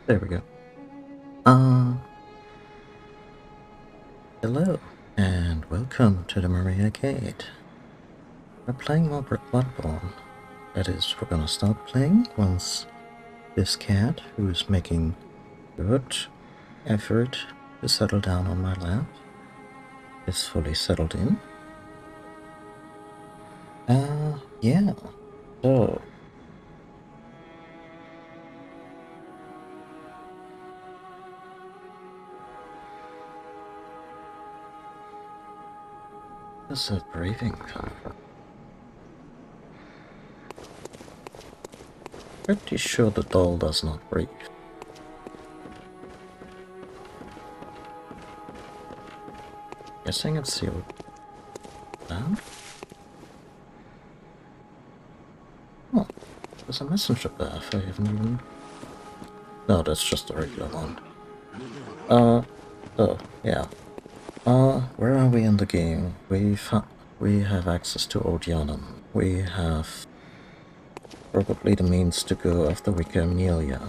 There we go. Hello, and welcome to the Maria Gate. We're playing more Bloodborne. That is, we're gonna start playing once this cat, who's making good effort to settle down on my lap, is fully settled in. Yeah. So, where's that breathing come from? Pretty sure the doll does not breathe. Guessing it's sealed down? Oh, there's a messenger bath. I haven't even... No, that's just a regular one. Oh, yeah. Where are we in the game? We have access to Old Yharnam. We have probably the means to go after Wicca Amelia.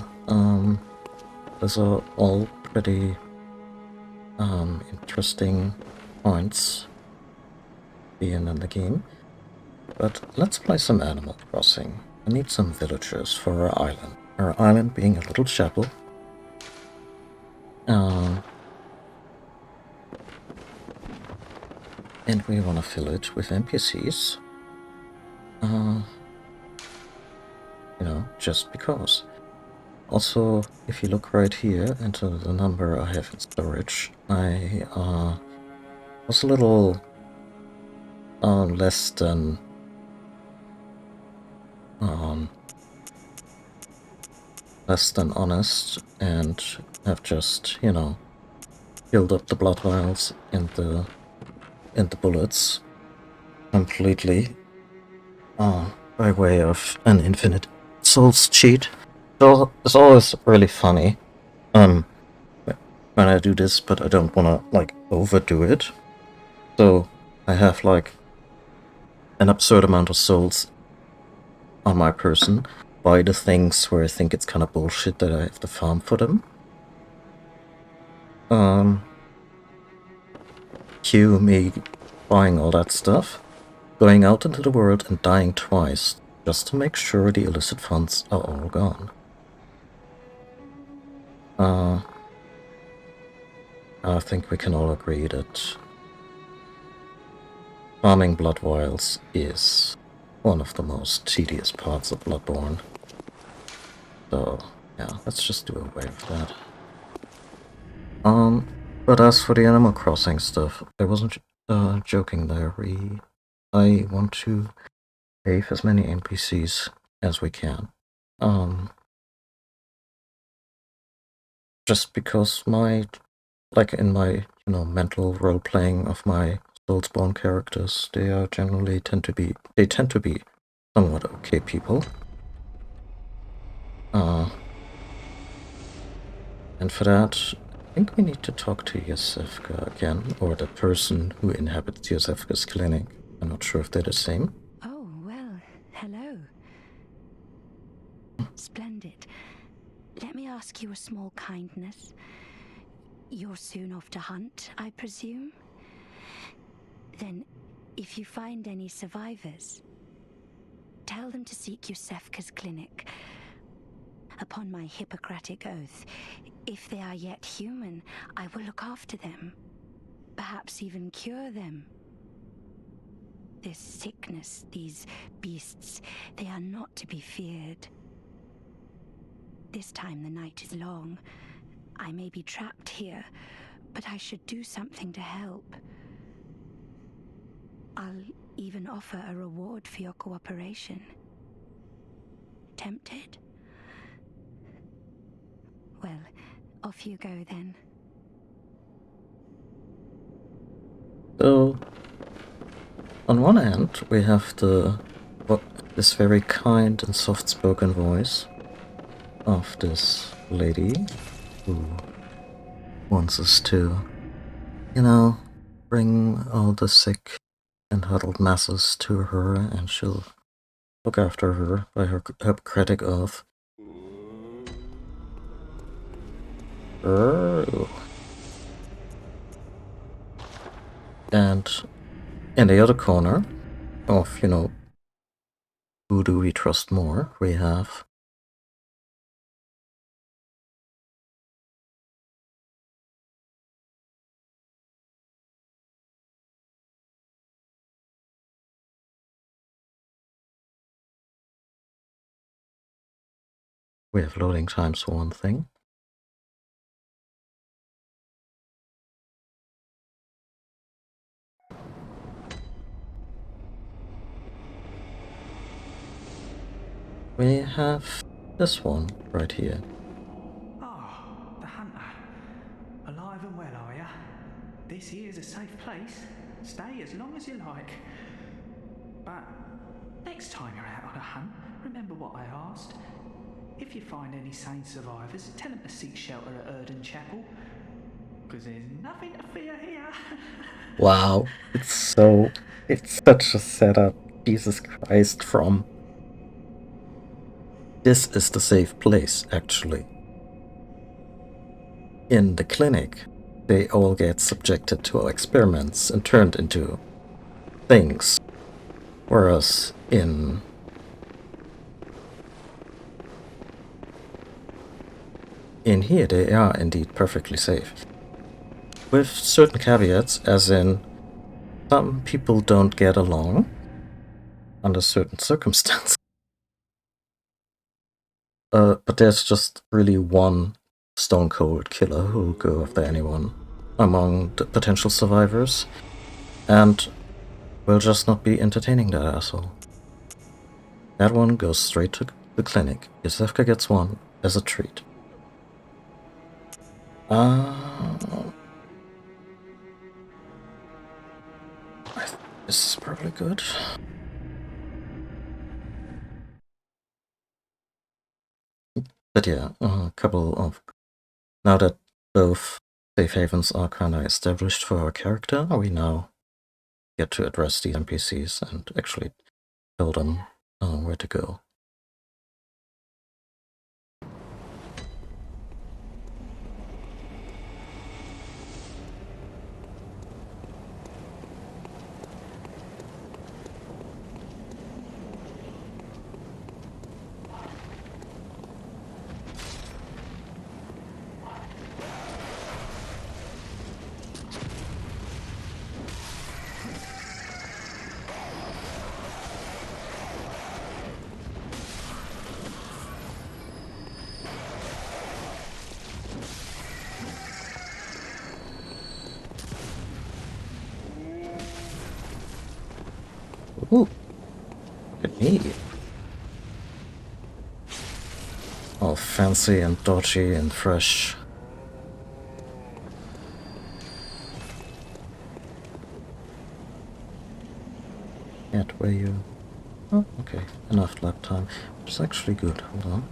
Those are all pretty interesting points being in the game. But let's play some Animal Crossing. I need some villagers for our island. Our island being a little chapel. And we want to fill it with NPCs. You know, just because. Also, if you look right here into the number I have in storage, I was a little less than honest, and have just, you know, filled up the blood vials and the bullets completely by way of an infinite souls cheat. So it's always really funny when I do this, but I don't want to like overdo it. So I have like an absurd amount of souls on my person, buy the things where I think it's kind of bullshit that I have to farm for them. Cue me buying all that stuff, going out into the world and dying twice, just to make sure the illicit funds are all gone. I think we can all agree that farming blood vials is one of the most tedious parts of Bloodborne. So, yeah, let's just do away with that. But as for the Animal Crossing stuff, I wasn't joking there. I want to save as many NPCs as we can. Just because in my, you know, mental role playing of my Soulsborne characters, they tend to be somewhat okay people. And for that, I think we need to talk to Yosefka again, or the person who inhabits Yosefka's clinic. I'm not sure if they're the same. Oh, well, hello. Splendid. Let me ask you a small kindness. You're soon off to hunt, I presume? Then, if you find any survivors, tell them to seek Yosefka's clinic. Upon my Hippocratic oath, if they are yet human, I will look after them. Perhaps even cure them. This sickness, these beasts, they are not to be feared. This time the night is long. I may be trapped here, but I should do something to help. I'll even offer a reward for your cooperation. Tempted? Well, off you go then. So, on one hand, we have this very kind and soft-spoken voice of this lady who wants us to, you know, bring all the sick and huddled masses to her, and she'll look after her by her Hippocratic oath. Oh. And in the other corner of, you know, who do we trust more, we have loading times for one thing. We have this one right here. Ah, the hunter. Alive and well, are ya? This here's a safe place. Stay as long as you like. But next time you're out on a hunt, remember what I asked. If you find any sane survivors, tell them to seek shelter at Erden Chapel. Because there's nothing to fear here. Wow, it's such a setup. Jesus Christ, from this is the safe place, actually. In the clinic, they all get subjected to our experiments and turned into things. Whereas in here, they are indeed perfectly safe. With certain caveats, as in, some people don't get along under certain circumstances. But there's just really one stone cold killer who'll go after anyone among the potential survivors, and we'll just not be entertaining that asshole. That one goes straight to the clinic. Yosefka gets one as a treat. This is probably good. But yeah, a couple of... Now that both safe havens are kinda established for our character, we now get to address these NPCs and actually tell them where to go. Ooh, look at me. All fancy and dodgy and fresh. Yet where you... Oh, okay, enough lap time. It's actually good, hold on.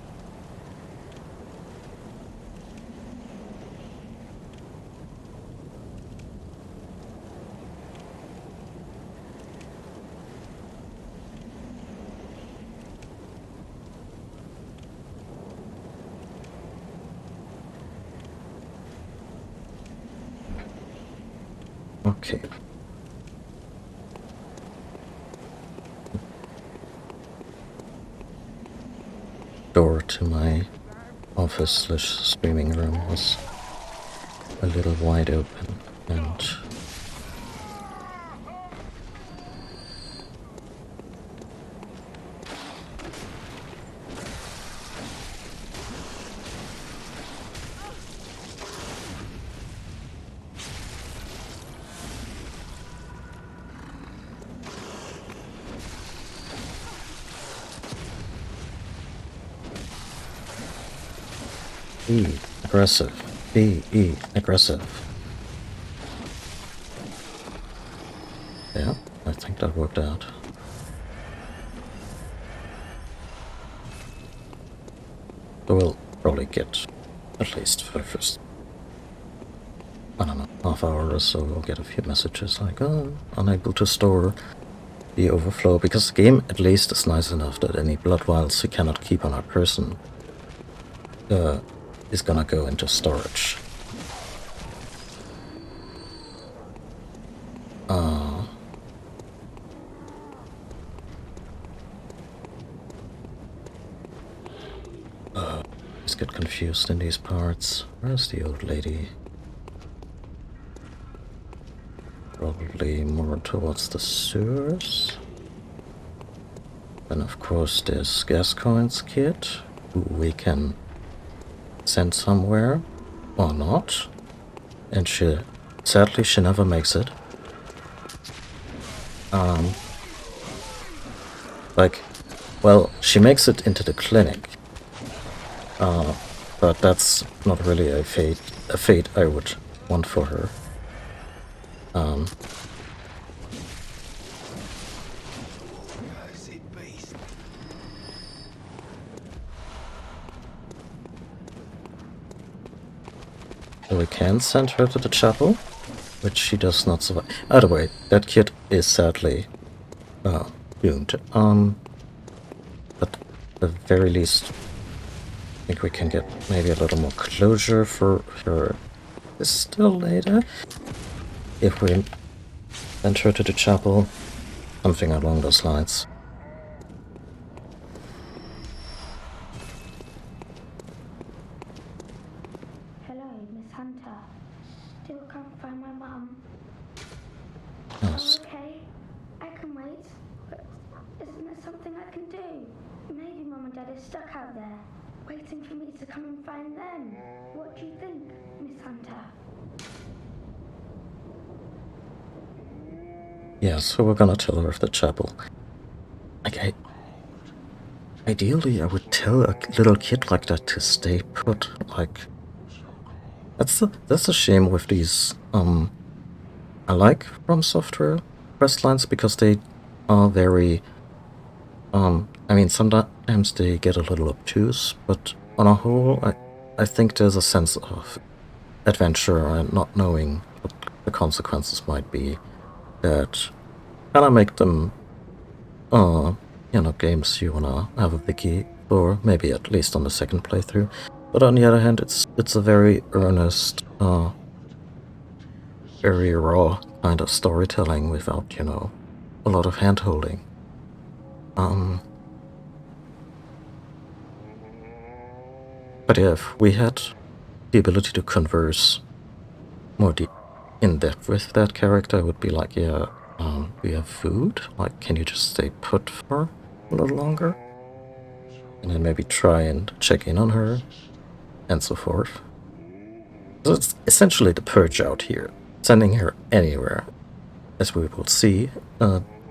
Okay. Door to my office/streaming room was a little wide open, and be aggressive. Be aggressive. Yeah, I think that worked out. So we'll probably get, at least for the first, I don't know, half hour or so, we'll get a few messages like, oh, unable to store the overflow, because the game at least is nice enough that any blood vials we cannot keep on our person is gonna go into storage. Just get confused in these parts. Where's the old lady? Probably more towards the sewers. And of course there's Gascoigne's kid, who we can send somewhere, or not. And sadly she never makes it. Well, she makes it into the clinic. But that's not really a fate I would want for her. So we can send her to the chapel, which she does not survive. Either way, that kid is sadly doomed. But at the very least, I think we can get maybe a little more closure for her still later. If we send her to the chapel, something along those lines. Hello, Miss Hunter. Still can't find my mum. Yes. Okay, I can wait. But isn't there something I can do? Maybe Mum and Dad are stuck out there, waiting for me to come and find them. What do you think, Miss Hunter? Yeah, so we're gonna tell her of the chapel. Like, ideally I would tell a little kid like that to stay put. Like, that's a shame with these, I like From Software quest lines because they are very, I mean, sometimes they get a little obtuse, but on a whole, I think there's a sense of adventure and not knowing what the consequences might be that kind of make them, you know, games you wanna have a wiki for, maybe at least on the second playthrough. But on the other hand, it's a very earnest, very raw kind of storytelling without, you know, a lot of hand-holding. But yeah, if we had the ability to converse more in depth with that character, I would be like, yeah, we have food? Like, can you just stay put for a little longer? And then maybe try and check in on her, and so forth. So it's essentially the purge out here. Sending her anywhere, as we will see,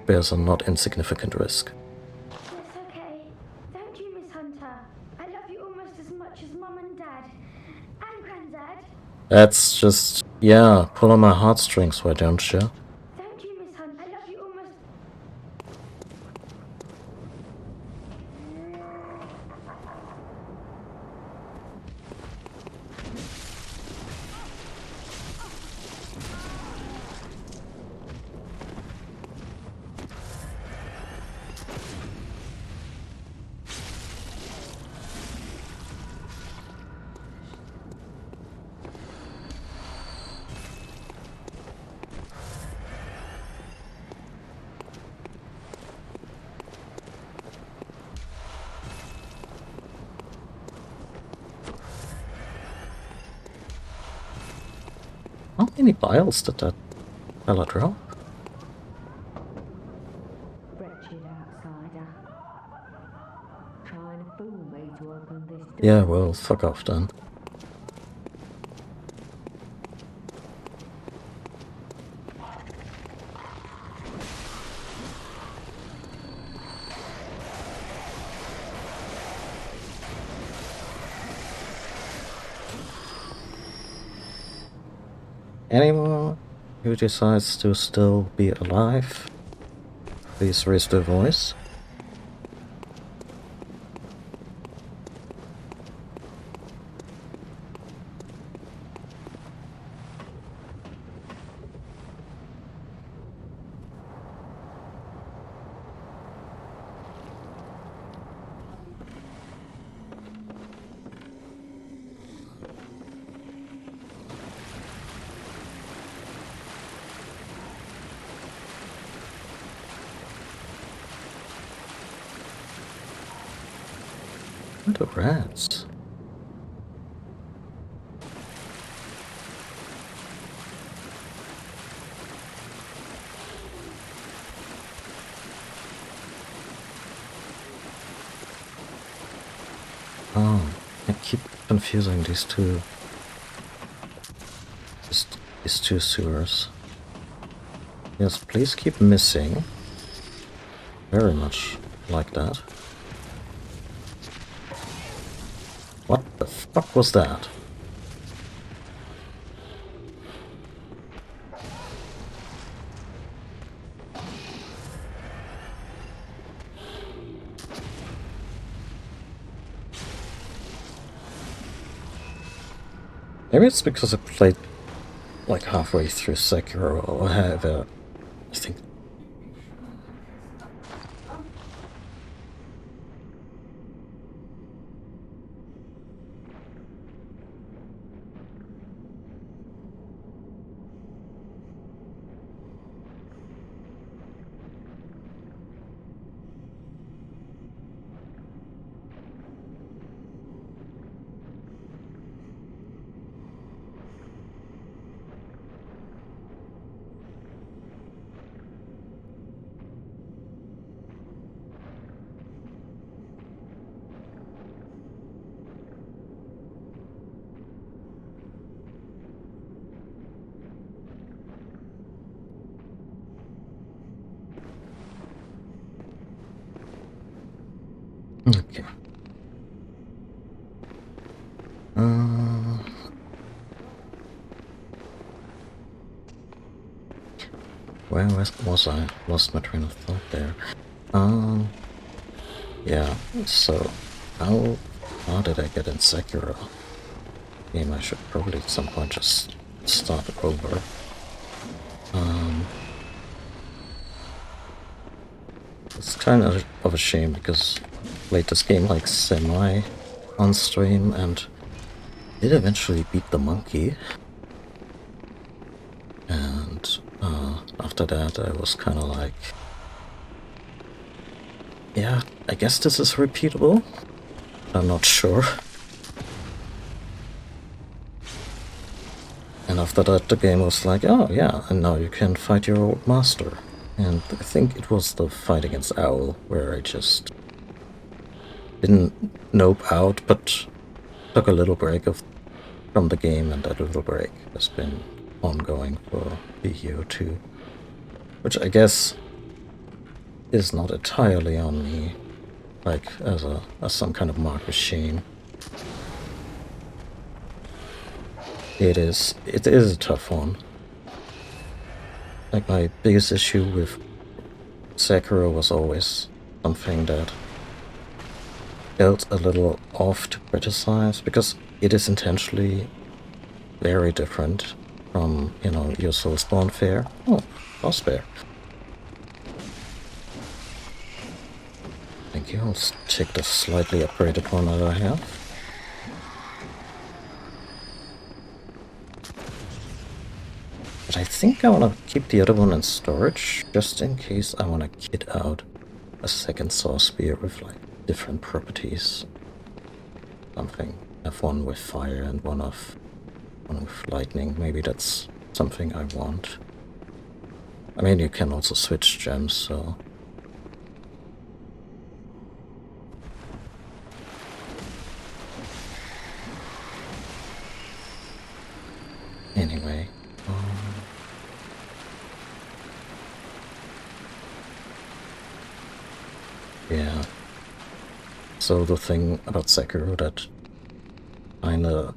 bears a not insignificant risk. It's okay. Don't you, Miss Hunter? I love you almost as much as Mum and Dad. And Granddad. That's just, yeah, pull on my heartstrings, why don't you? Don't you, Miss Hunter? I love you almost... How many vials did that fella drop? Wretched outsider. Trying to fool me to open this door. Yeah, well, fuck off then. Anyone who decides to still be alive, please raise their voice. What the rats? keep confusing these two. These two sewers. Yes, please keep missing. Very much like that. What the fuck was that? Maybe it's because I played like halfway through Sekiro or whatever. I think. Okay. Where was I? Lost my train of thought there. Yeah, so how far did I get in Sekiro? Game I should probably at some point just start over. It's kind of a shame because I played this game like semi on stream and did eventually beat the monkey. And after that I was kind of like, yeah, I guess this is repeatable. I'm not sure. And after that the game was like, oh yeah, and now you can fight your old master. And I think it was the fight against Owl where I just didn't nope out, but took a little break from the game, and that little break has been ongoing for a year or two. Which I guess is not entirely on me, like as some kind of mark of shame. It is a tough one. Like, my biggest issue with Sekiro was always something that felt a little off to criticize, because it is intentionally very different from, you know, your Soulspawn fare. Oh, boss bear. Thank you, I'll take the slightly upgraded one that I have. But I think I want to keep the other one in storage, just in case I want to kit out a second Saw Spear with like different properties. Something. Have one with fire and one with lightning. Maybe that's something I want. I mean, you can also switch gems, so... Anyway... yeah. So the thing about Sekiro that kinda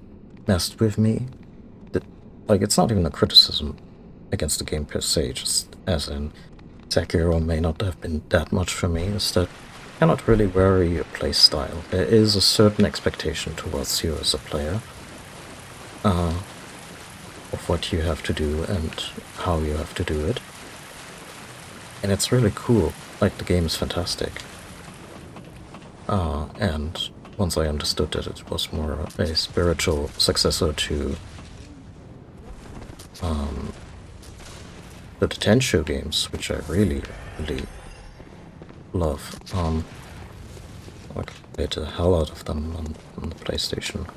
messed with me, that, like, it's not even a criticism against the game per se, just as in Sekiro may not have been that much for me, is that you cannot really vary your playstyle. There is a certain expectation towards you as a player, of what you have to do and how you have to do it. And it's really cool, like, the game is fantastic. And once I understood that it was more a spiritual successor to the Tensho games, which I really, really love. I played the hell out of them on the PlayStation.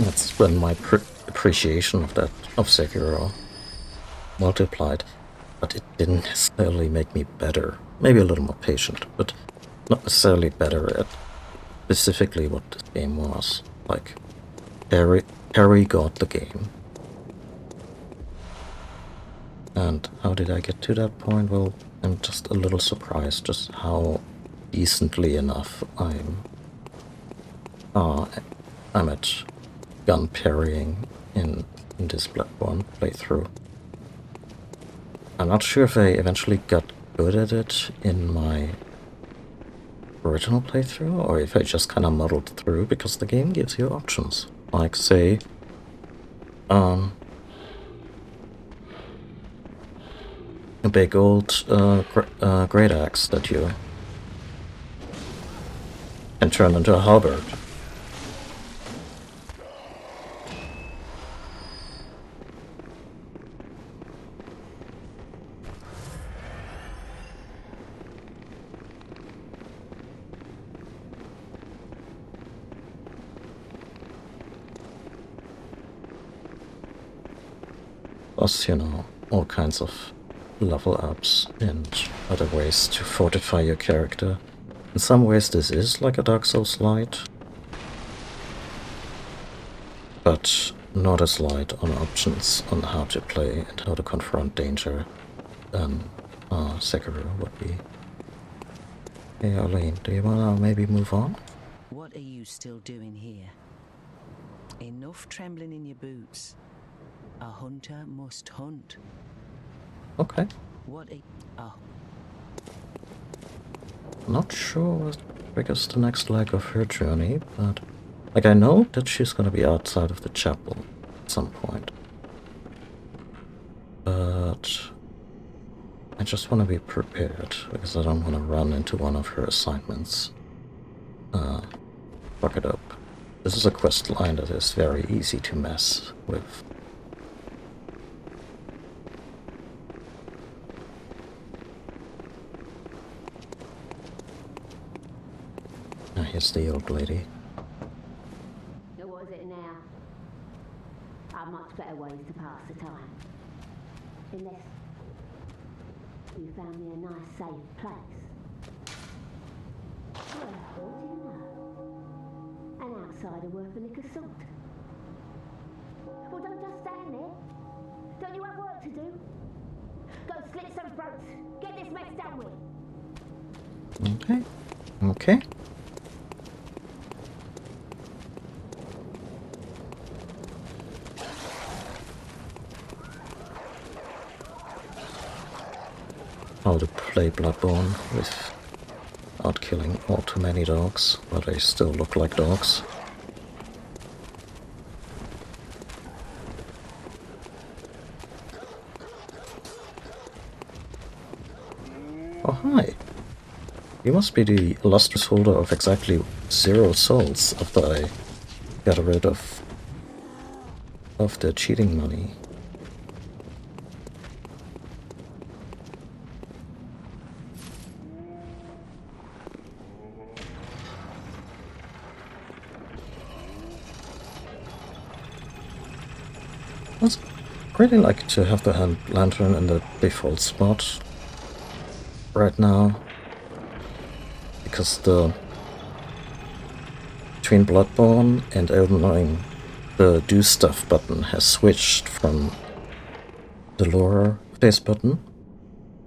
That's when my appreciation of Sekiro multiplied. But it didn't necessarily make me better. Maybe a little more patient, but not necessarily better at specifically what this game was. Like, Harry got the game. And how did I get to that point? Well, I'm just a little surprised just how decently enough I'm at gun parrying in this Bloodborne playthrough. I'm not sure if I eventually got good at it in my original playthrough, or if I just kind of muddled through, because the game gives you options. Like, say, a big old great axe that you can turn into a halberd. Plus, you know, all kinds of level ups and other ways to fortify your character. In some ways this is like a Dark Souls light, but not as light on options on how to play and how to confront danger than Sekiro would be. Hey Arlene, do you wanna maybe move on? What are you still doing here? Enough trembling in your boots. A hunter must hunt. Okay. What a... Oh. Not sure what triggers the next leg of her journey, but like I know that she's gonna be outside of the chapel at some point. But I just want to be prepared because I don't want to run into one of her assignments. Fuck it up. This is a quest line that is very easy to mess with. Now here's the old lady. Who was it now? I've much better ways to pass the time. Unless you found me a nice safe place. Well, what do you know? An outsider worth a lick of salt. Well, don't just stand there. Don't you have work to do? Go slit some throats. Get this mess done with. Okay. Okay. How to play Bloodborne without killing all too many dogs, but they still look like dogs. Oh hi! You must be the illustrious holder of exactly 0 souls after I got rid of the cheating money. I'd really like to have the hand lantern in the default spot right now, because between Bloodborne and Elden Ring, the do stuff button has switched from the lower face button,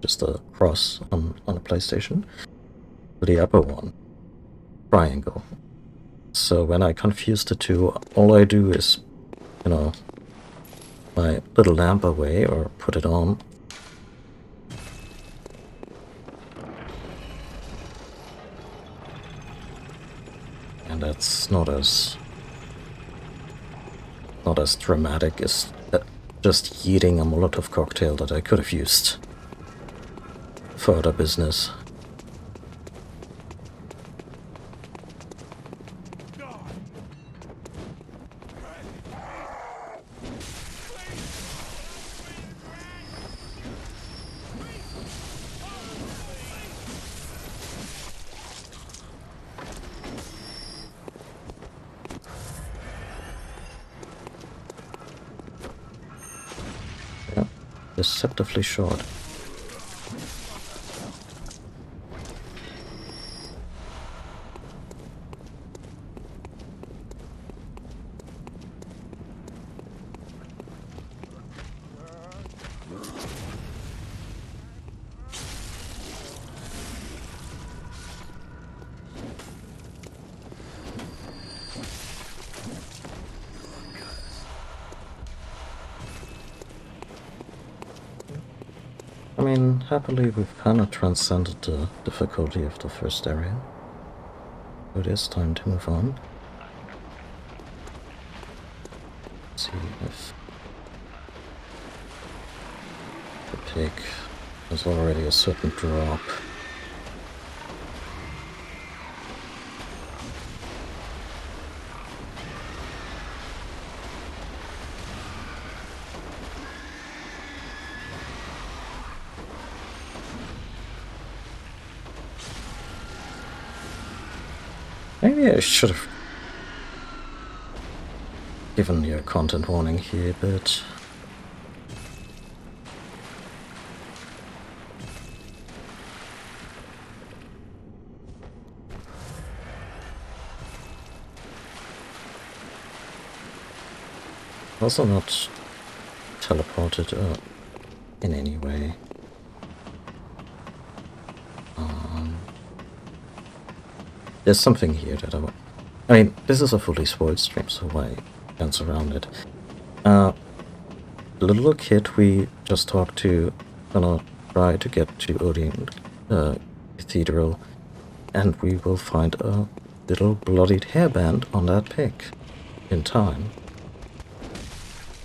just a cross on a PlayStation, to the upper one, triangle. So when I confuse the two, all I do is, you know, my little lamp away or put it on. And that's not as dramatic as just yeeting a Molotov cocktail that I could have used for other business. Deceptively short. happily we've kind of transcended the difficulty of the first area. So it is time to move on. Let's see if the pig has already a certain drop. Maybe I should have given you a content warning here, but also not teleported in any way. There's something here that I mean, this is a fully spoiled stream, so why dance around it? The little kid we just talked to gonna try to get to Odin Cathedral, and we will find a little bloodied hairband on that pig in time.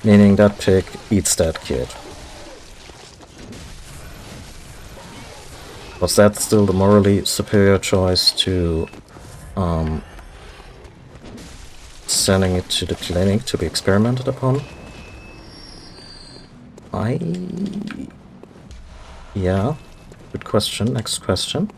Meaning that pig eats that kid. Was that still the morally superior choice to sending it to the clinic to be experimented upon? Yeah, good question. Next question.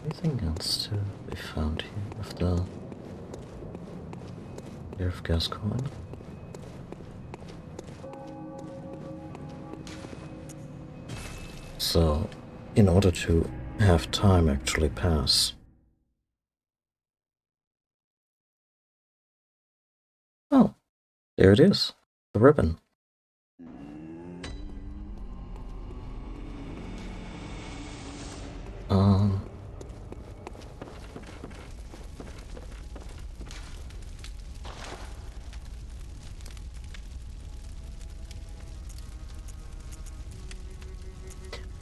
Anything else to be found here of the Year of Gascoigne? So, in order to have time actually pass. Oh, there it is. The ribbon.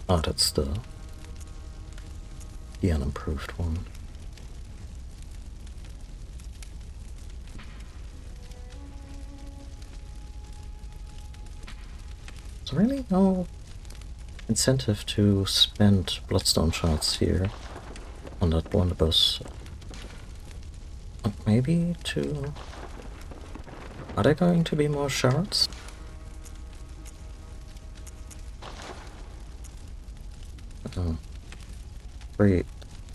Oh, that's the unimproved one. There's really no incentive to spend bloodstone shards here on that blunderbuss. Maybe to... Are there going to be more shards? Free at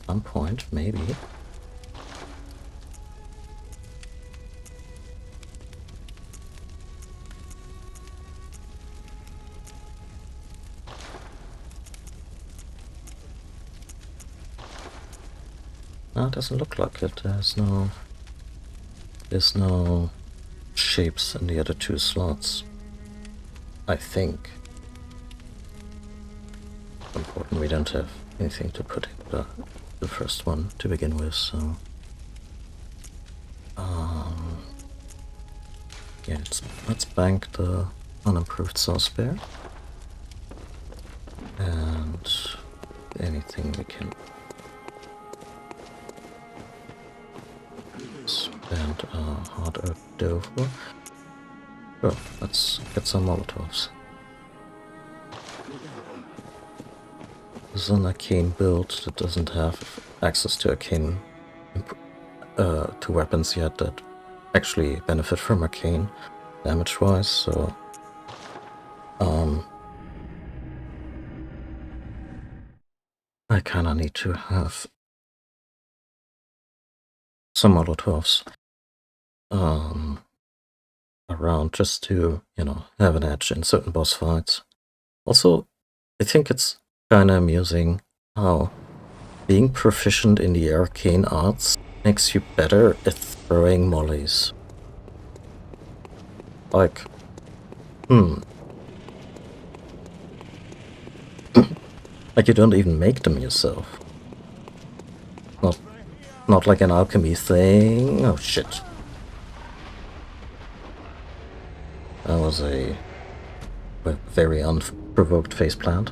some point, maybe. No, it doesn't look like it. There's no shapes in the other two slots, I think. Important, we don't have anything to put in the first one to begin with, so yeah, let's bank the unimproved sauce bear and anything we can spend hard earth dough for. Sure, let's get some Molotovs. This is an arcane build that doesn't have access to arcane to weapons yet that actually benefit from arcane damage wise, so I kinda need to have some Molotovs around just to, you know, have an edge in certain boss fights. Also, I think it's kinda amusing how being proficient in the arcane arts makes you better at throwing mollies? Like, like you don't even make them yourself. Not like an alchemy thing. Oh shit. That was a very unprovoked faceplant.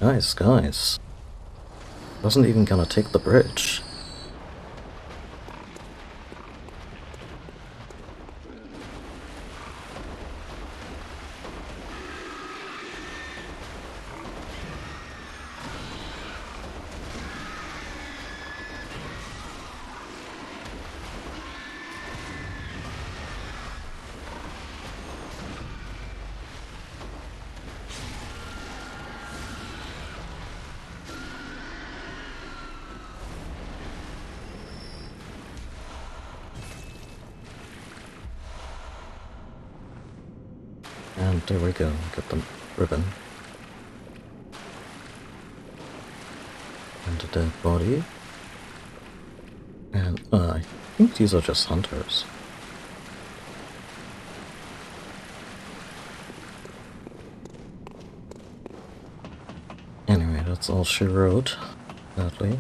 Nice, guys. Wasn't even gonna take the bridge. And there we go, get the ribbon. And a dead body. And I think these are just hunters. Anyway, that's all she wrote, sadly.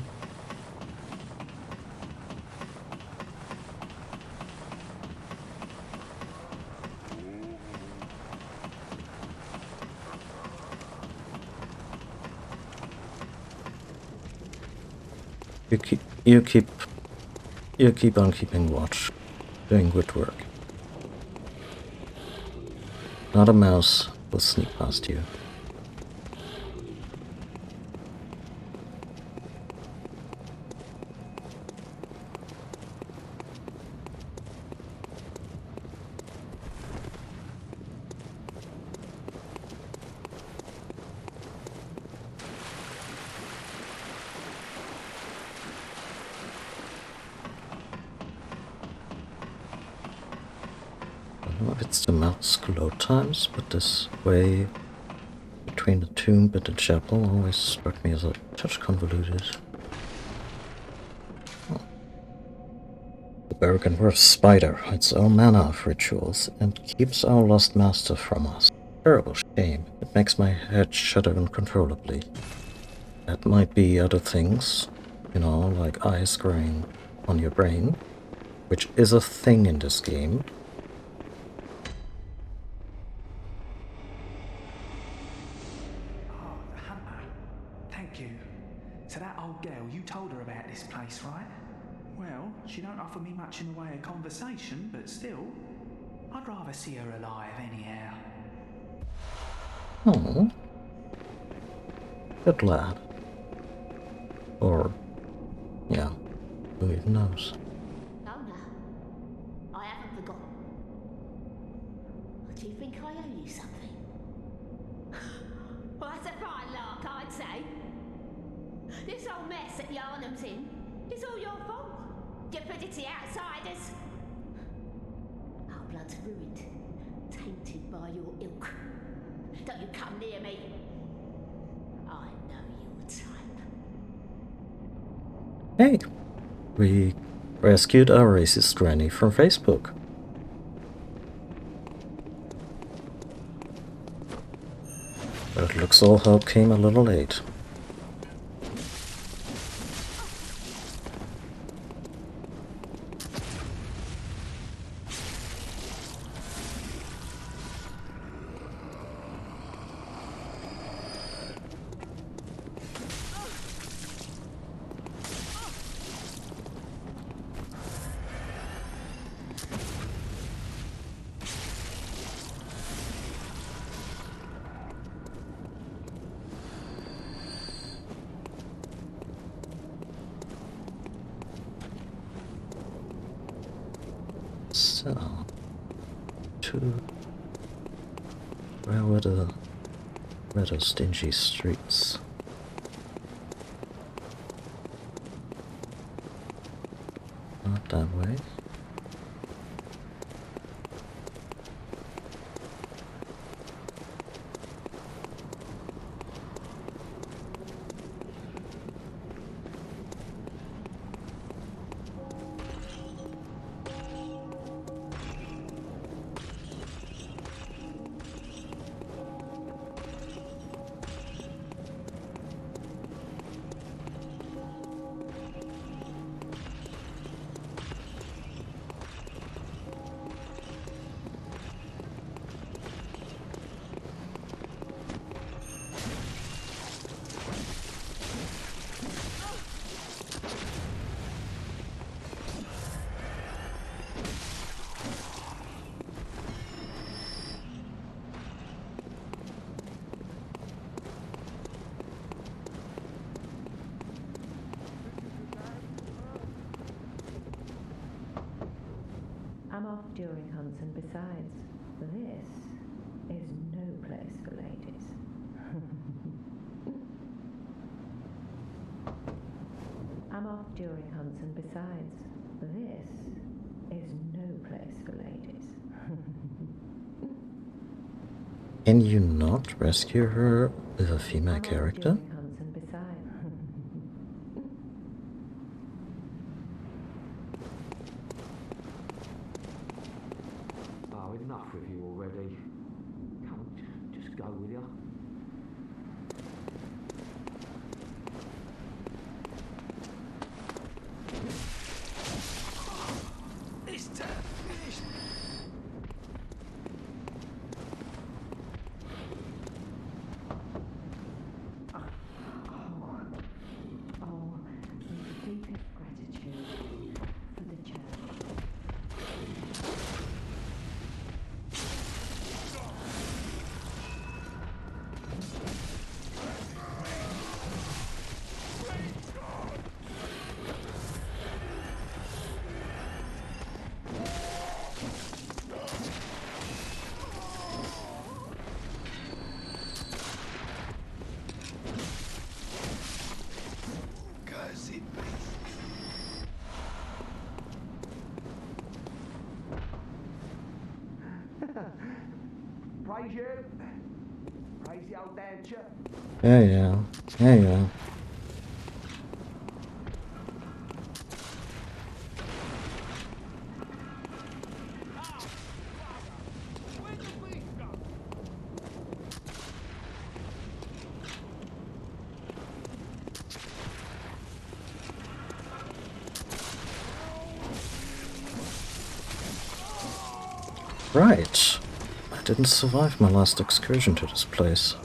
You keep on keeping watch. Doing good work. Not a mouse will sneak past you. It's the mouse load times, but this way between the tomb and the chapel always struck me as a touch convoluted. Oh. The Bergenworth spider hides all manner of rituals and keeps our lost master from us. Terrible shame. It makes my head shudder uncontrollably. That might be other things, you know, like eyes growing on your brain, which is a thing in this game. So that old girl, you told her about this place, right? Well, she don't offer me much in the way of conversation, but still, I'd rather see her alive anyhow. Oh. Good lad. Or, yeah, who even knows? No, I haven't forgotten. Do you think I owe you something? Well, that's a fine lark, I'd say. This whole mess that Yarnum's in is all your fault. Stupidity outsiders. Our blood's ruined, tainted by your ilk. Don't you come near me. I know your type. Hey, we rescued our racist granny from Facebook. But it looks all help came a little late. So, to where were the stingy streets? Not that way. I'm off during hunts, and besides, this is no place for ladies. I'm off during hunts, and besides, this is no place for ladies. Can you not rescue her with a female character? During hunts, and besides. Oh, enough with you already. Come on, just go with you. It's finished. Oh, with the deepest gratitude for the church. Praise you. Praise the old damn church. Yeah. Right. I didn't survive my last excursion to this place.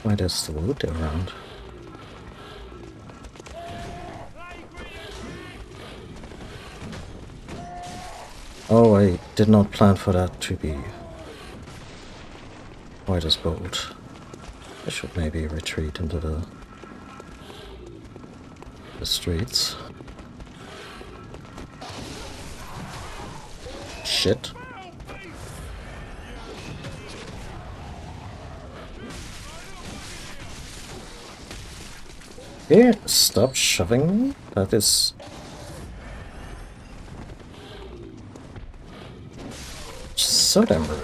Why there's still loot around? Oh, I did not plan for that to be quite as bold. I should maybe retreat into the streets. Shit. Yeah, stop shoving me. That is so damn rude.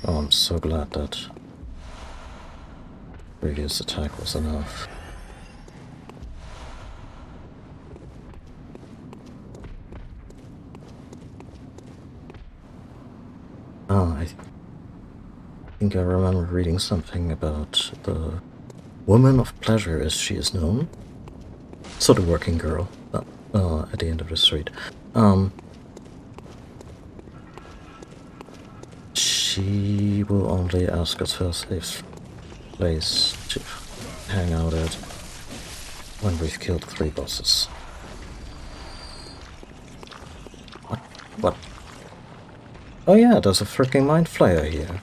Oh, I'm so glad that previous attack was enough. Oh, I think I remember reading something about the woman of pleasure, as she is known. So the working girl at the end of the street. She will only ask us for a safe place to hang out at when we've killed 3 bosses. What What? Oh yeah, there's a freaking mind flayer here.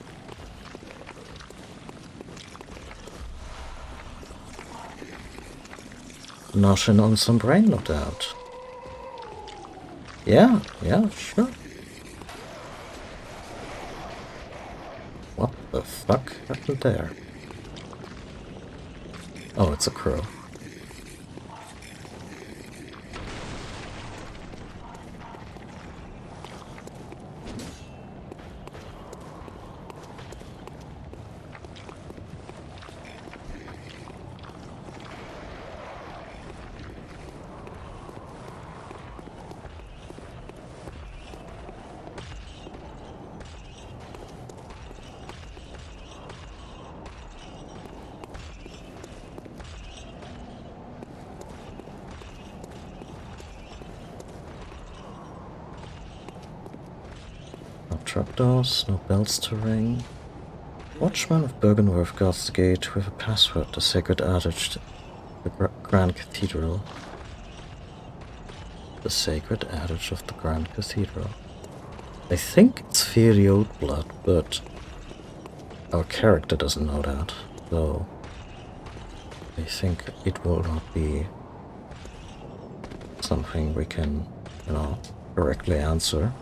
Noshing on some brain, no doubt. Yeah, sure. What the fuck happened there? Oh, it's a crow. No trapdoors, no bells to ring. Watchman of Bergenworth guards the gate with a password, the sacred adage, the Grand Cathedral. The sacred adage of the Grand Cathedral. I think it's Fiery Oathblood, but our character doesn't know that, so I think it will not be something we can, you know, correctly answer.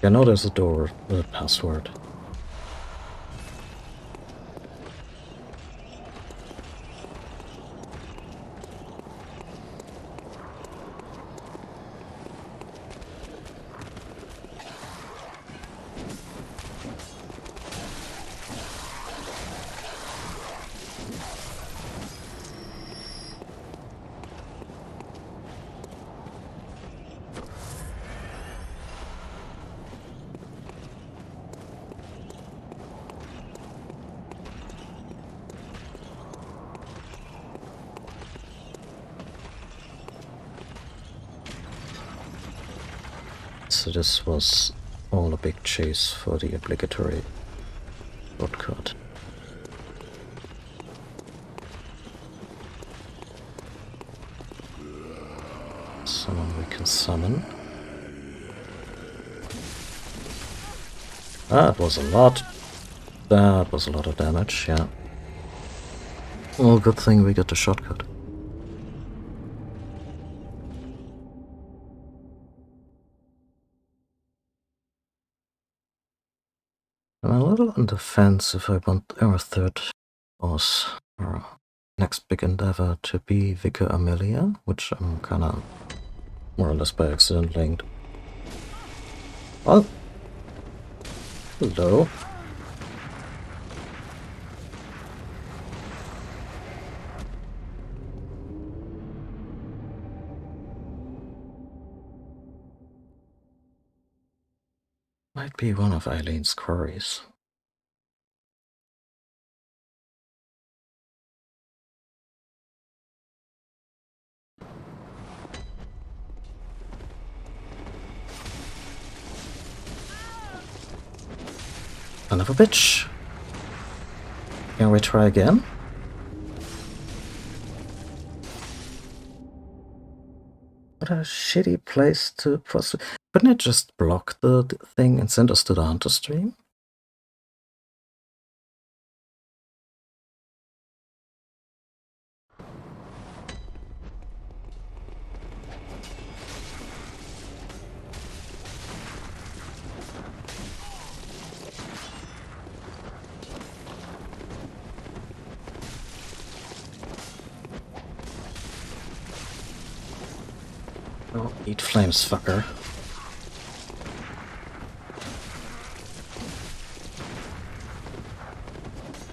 I know there's a door with a password. So this was all a big chase for the obligatory shortcut. Someone we can summon. That was a lot. That was a lot of damage, yeah. Well, good thing we got the shortcut. I'm a little on the fence if I want our third boss, or next big endeavor, to be Vicar Amelia, which I'm kinda more or less by accident linked. Oh! Hello. Might be one of Eileen's quarries. Son of a bitch. Can we try again? What a shitty place to proceed. Couldn't it just block the thing and send us to the Hunter stream? Oh, eat flames, fucker.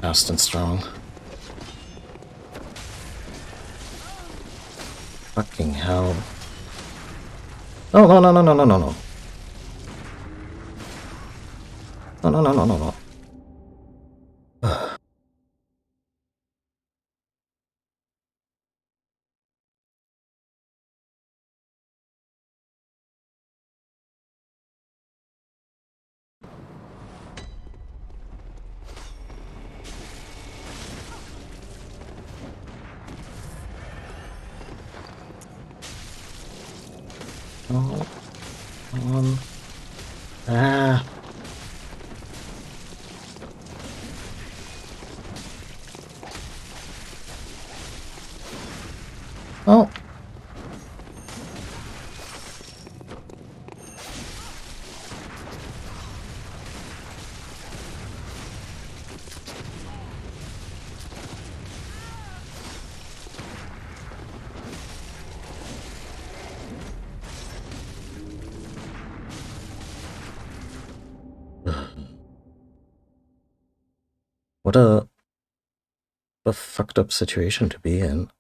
Fast and strong. Fucking hell. Oh, no, no, no, no, no, no, no. No, no, no, no, no, no. Oh, come on. Ah. Oh. What a fucked up situation to be in.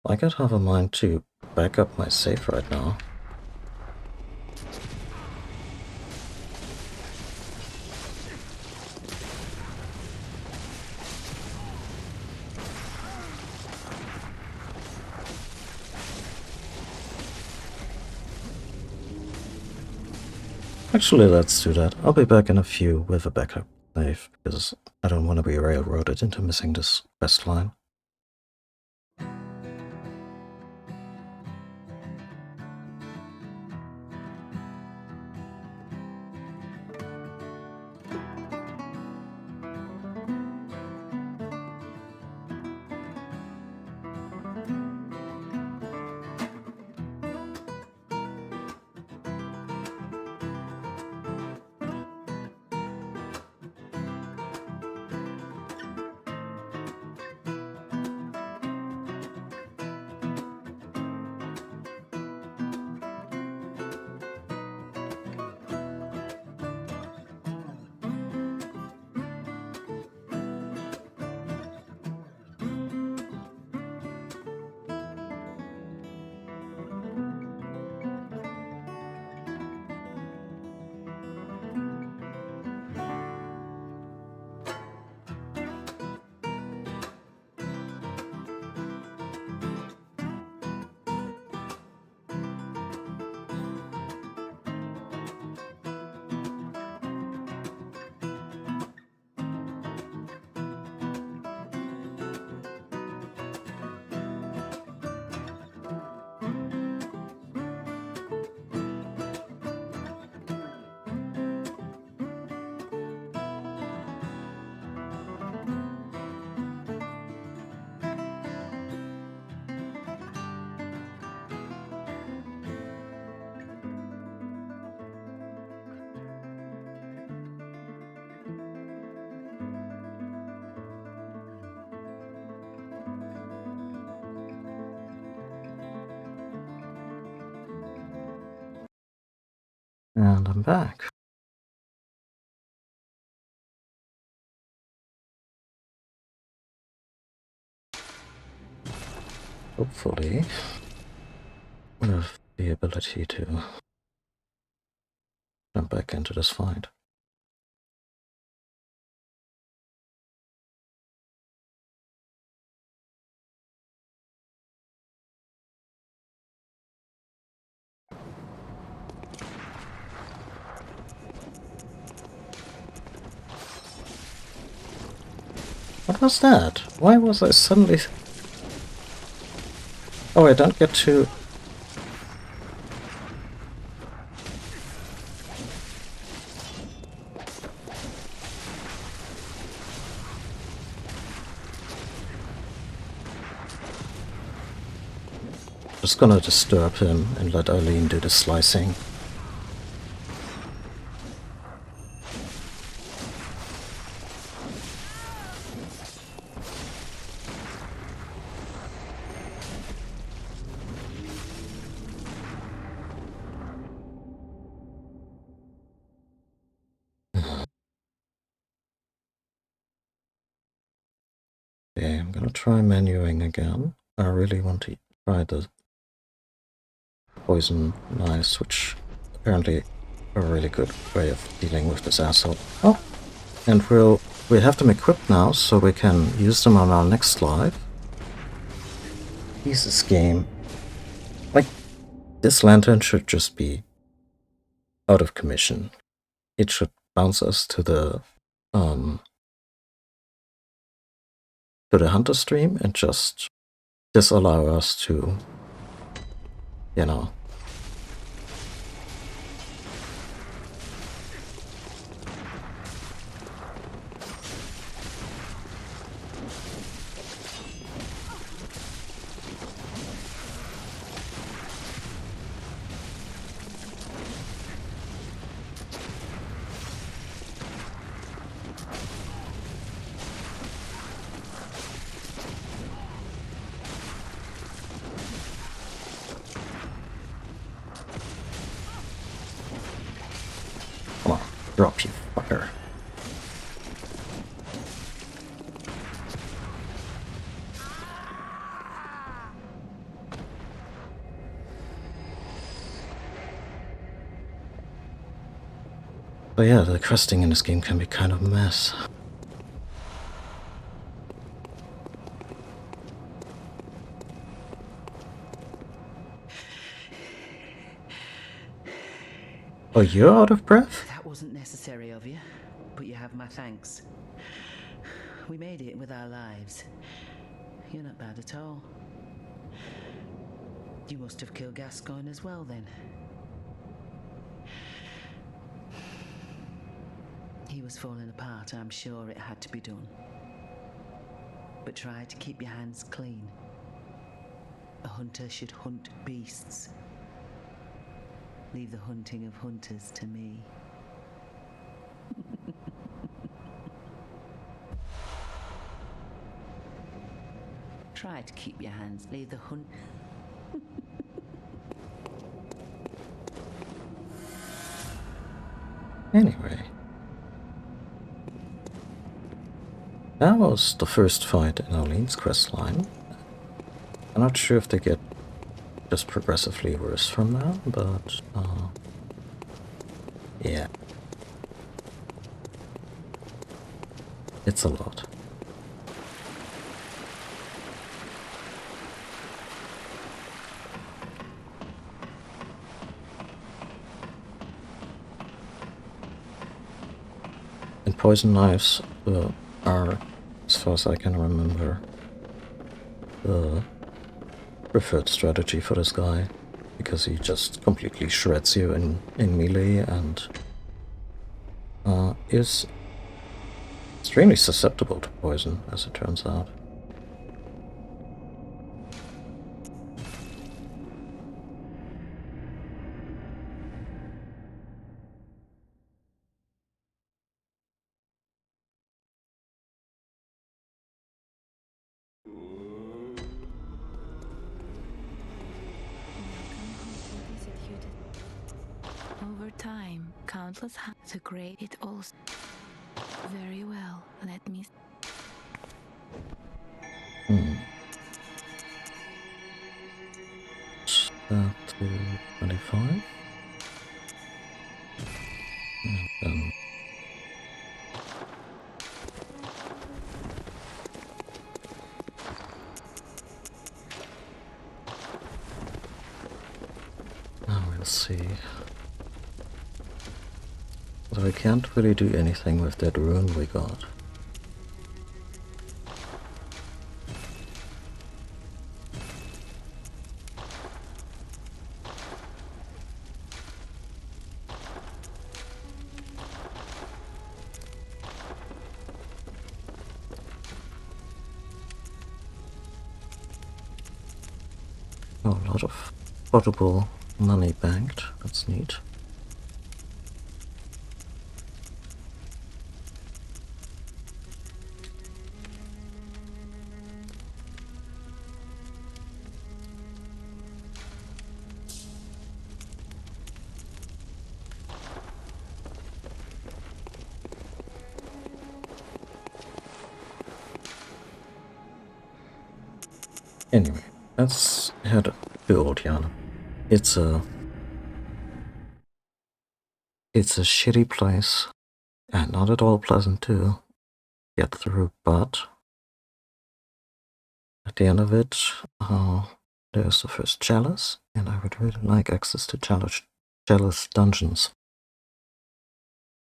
I could have a mind to back up my save right now. Actually, let's do that. I'll be back in a few with a backup save, because I don't want to be railroaded into missing this quest line. And I'm back. Hopefully, with the ability to jump back into this fight. What was that? Why was I suddenly... Oh, I don't get to... Just gonna disturb him and let Eileen do the slicing. Okay, I'm gonna try menuing again. I really want to try the poison knives, which apparently are a really good way of dealing with this asshole. Oh, and we have them equipped now, so we can use them on our next live. Jesus, game. Like, this lantern should just be out of commission. It should bounce us to the hunter stream and just disallow us to, you know, Drop, you fucker. But yeah, the questing in this game can be kind of a mess. Oh, you're out of breath? That wasn't necessary of you, but you have my thanks. We made it with our lives. You're not bad at all. You must have killed Gascoigne as well, then. He was falling apart, I'm sure it had to be done. But try to keep your hands clean. A hunter should hunt beasts. Leave the hunting of hunters to me. Try to keep your hands. Leave the hunt. Anyway. That was the first fight in Olene's questline. I'm not sure if they get just progressively worse from now, but yeah. It's a lot. And poison knives are, as far as I can remember, the preferred strategy for this guy, because he just completely shreds you in melee and is extremely susceptible to poison, as it turns out. Over time, countless the great it also. Very well, let me. That to 25. And then now we'll see. So I can't really do anything with that rune we got. Oh, a lot of potable money banked. That's neat. Anyway, let's head to Old-Yana. It's a shitty place, and not at all pleasant to get through, but at the end of it, there's the first chalice, and I would really like access to chalice dungeons.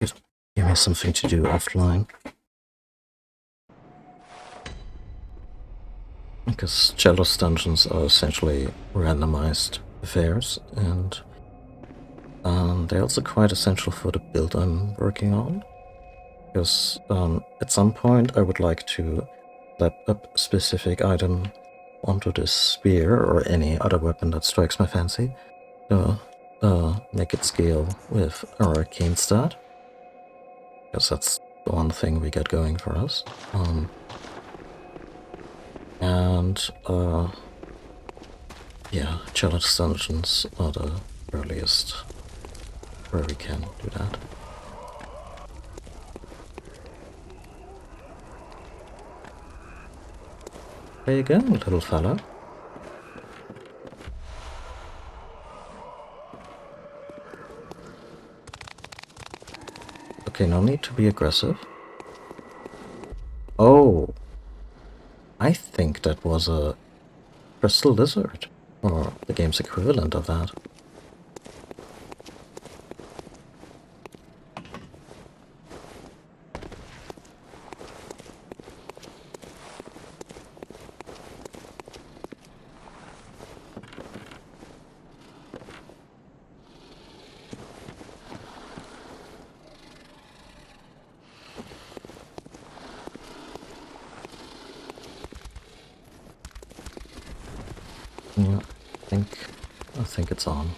Give me something to do offline. Because chalice dungeons are essentially randomized affairs, and they're also quite essential for the build I'm working on. Because at some point I would like to slap a specific item onto this spear or any other weapon that strikes my fancy to make it scale with our arcane stat. Because that's the one thing we get going for us. Yeah, challenge dungeons are the earliest where we can do that. There you go, little fella. Okay, no need to be aggressive. Oh, I think that was a crystal lizard, or the game's equivalent of that. Yeah, I think it's on.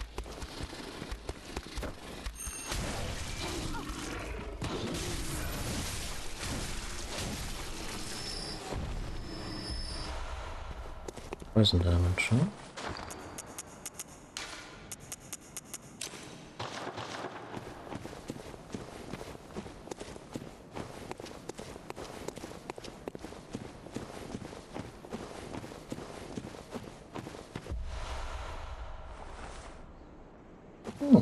Poison damage, huh? Hmm.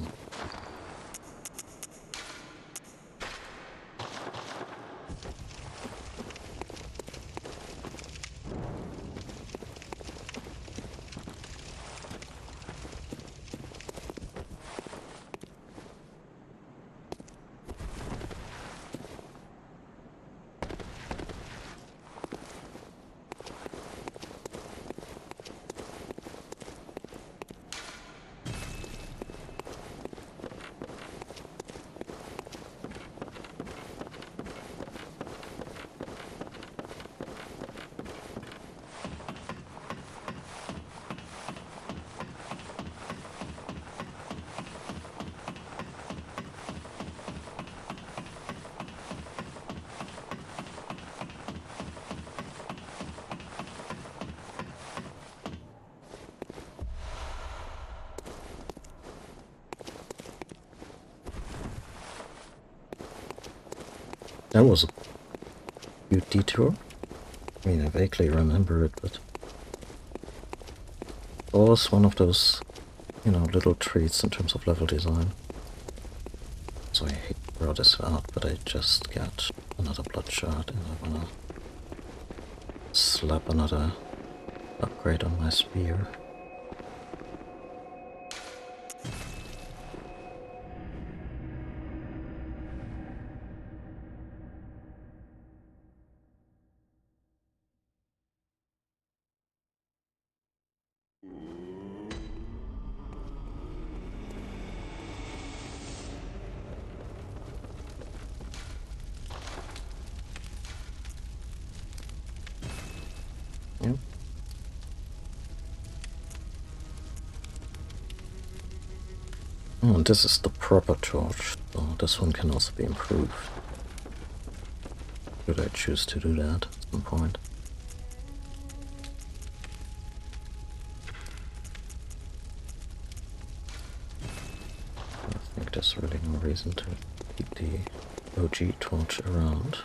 That was a cute detour. I mean, I vaguely remember it, but it was one of those, you know, little treats in terms of level design. So I hate to throw this out, but I just got another bloodshot, and I wanna slap another upgrade on my spear. Yep. Oh, and this is the proper torch, so this one can also be improved. Should I choose to do that at some point? I think there's really no reason to keep the OG torch around.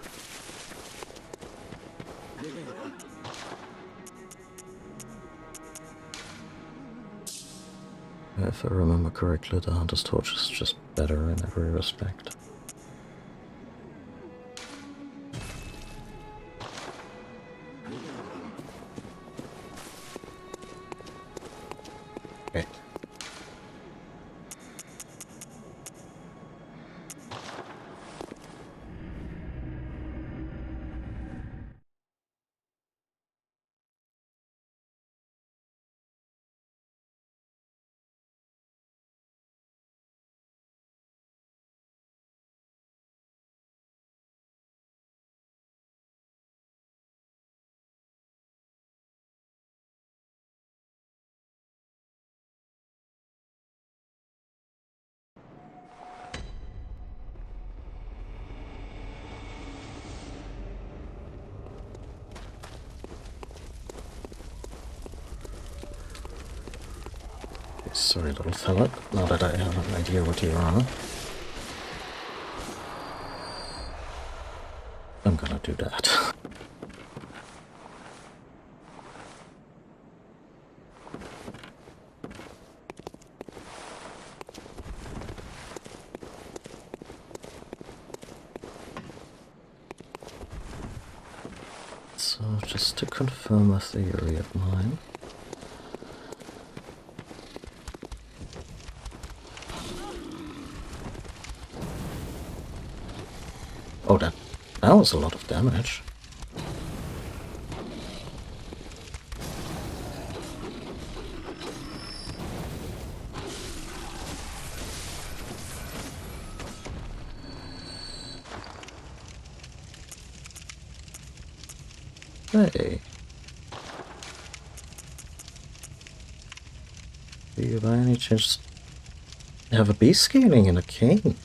If I remember correctly, the Hunter's Torch is just better in every respect. Okay. Sorry, little fella, now that I have an idea what you are, I'm gonna do that. So, just to confirm a theory of mine. Oh, that was a lot of damage. Hey. Do you by any chance have a beast scaling in a cane?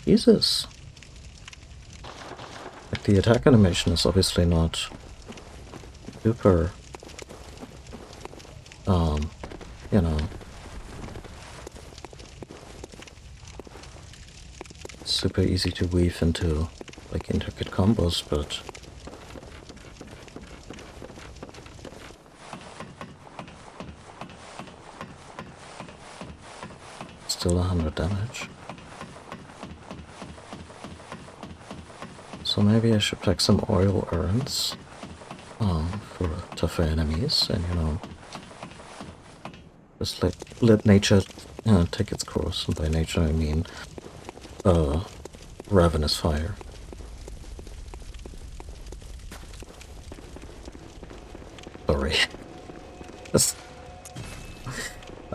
Jesus. Like, the attack animation is obviously not super, you know, super easy to weave into, like, intricate combos, but still 100 damage. So maybe I should pack some oil urns for tougher enemies, and you know, just let nature take its course. And by nature I mean ravenous fire. Sorry.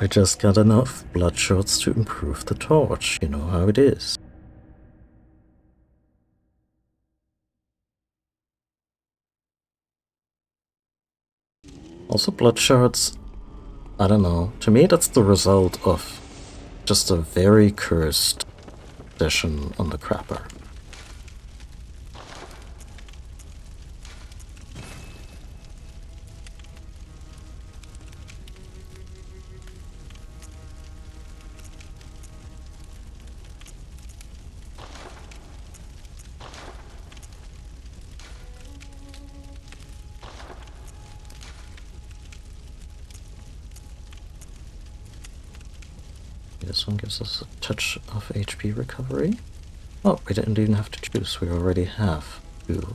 I just got enough bloodshots to improve the torch. You know how it is. Also, bloodshots, I don't know. To me, that's the result of just a very cursed session on the crapper. This one gives us a touch of HP recovery. Oh, we didn't even have to choose, we already have two.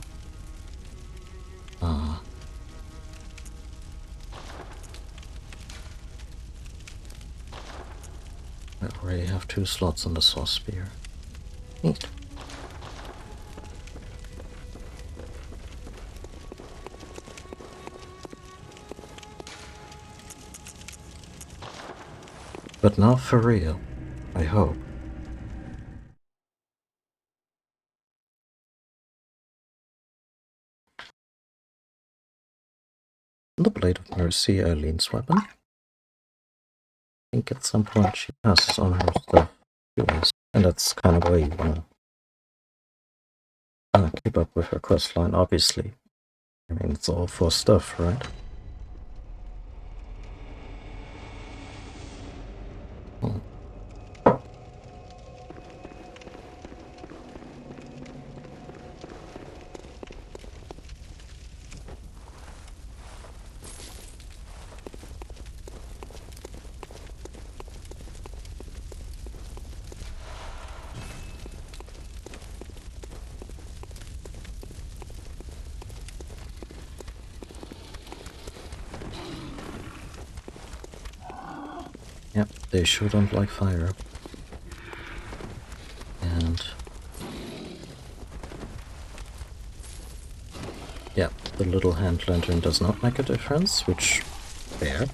We already have 2 slots on the Saw Spear. Neat. But not for real, I hope. The Blade of Mercy, Eileen's weapon. I think at some point she passes on her stuff to us, and that's kind of where you wanna keep up with her questline, obviously. I mean, it's all for stuff, right? Oh. Yep, they sure don't like fire. And yeah, the little hand lantern does not make a difference, which, fair.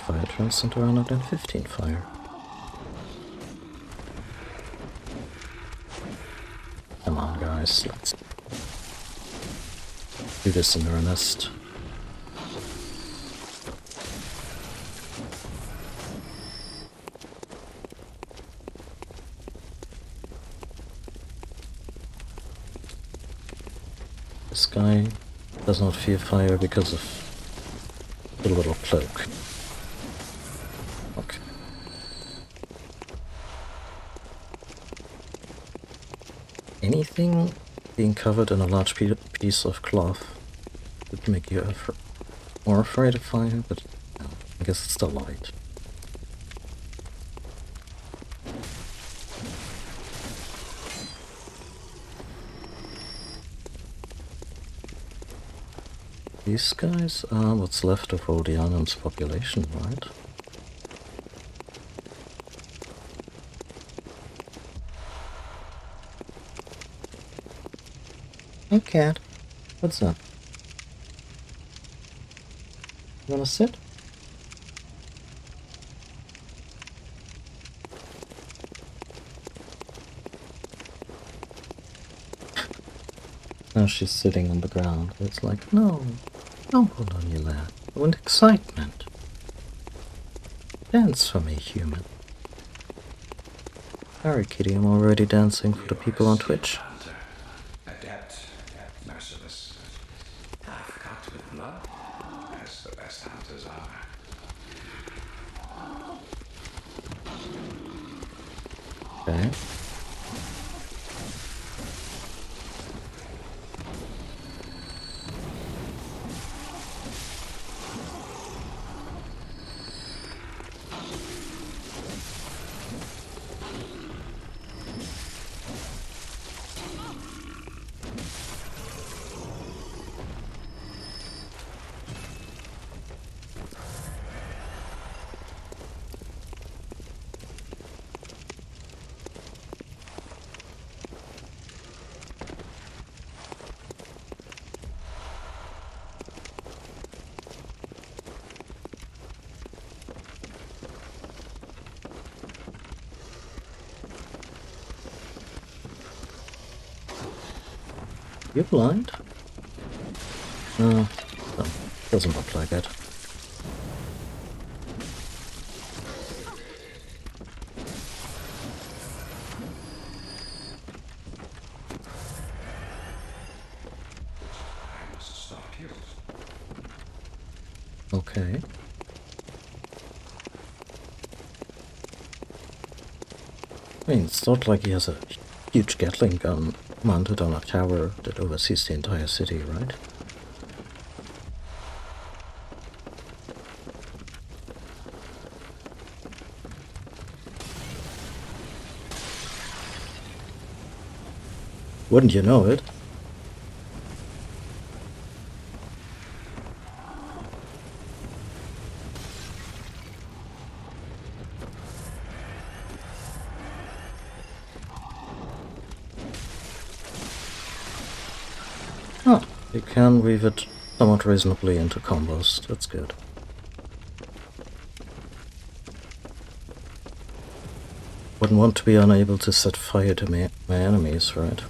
Fire turns into 115 fire. Come on, guys, let's do this in earnest. This guy does not fear fire because of the little cloak. Okay. anything being covered in a large piece of cloth would make you more afraid of fire, but no, I guess it's the light. These guys are what's left of Rhodianum's population, right? Hey cat, what's up? You wanna sit? Now she's sitting on the ground. It's like, no, don't pull on your lap. I want excitement. Dance for me, human. Sorry, kitty, I'm already dancing for the people on Twitch. Adept, merciless. Half cut with blood, as the best hunters are. Okay. You blind? No, doesn't look like it. I must stop you. Okay. I mean, it's not like he has a huge Gatling gun mounted on a tower that oversees the entire city, right? Wouldn't you know it? Oh, you can weave it somewhat reasonably into combos. That's good. Wouldn't want to be unable to set fire to my enemies, right?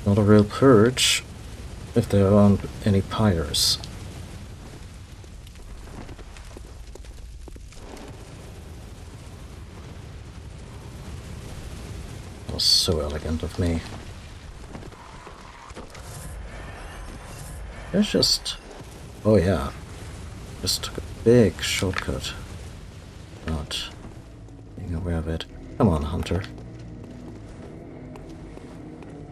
Not a real purge if there aren't any pyres. That was so elegant of me. There's just... oh yeah. Just took a big shortcut. Not being aware of it. Come on, Hunter.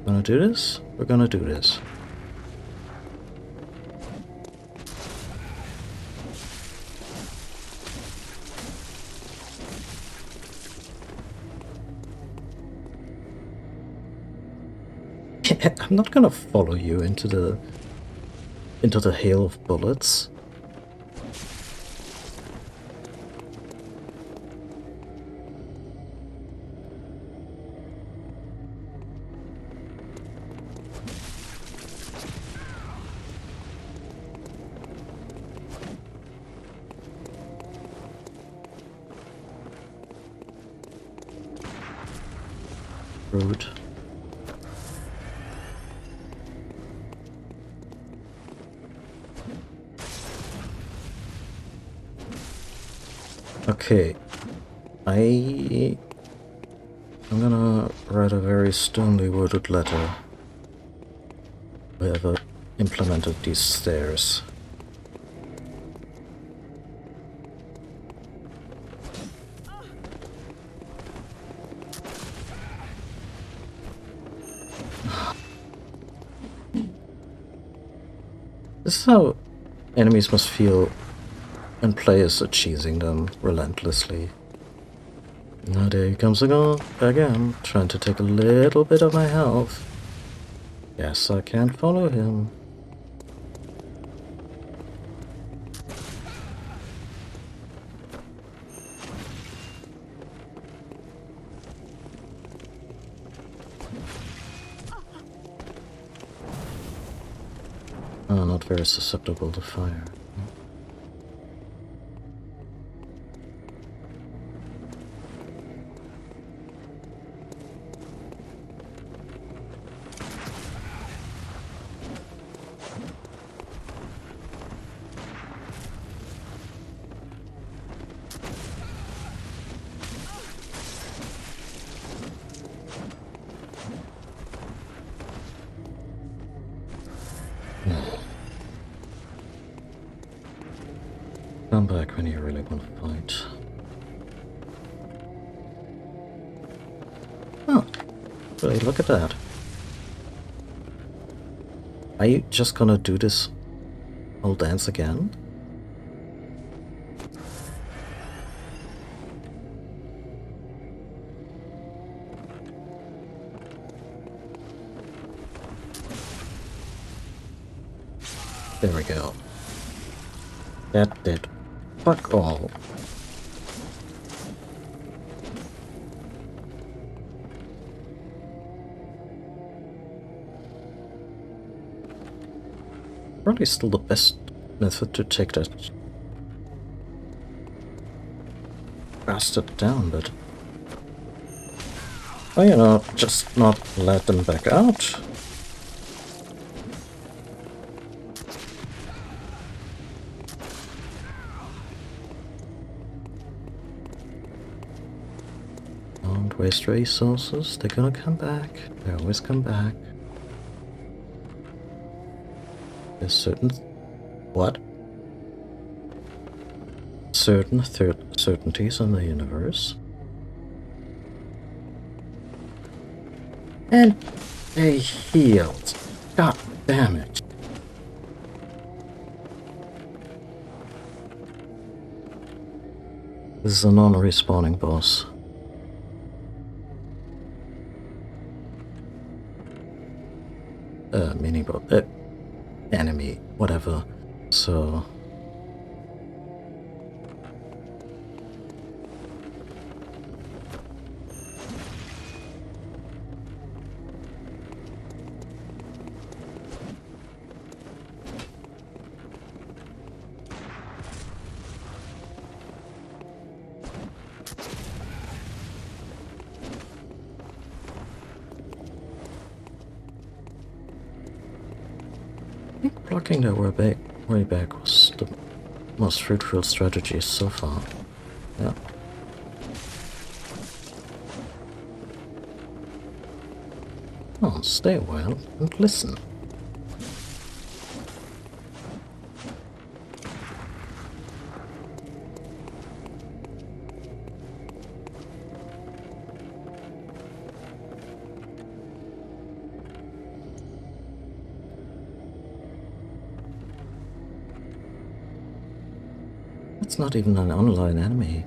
Gonna do this? We're gonna do this. I'm not gonna follow you into the hail of bullets. Rude. Okay, I'm gonna write a very sternly worded letter. Whoever implemented these stairs. This is how enemies must feel when players are cheesing them relentlessly. Now there he comes again, trying to take a little bit of my health. Yes, I can't follow him. Oh, not very susceptible to fire. Come back when you really want to fight. Oh, really, look at that. Are you just gonna do this whole dance again? There we go. That did fuck all. Probably still the best method to take that bastard down, but... well, you know, just not let them back out. Don't waste resources, they're gonna come back. They always come back. There's certain... what? Certain certainties in the universe. And they healed. God damn it. This is a non-respawning boss. Mini-boss. Enemy, whatever. So... I think blocking that way back was the most fruitful strategy so far. Yeah. Oh, stay a while and listen. It's not even an online enemy.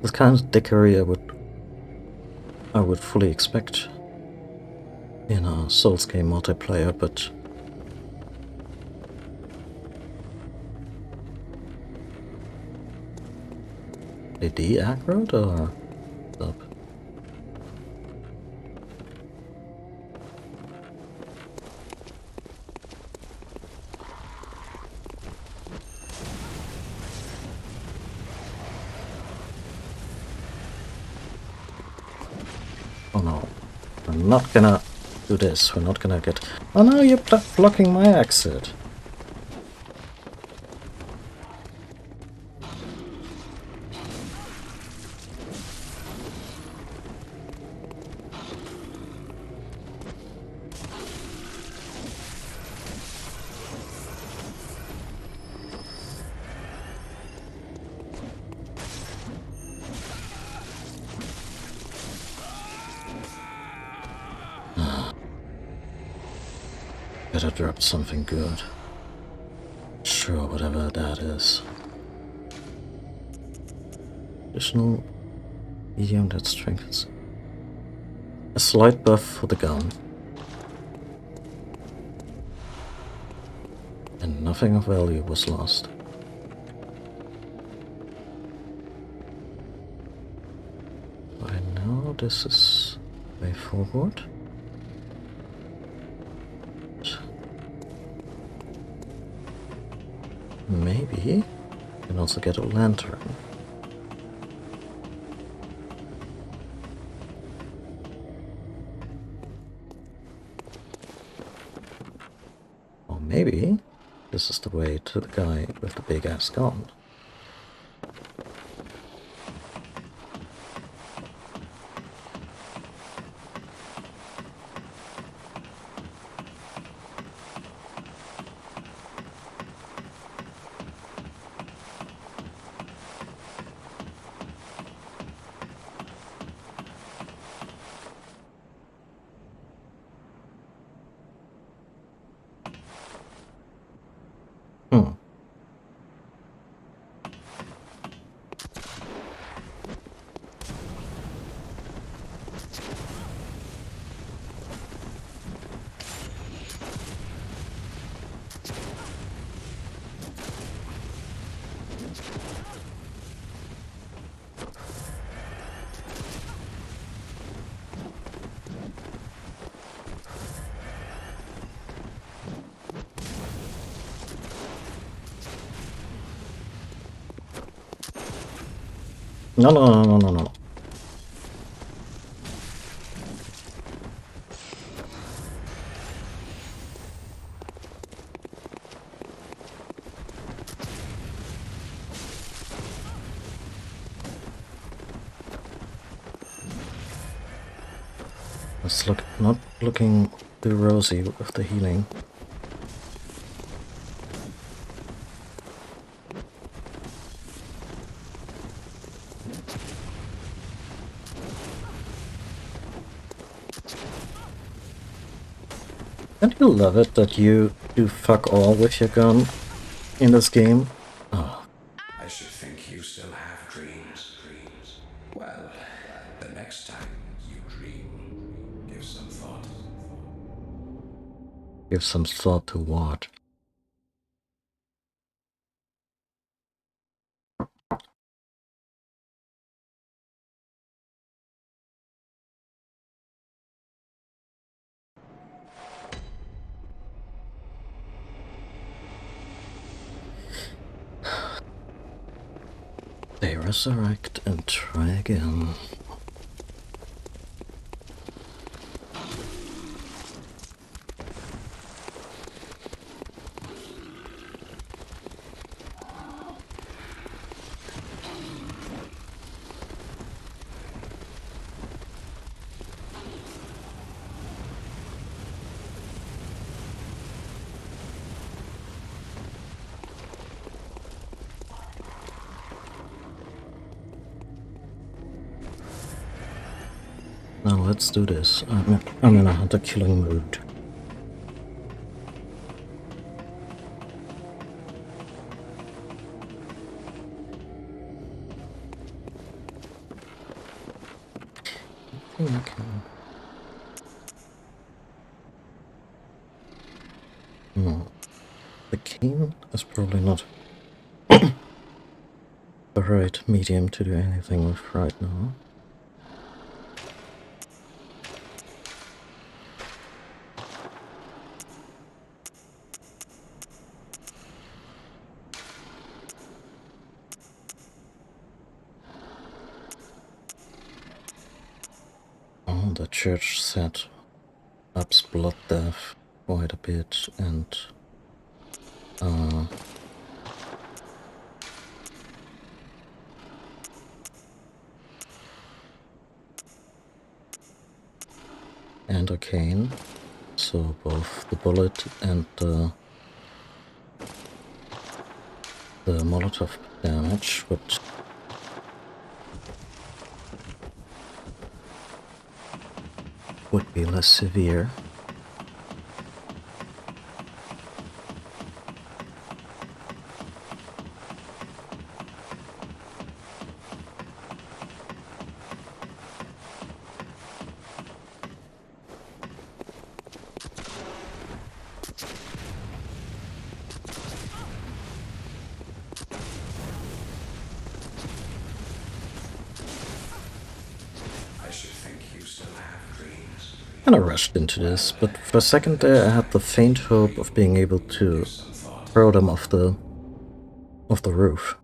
This kind of dickery I would fully expect in a Souls game multiplayer, but they de-aggroed or up? Oh no, we're not gonna do this, we're not gonna get... oh no, you're blocking my exit. Better drop something good. Sure, whatever that is. Additional medium that strengthens. A slight buff for the gun. And nothing of value was lost. I know this is way forward. Maybe I can also get a lantern. Or maybe this is the way to the guy with the big ass gun. No. It's not looking too rosy with the healing. Don't you love it that you do fuck all with your gun in this game? Oh. I should think you still have dreams. Well, the next time you dream, give some thought. Give some thought to what? They resurrect and try again. Now let's do this. I'm in a hunter killing mood. I think I can. No. The cane is probably not the right medium to do anything with right now. The church set ups blood death quite a bit, and arcane, so both the bullet and the Molotov damage would be less severe. kind of rushed into this, but for a second there I had the faint hope of being able to throw them off the roof.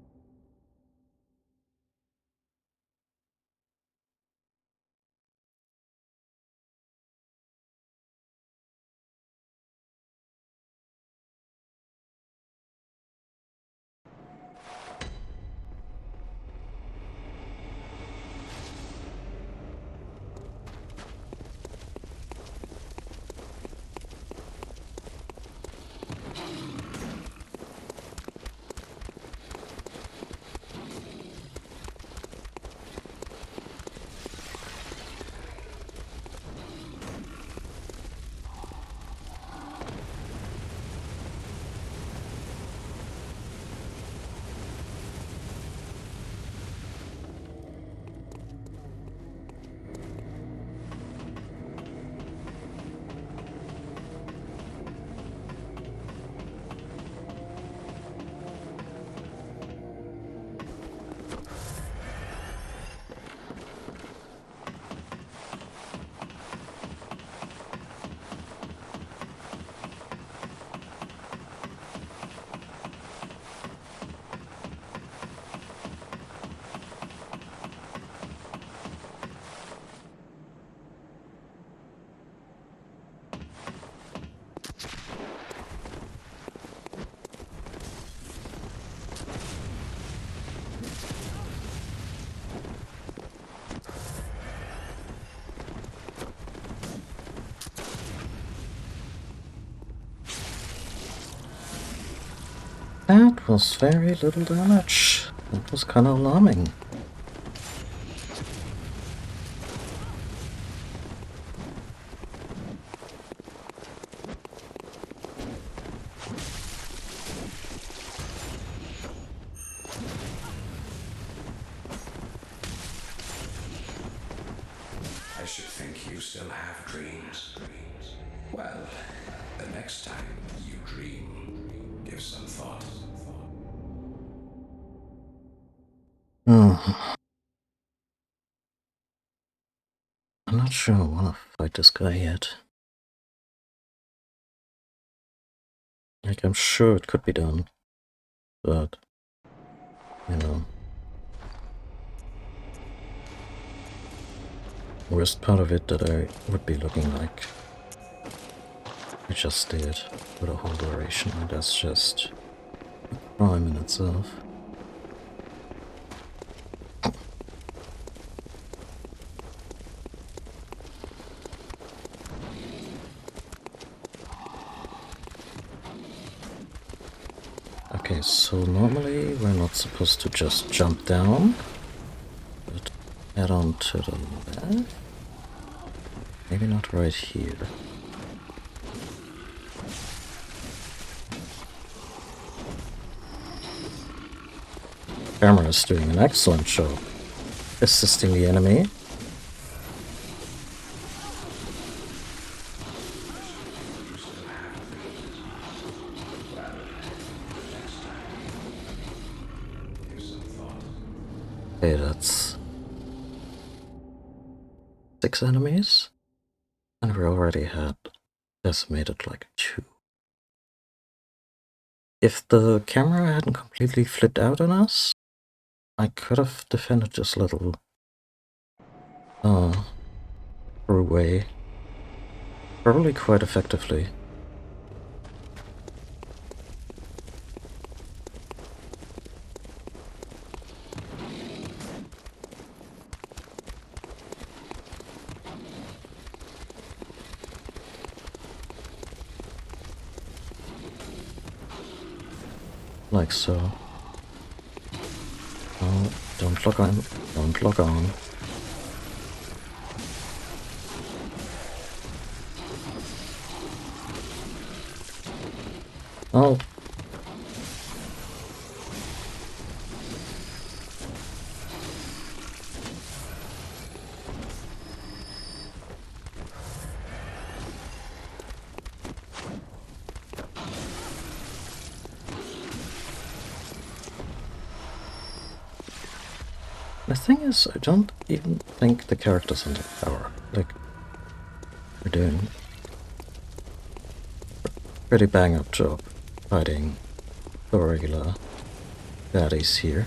That was very little damage. That was kind of alarming. I should think you still have dreams. Well, the next time you dream, give some thought. I'm not sure I want to fight this guy yet. Like, I'm sure it could be done, but, you know. Worst part of it that I would be looking like I just did with a whole duration, and that's just a crime in itself. Okay, so normally we're not supposed to just jump down, but head on to the left. Maybe not right here. Camera is doing an excellent job assisting the enemy. Okay, that's 6 enemies, and we already had decimated like 2. If the camera hadn't completely flipped out on us, I could have defended this little throughway probably quite effectively. Like so. Oh, don't lock on. Don't lock on. Oh. The thing is, I don't even think the character's under power. Like, We're doing a pretty bang up job fighting the regular baddies here.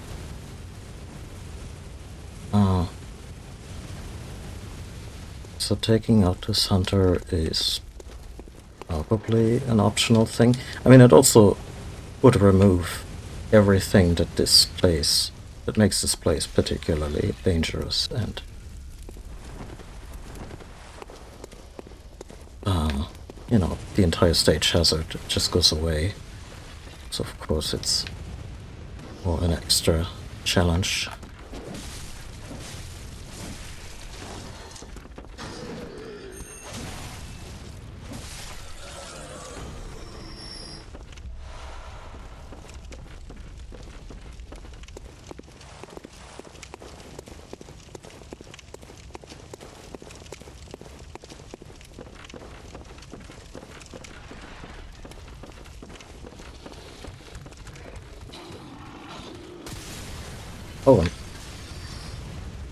So taking out this hunter is probably an optional thing. I mean, it also would remove everything that makes this place particularly dangerous, and you know, the entire stage hazard just goes away. So of course it's more an extra challenge.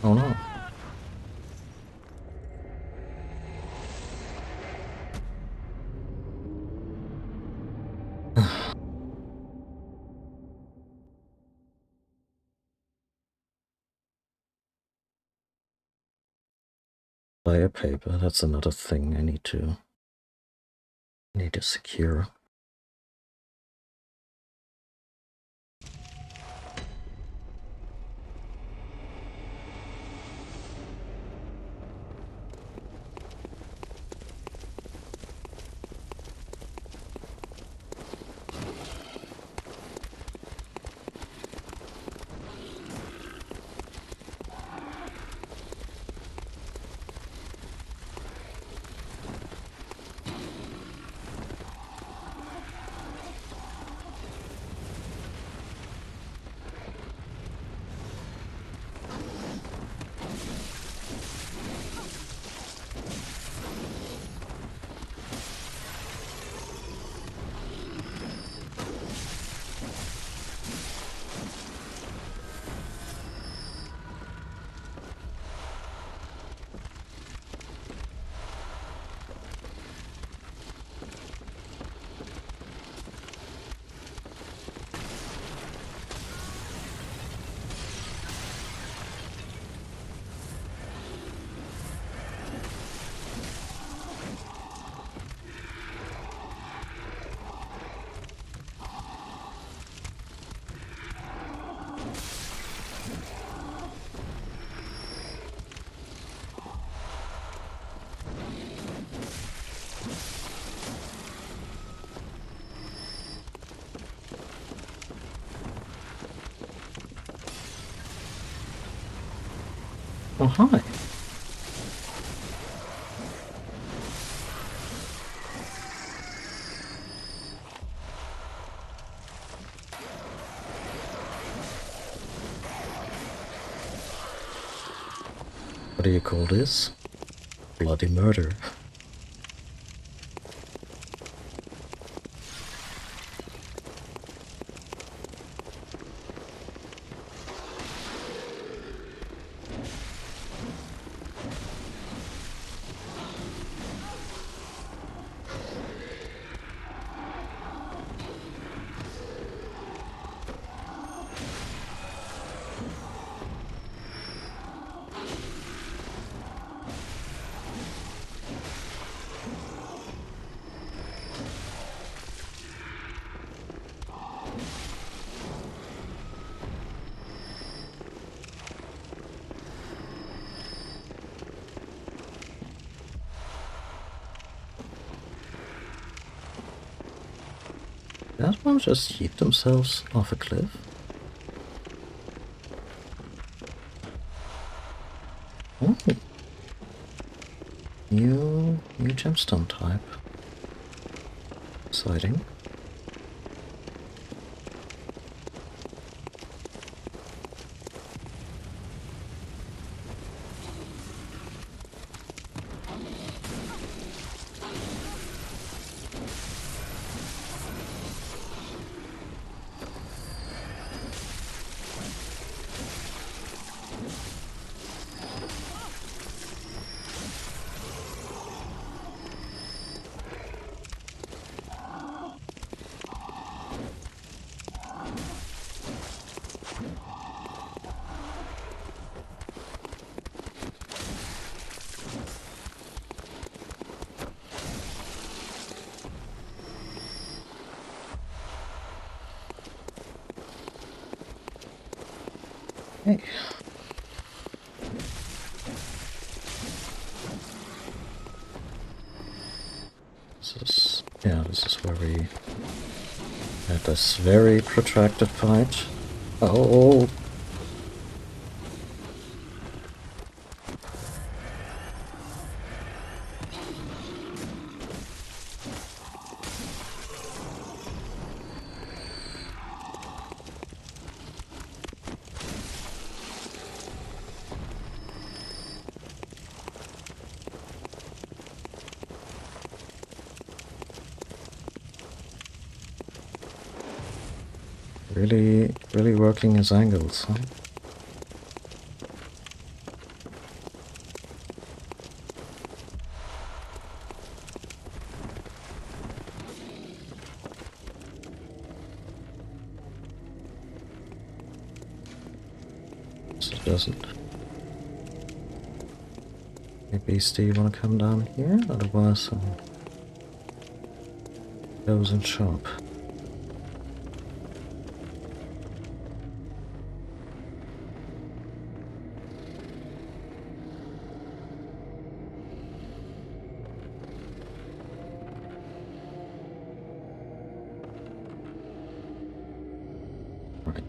Oh no. Fire paper, that's another thing I need to secure. Oh, hi. What do you call this? Bloody murder. That one just yeet themselves off a cliff? Oh. New gemstone type. Exciting. Okay. This is where we had this very protracted fight. Oh! Really working his angles, huh? So it doesn't. Hey Beastie, you wanna come down here? Otherwise goes in shop. Right,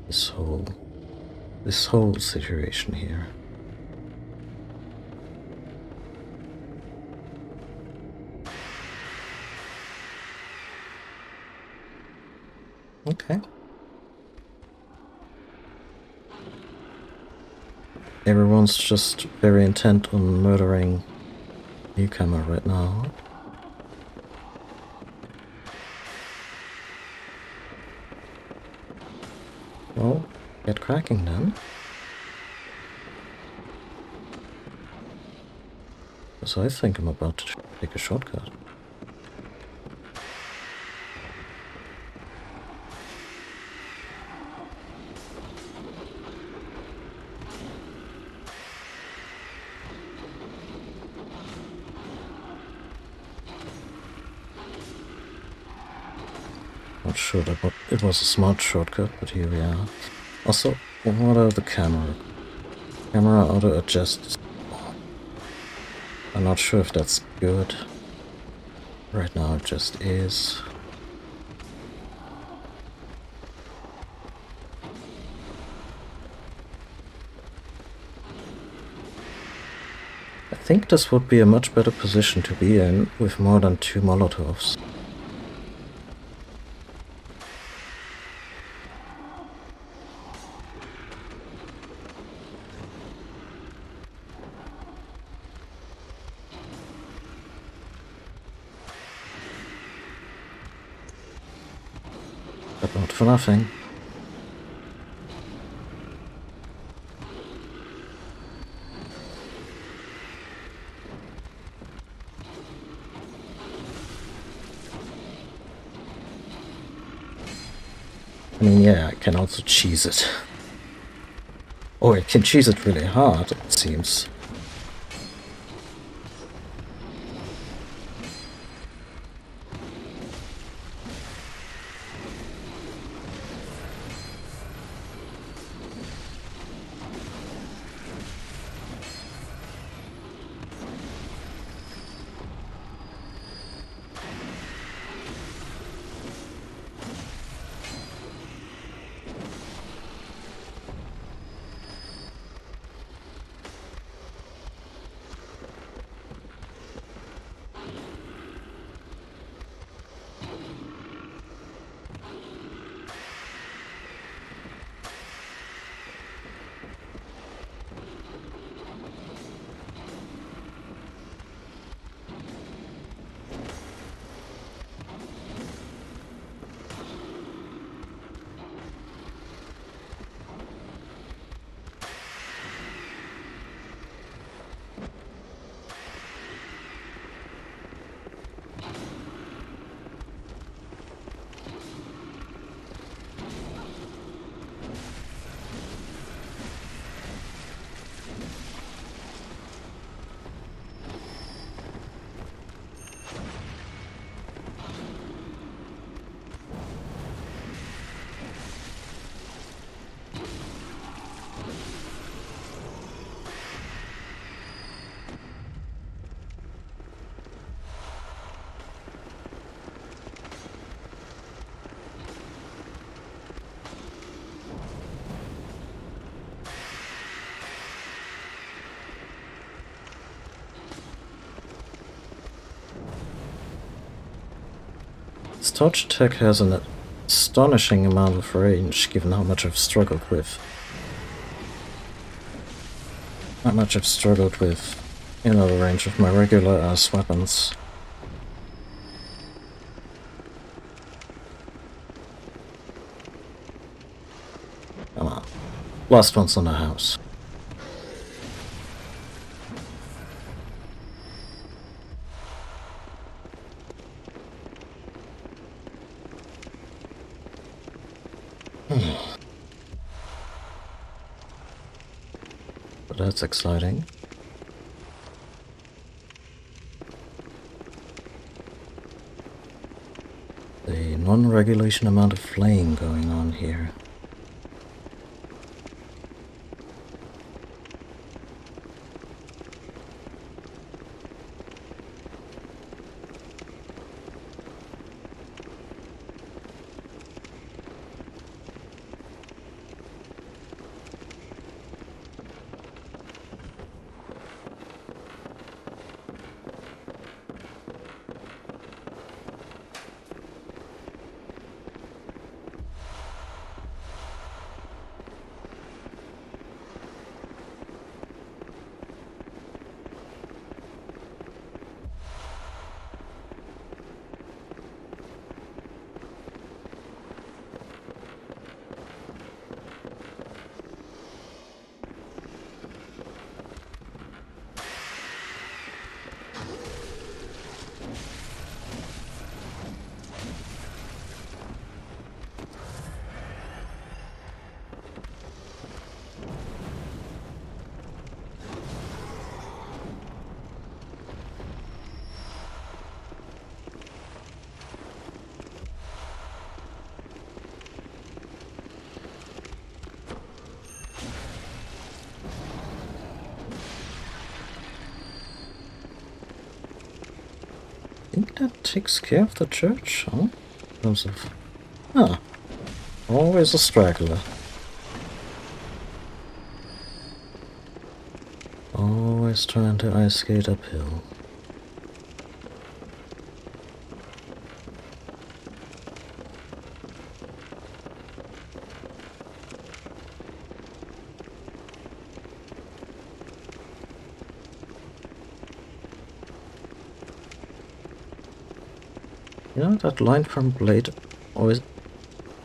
this whole situation here. Okay. Everyone's just very intent on murdering Newcomer right now. Well, get cracking then. Because I think I'm about to take a shortcut. Not sure that it was a smart shortcut, but here we are. Also, what about the camera? Camera auto adjusts. I'm not sure if that's good. Right now it just is. I think this would be a much better position to be in with more than 2 Molotovs. But not for nothing. I mean, yeah, I can also cheese it. Oh, I can cheese it really hard, it seems. This torch attack has an astonishing amount of range, given how much I've struggled with. How much I've struggled with, you know, the range of my regular ass weapons. Come on. Last one's on the house. But that's exciting. The non-regulation amount of flame going on here. I think that takes care of the church, huh? In terms of... Ah. Always a straggler. Always trying to ice skate uphill. You know, that line from Blade always...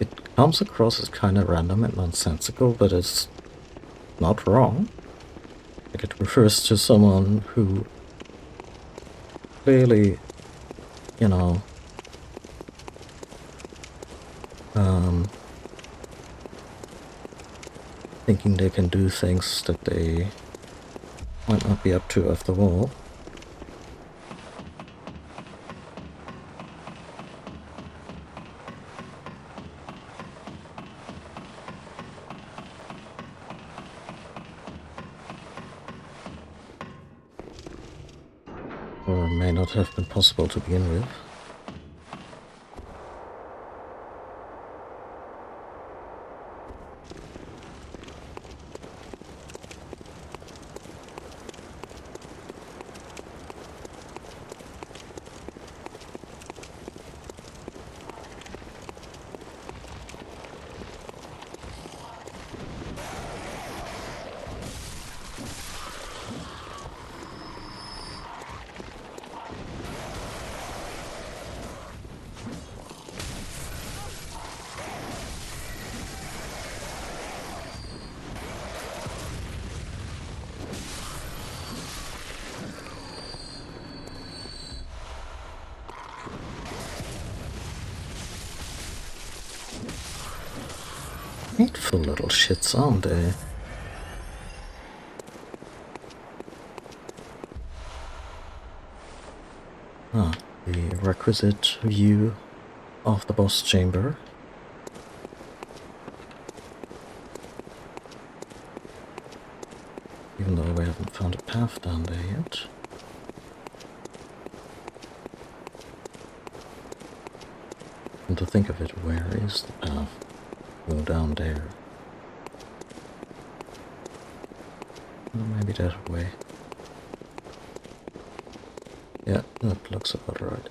It comes across as kind of random and nonsensical, but it's not wrong. Like, it refers to someone who clearly, you know, thinking they can do things that they might not be up to after all. Or may not have been possible to begin with. Hateful little shits, aren't they? Ah, the requisite view of the boss chamber. Even though we haven't found a path down there yet. And to think of it, where is the path? Go down there. Or maybe that way. Yeah, that looks about right.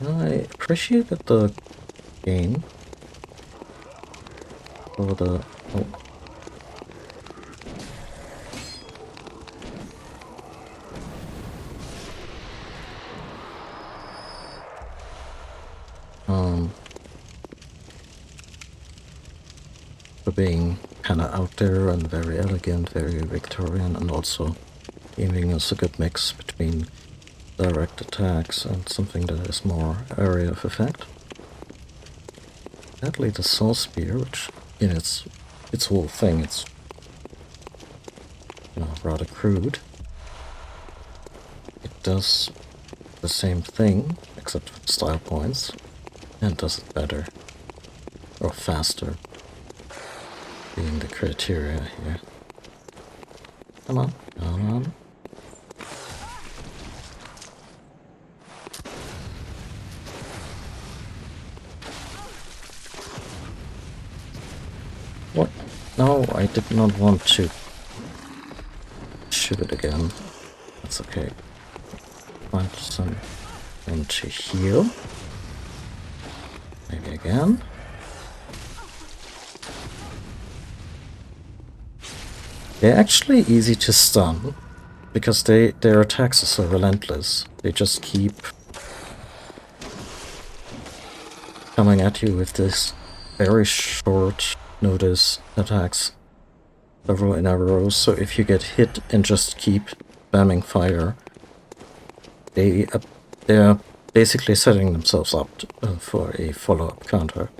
I appreciated the gain for the... Oh. For being kinda out there and very elegant, very Victorian, and also giving us a good mix between direct attacks and something that is more area of effect. Sadly, the Saw Spear, which in its whole thing, it's, you know, rather crude. It does the same thing, except for style points, and does it better. Or faster. Being the criteria here. Come on, come on. What? No, I did not want to shoot it again. That's okay. Find someone to heal. Maybe again. They're actually easy to stun, because their attacks are so relentless. They just keep coming at you with this very short notice attacks, several in a row, so if you get hit and just keep spamming fire, they're basically setting themselves up for a follow-up counter.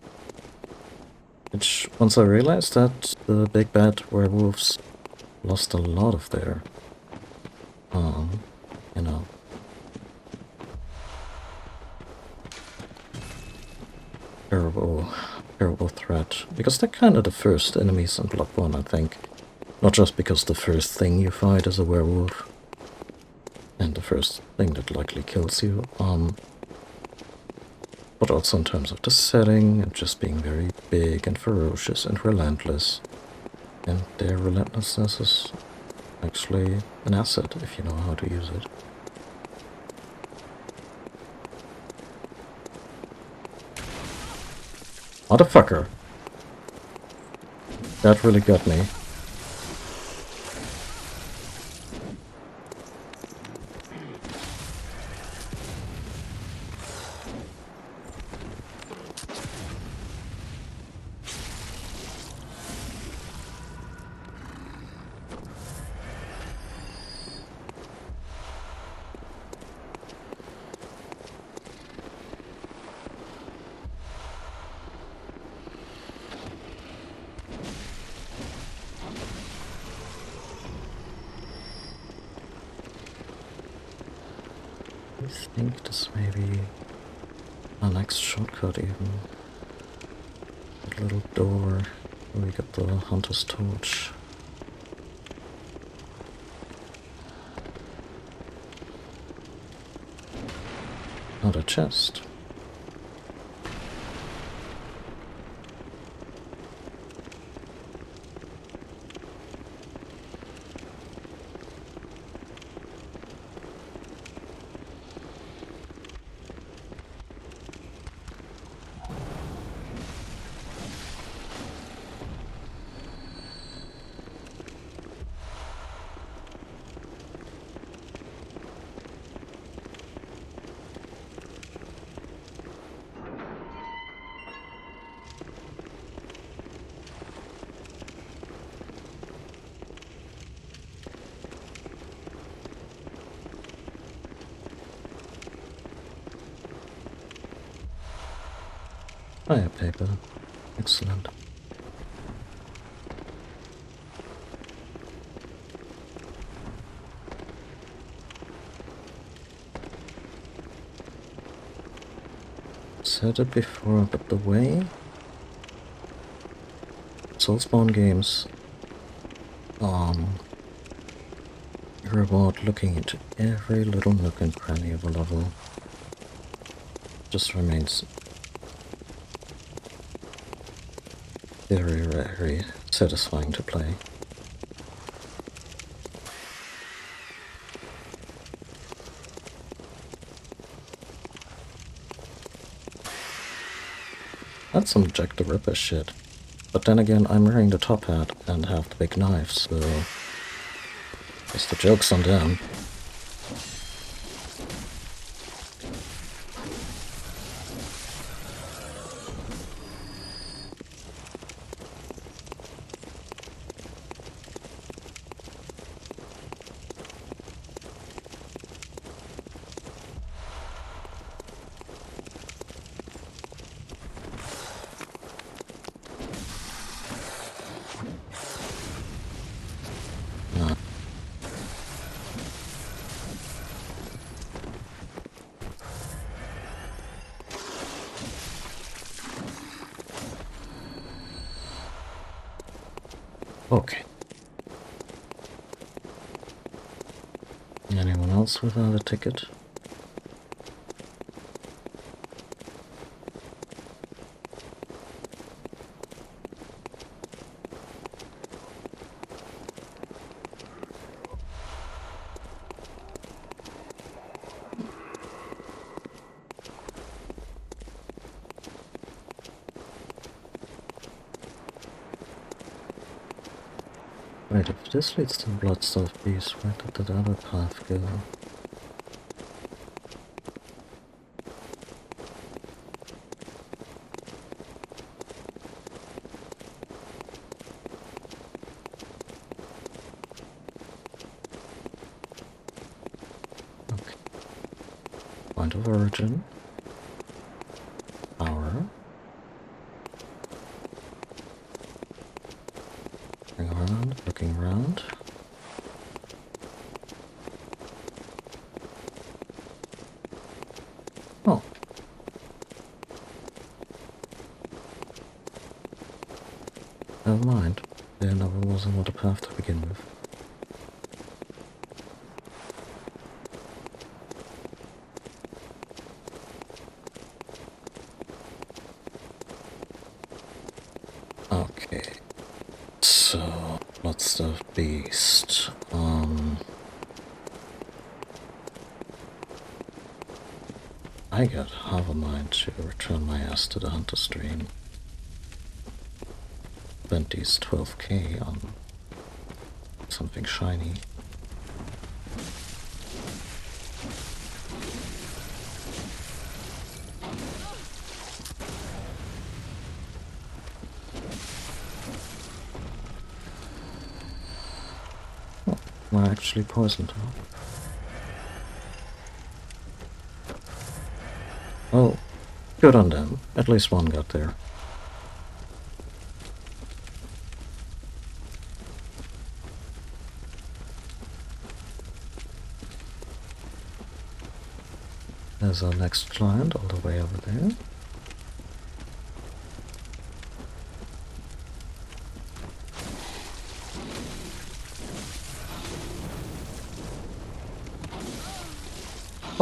Which, once I realized that the big bad werewolves lost a lot of their, you know, terrible threat. Because they're kind of the first enemies in Bloodborne, I think. Not just because the first thing you fight is a werewolf, and the first thing that likely kills you, but also in terms of the setting, and just being very big and ferocious and relentless. And their relentlessness is actually an asset if you know how to use it. Motherfucker! That really got me. I think this may be our next shortcut even. That little door where we got the Hunter's Torch. Another chest. Fire paper. Excellent. Said it before, but the way Soulspawn games reward looking into every little nook and cranny of a level just remains very, very satisfying to play. That's some Jack the Ripper shit. But then again, I'm wearing the top hat and have the big knives, so... guess the joke's on them. Okay. Anyone else without a ticket? Wait, if this leads to the Bloodstuff Beast, where did that other path go? Okay. Point of origin. Power. Looking around. Oh. Never mind. There never was another path to begin with. Okay. So... Bloodstuff Beast. I got half a mind to return my ass to the Hunter stream. Spent these 12k on something shiny. Am I actually poisoned? Oh, good on them. At least one got there. There's our next client all the way over there.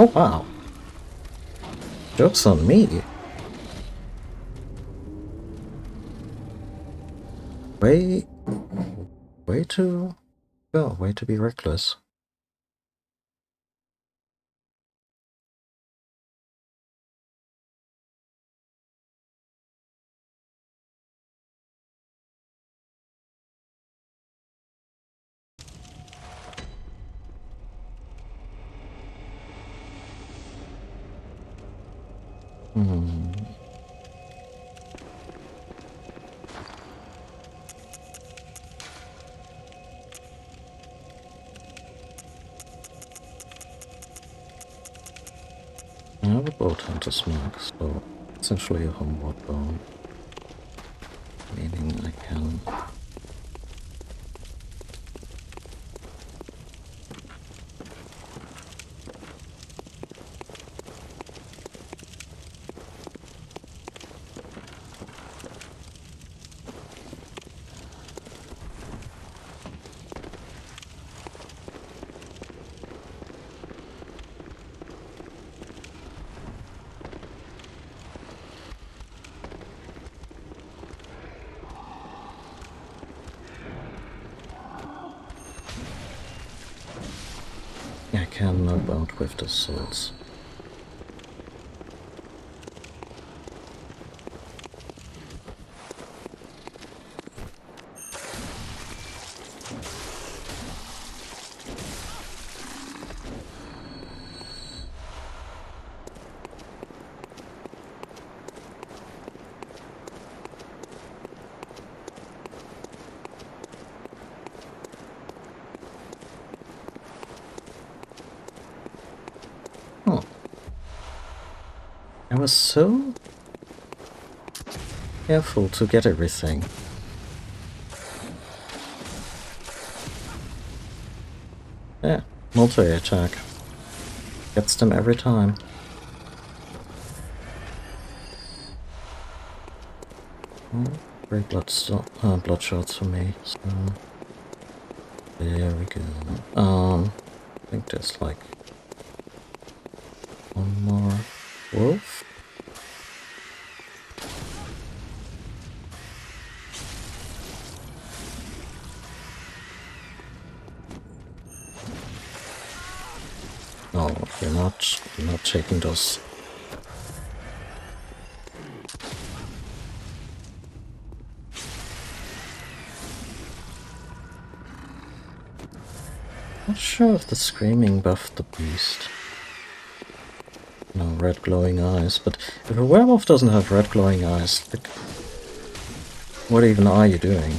Oh wow. Joke's on me. Way to go, way to be reckless. I have a boat hunter's mark, so essentially a homeward bone. Meaning I can... I can knock out with the swords. Huh. I was so careful to get everything. Yeah, multi-attack. Gets them every time. Oh, great bloodshots for me, so... There we go. I think there's like... one more wolf? No, you're not taking those. Not sure if the screaming buffed the beast. No, red glowing eyes, but if a werewolf doesn't have red glowing eyes, like, what even are you doing?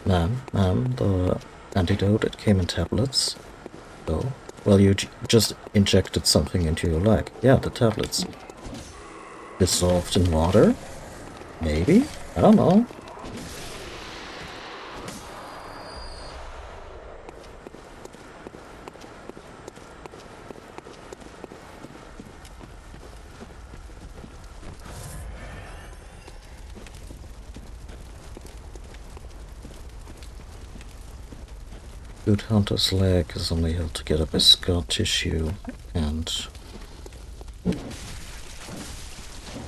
Ma'am, the antidote, it came in tablets. So, well, you just injected something into your leg. Yeah, the tablets. Dissolved in water? Maybe? I don't know. Good Hunter's leg is only held together by scar tissue and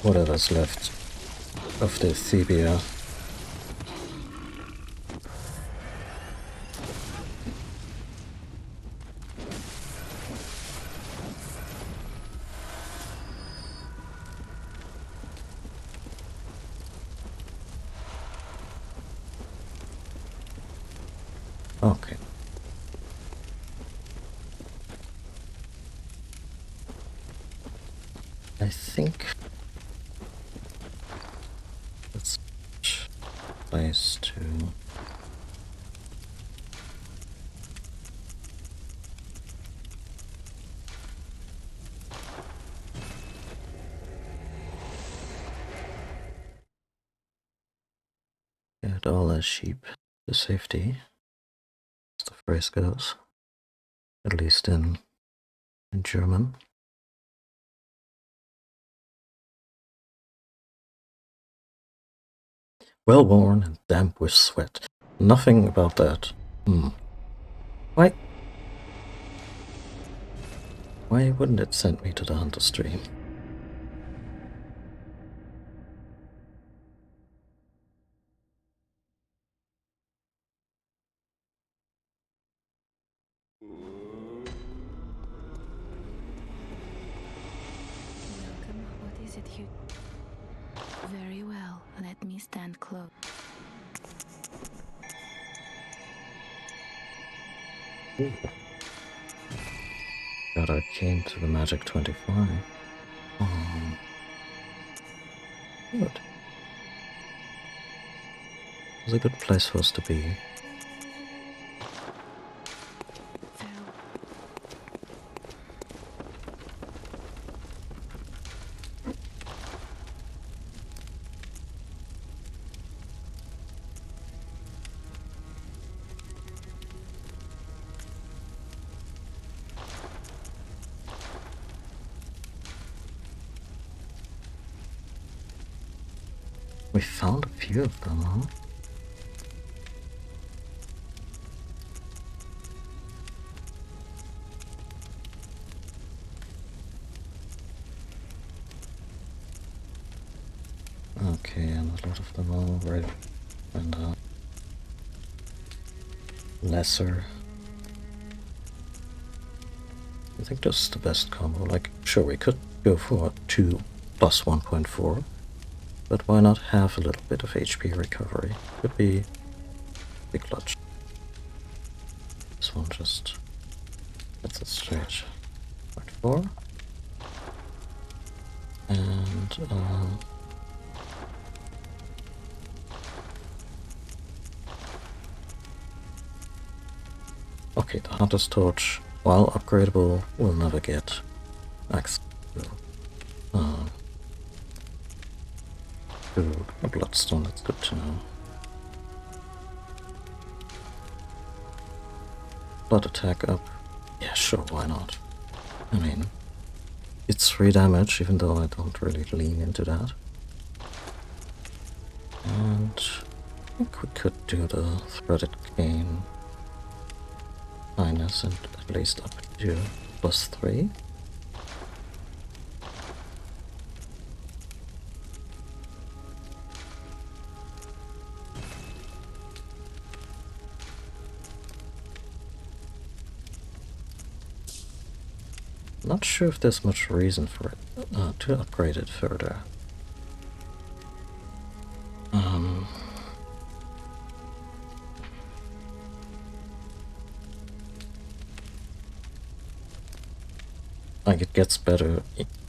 whatever's left of the tibia. Okay. I think that's a place to... get all our sheep to safety, as the phrase goes, at least in German. Well worn and damp with sweat. Nothing about that. Why wouldn't it send me to the Hunter stream? Welcome. What is it you... Very well. Let me stand close. God, I came to the Magic 25. Good. It's a good place for us to be. We found a few of them, huh? Okay, and a lot of them are red and lesser. I think that's the best combo. Like, sure, we could go for 2 plus 1.4, but why not have a little bit of HP recovery? Could be big clutch. This one just gets it straight. 0.4. And okay, the Hunter's Torch, while upgradable, will never get access to a Bloodstone. That's good to know. Blood attack up. Yeah, sure, why not? I mean, it's 3 damage, even though I don't really lean into that. And I think we could do the Threaded Cane minus and at least up to +3. Not sure if there's much reason for it to upgrade it further. Like, it gets better,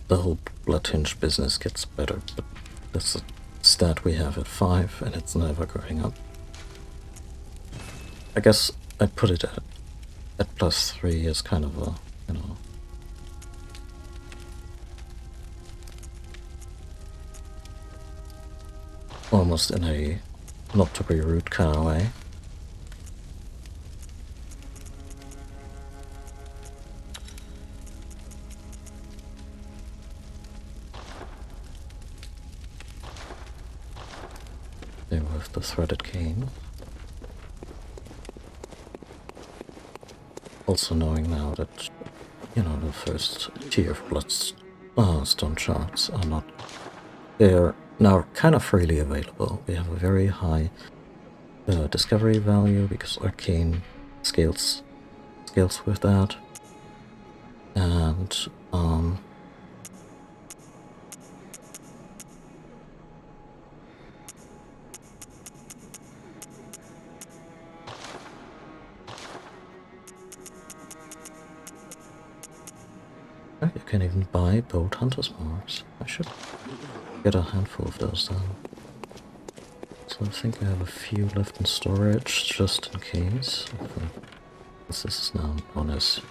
the whole Bloodhinge business gets better, but that's a stat we have at 5 and it's never going up. I guess I'd put it at +3 as kind of a, you know, almost in a not to be rude kind of way. There with the Threaded Cane. Also knowing now that, you know, the first tier of Bloodstone shards are not... They're now kind of freely available. We have a very high discovery value because Arcane scales with that. And you can even buy Bolt Hunter's Marks. I should get a handful of those then. So I think I have a few left in storage, just in case. This is now known as...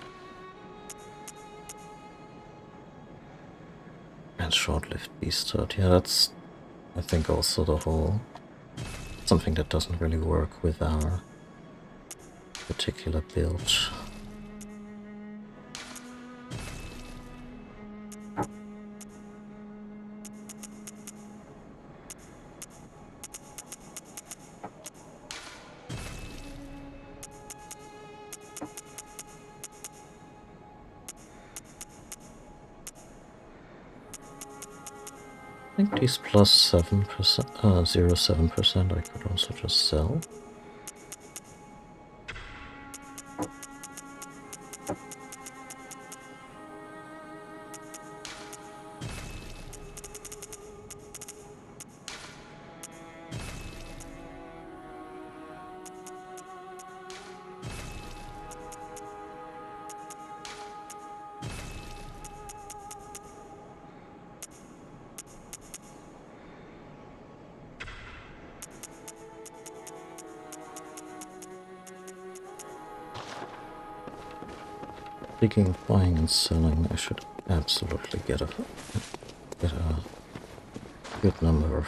And short-lived beast herd. Yeah, that's, I think, also the whole... Something that doesn't really work with our particular build. I think these +7%, 0.7% I could also just sell. Speaking of buying and selling, I should absolutely get a good number of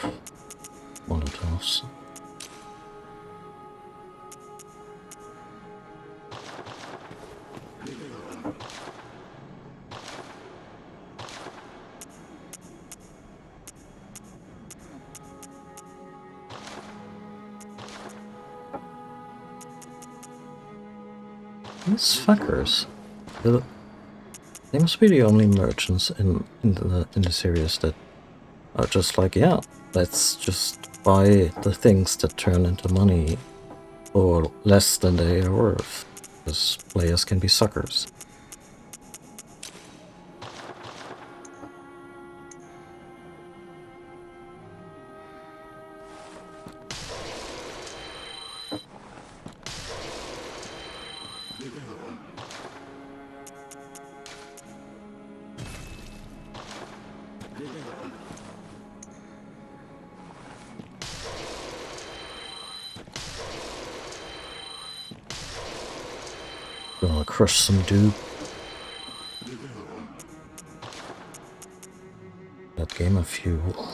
Molotovs. These fuckers. They must be the only merchants in the series that are just like, yeah, let's just buy the things that turn into money for less than they are worth, because players can be suckers. crush some dude. That game of fuel.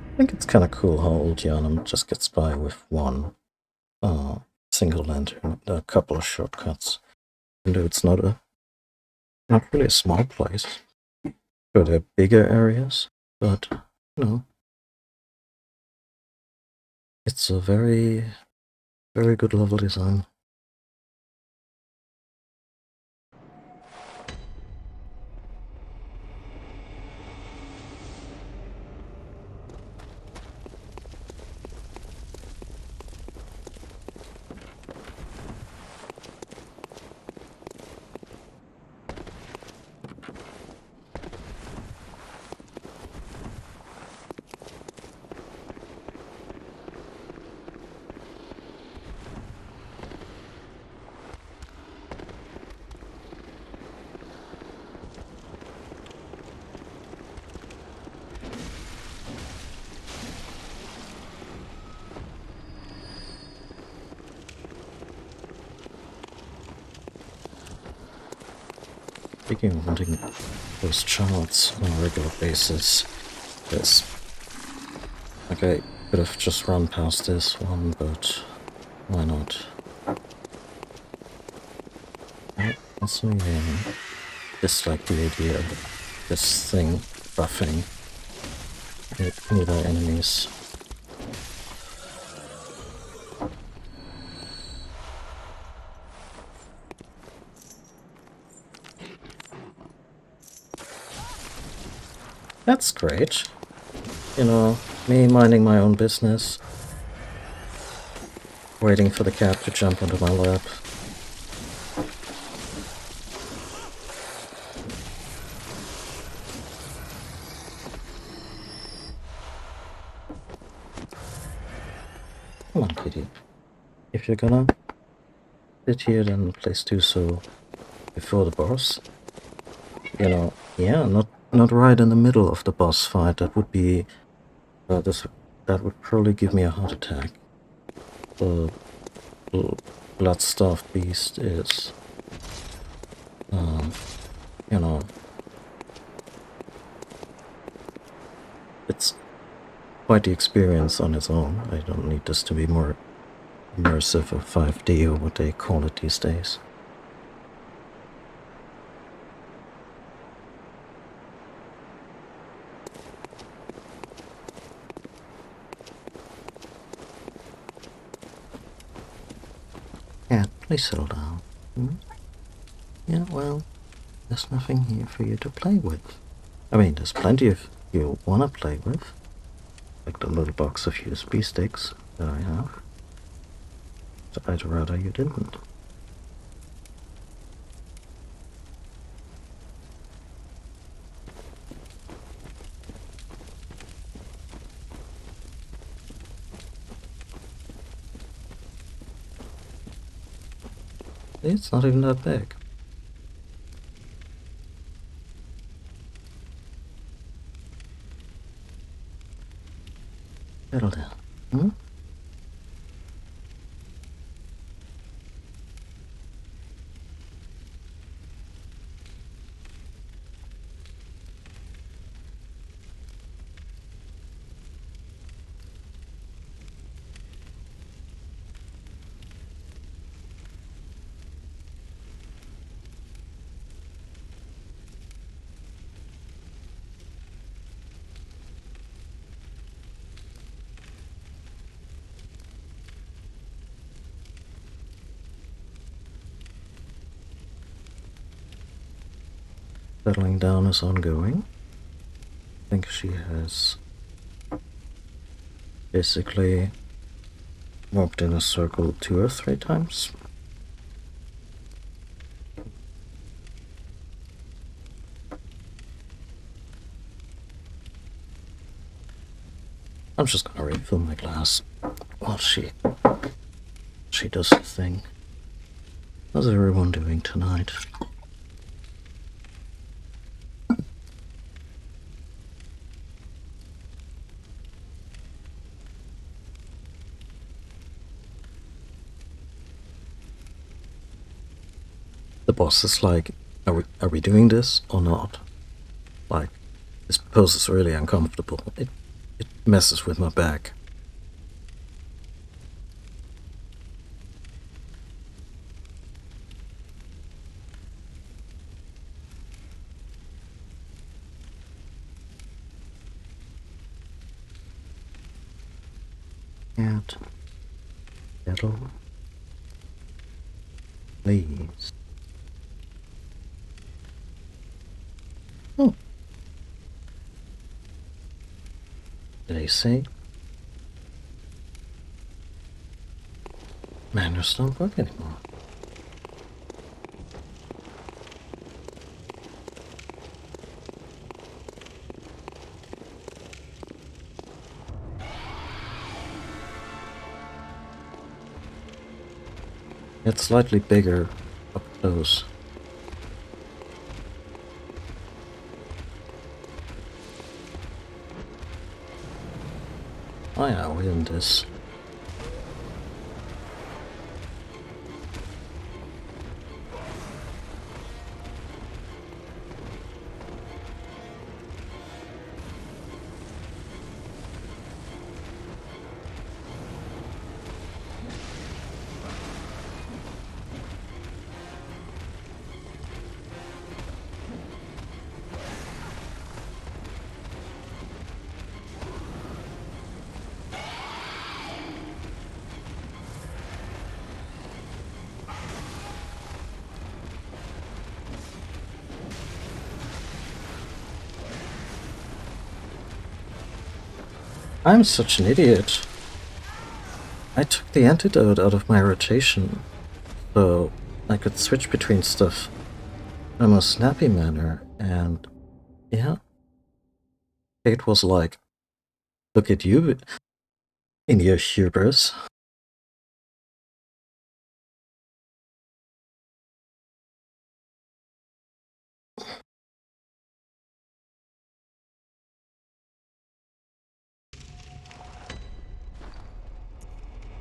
I think it's kind of cool how old Yharnam just gets by with one single lantern, a couple of shortcuts. Even though it's not really a small place. Sure, there are bigger areas, but you know, it's a very, very good level design. Speaking of hunting those charts on a regular basis, yes. Okay, could have just run past this one, but why not? Also, dislike the idea of this thing buffing nearby enemies. That's great. You know, me minding my own business. Waiting for the cat to jump onto my lap. Come on, kitty. If you're gonna sit here, then please do so before the boss. You know, yeah, not right in the middle of the boss fight. That would be that would probably give me a heart attack. The blood-starved beast is, you know, it's quite the experience on its own. I don't need this to be more immersive or 5D or what they call it these days. Cat, please settle down. Yeah, well, there's nothing here for you to play with. I mean, there's plenty of you wanna play with. Like the little box of USB sticks that I have. So I'd rather you didn't. It's not even that big. Settle down. Settling down is ongoing. I think she has basically walked in a circle 2 or 3 times. I'm just gonna refill my glass while she does the thing. How's everyone doing tonight? The boss is like, are we doing this or not? Like, this pose is really uncomfortable. It messes with my back. Cat, kettle, please. Oh. Did I say? Manners don't work anymore. It's slightly bigger up close. Oh yeah, we're in this. I'm such an idiot. I took the antidote out of my rotation, so I could switch between stuff in a more snappy manner, and yeah. It was like, look at you in your hubris.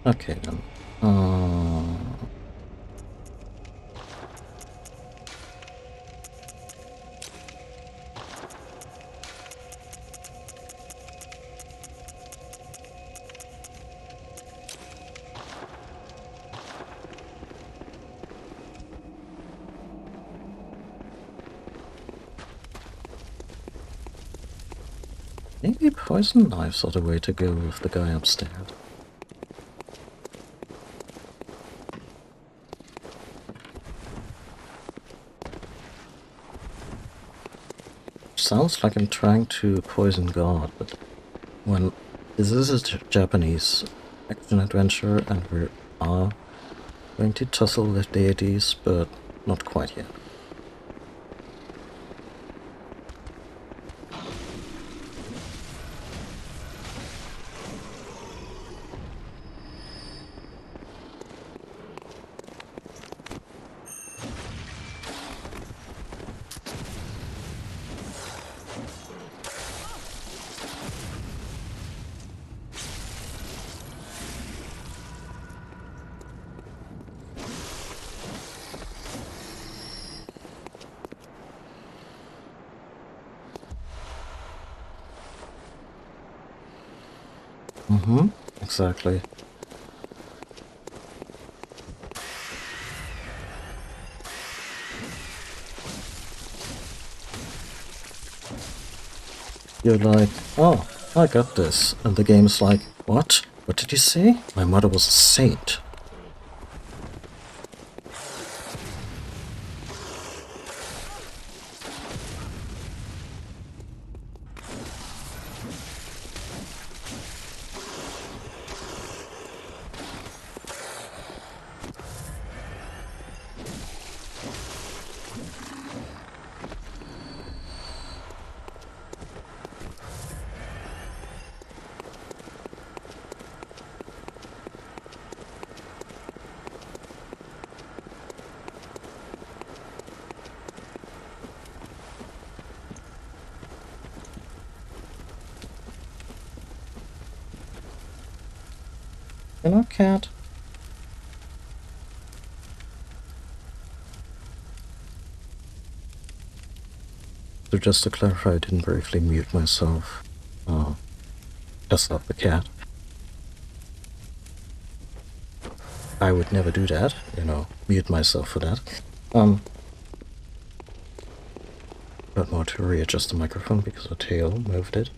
Okay then. Maybe poison knives are the way to go with the guy upstairs. Sounds like I'm trying to poison God, but when this is a Japanese action adventure and we are going to tussle with deities, but not quite yet. Mm-hmm, exactly. You're like, oh, I got this. And the game's like, what? What did you say? My mother was a saint. You know, cat? So just to clarify, I didn't briefly mute myself. Just not the cat. I would never do that, you know, mute myself for that. But more to readjust the microphone because the tail moved it.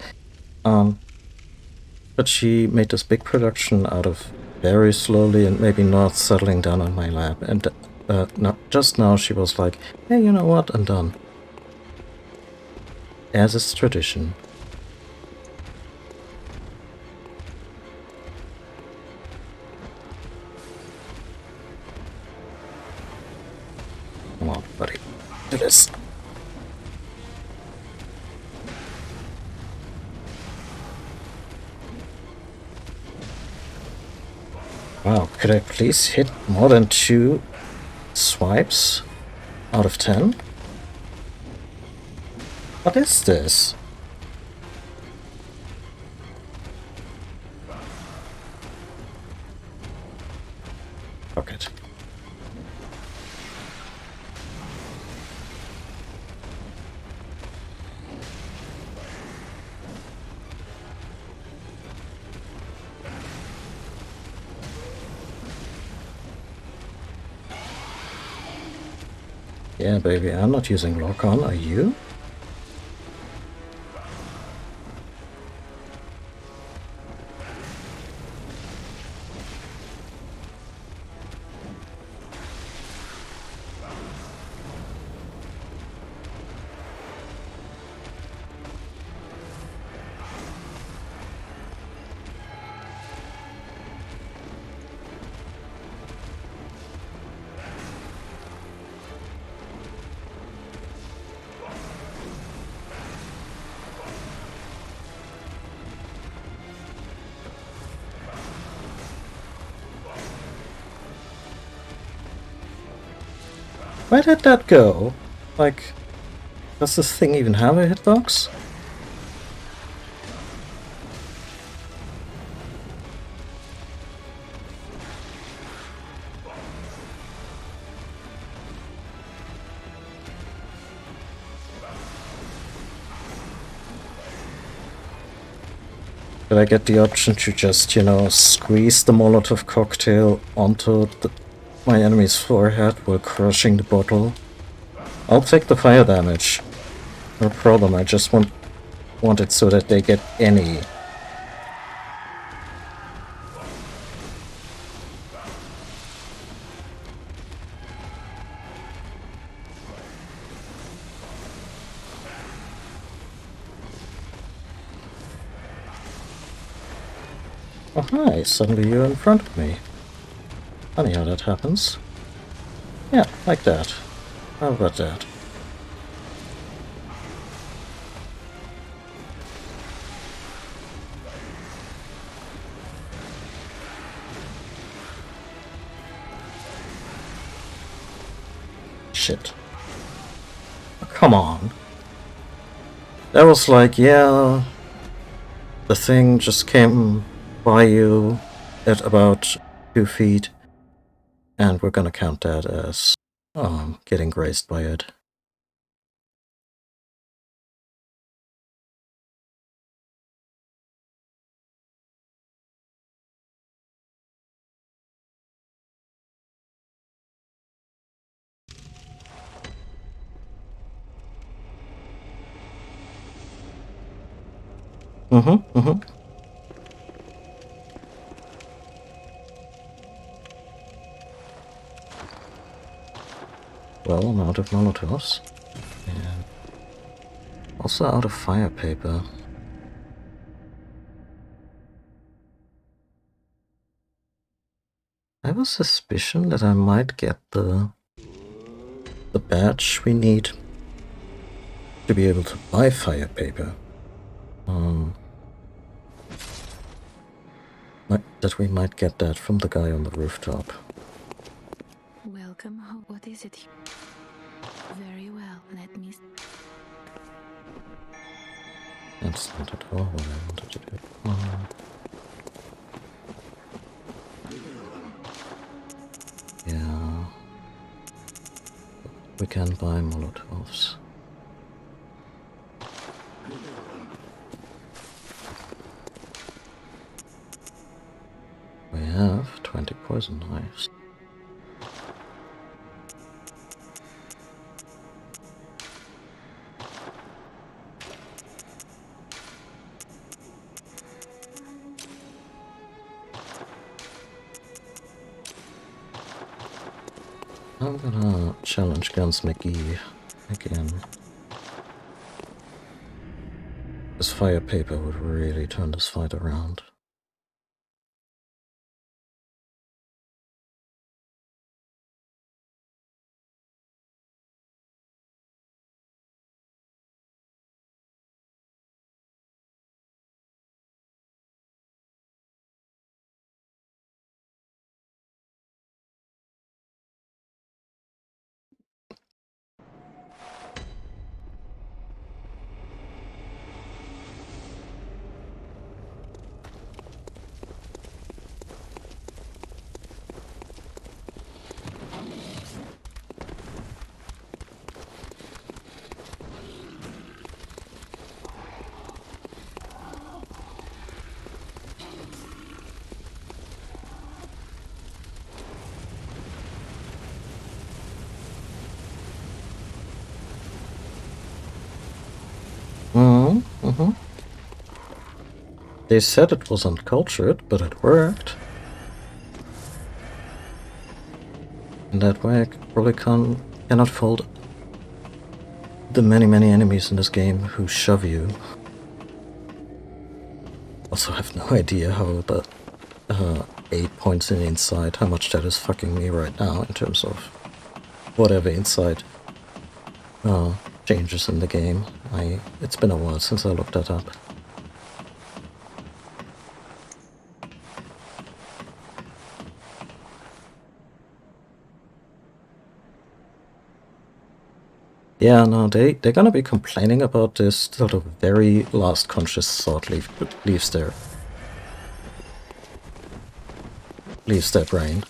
But she made this big production out of very slowly and maybe not settling down on my lap. And just now she was like, hey, you know what, I'm done. As is tradition. Come on, buddy. Do this. Wow, could I please hit more than 2 swipes out of 10? What is this? Fuck it. Yeah, baby, I'm not using lock-on, are you? Where did that go? Like, does this thing even have a hitbox? Did I get the option to just, you know, squeeze the Molotov cocktail onto my enemy's forehead while crushing the bottle? I'll take the fire damage. No problem, I just want it so that they get any. Oh hi, suddenly you're in front of me. Funny how that happens. Yeah, like that. How about that? Shit. Oh, come on. That was like, yeah, the thing just came by you at about 2 feet, and we're gonna count that as getting grazed by it. Well, I'm out of Molotovs. And also out of fire paper. I have a suspicion that I might get the badge we need to be able to buy fire paper. That we might get that from the guy on the rooftop. Welcome home. What is it? Very well. Let me. That's not at all what I wanted to do. we can buy Molotovs. We have 20 poison knives. I'm gonna challenge Guns McGee again. This fire paper would really turn this fight around. Mm-hmm. They said it was uncultured, but it worked. In that way, I probably cannot fault the many enemies in this game who shove you. Also, I have no idea how the 8 points in inside, how much that is fucking me right now in terms of whatever inside changes in the game. It's been a while since I looked that up. Yeah, no, they're gonna be complaining about this till the very last conscious thought leaves their brain.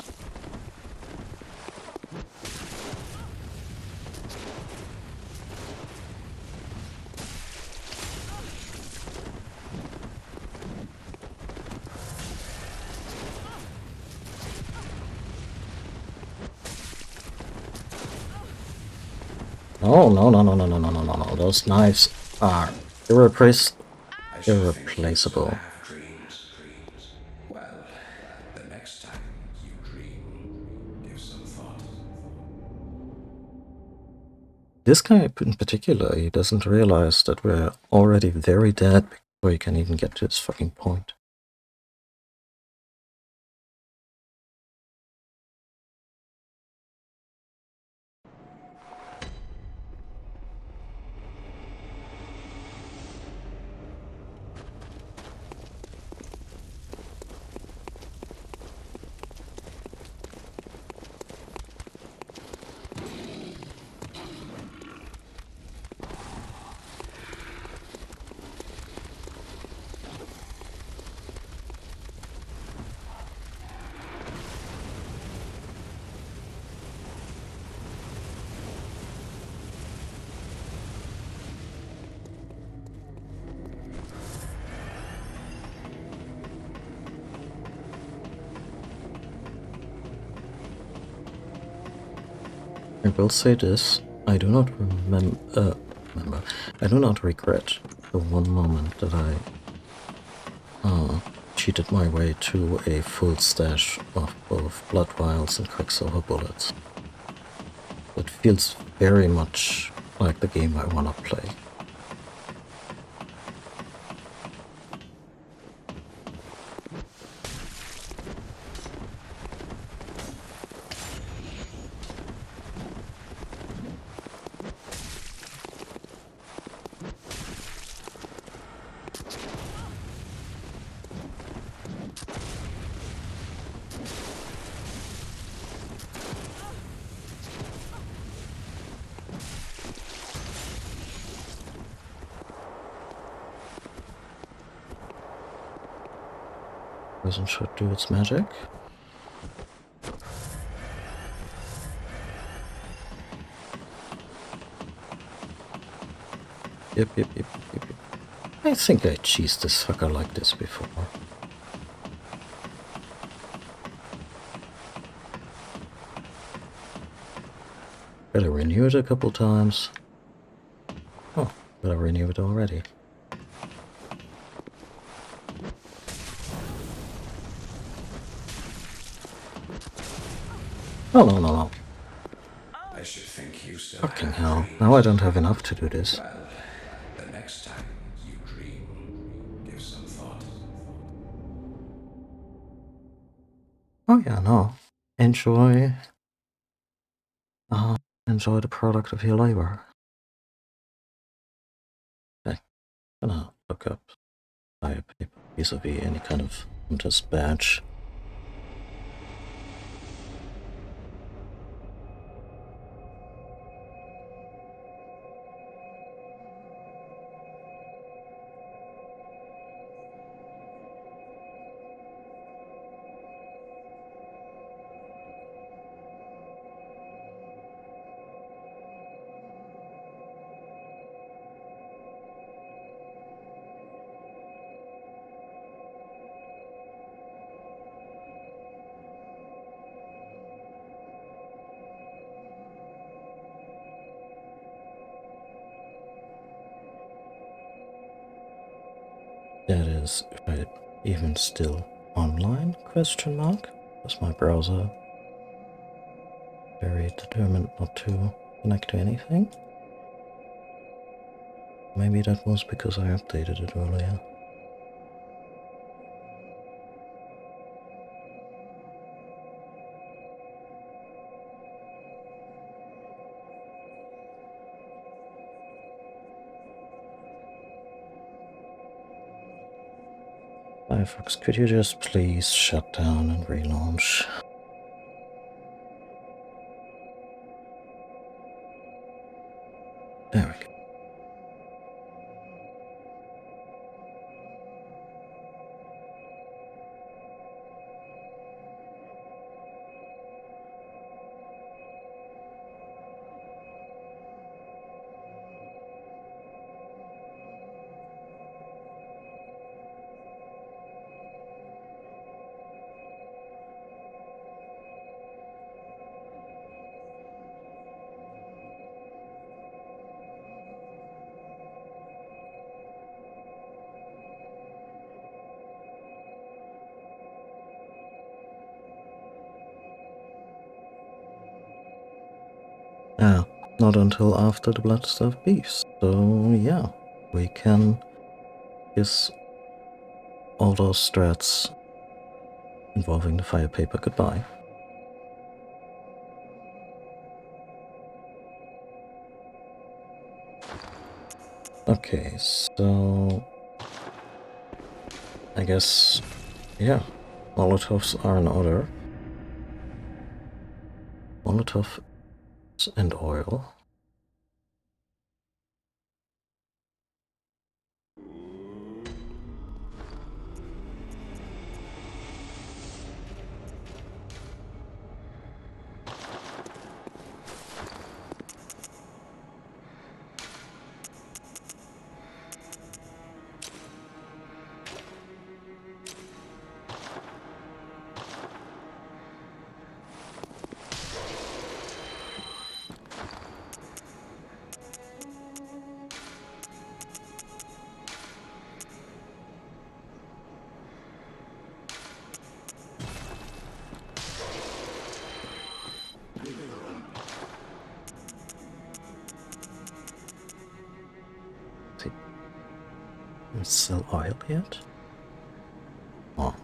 Oh, no. Those knives are irreplaceable. Well, the next time you dream, give some thought. This guy in particular, he doesn't realize that we're already very dead before he can even get to this fucking point. I will say this, I do not I do not regret the one moment that I cheated my way to a full stash of both blood vials and quicksilver bullets. It feels very much like the game I wanna play. Poison should do its magic. Yep, yep, yep, yep, yep. I think I cheesed this sucker like this before. Better renew it a couple times. Oh, better renew it already. Oh, no, no, no. I should think you still Fucking have hell. dreams. Now I don't have enough to do this. Well, the next time you dream, give some thought. Oh yeah, no. Enjoy... enjoy the product of your labor. Okay, gonna look up fire paper vis-a-vis any kind of hunter's badge. That is, if I even still online, question mark? Was my browser very determined not to connect to anything? Maybe that was because I updated it earlier. Firefox, could you just please shut down and relaunch? There we go. Ah, not until after the Bloodstuff Beast. So yeah, we can kiss all those strats involving the fire paper goodbye. Okay, so I guess, yeah, Molotovs are in order. Molotov and oil. It's still oil yet? Oh.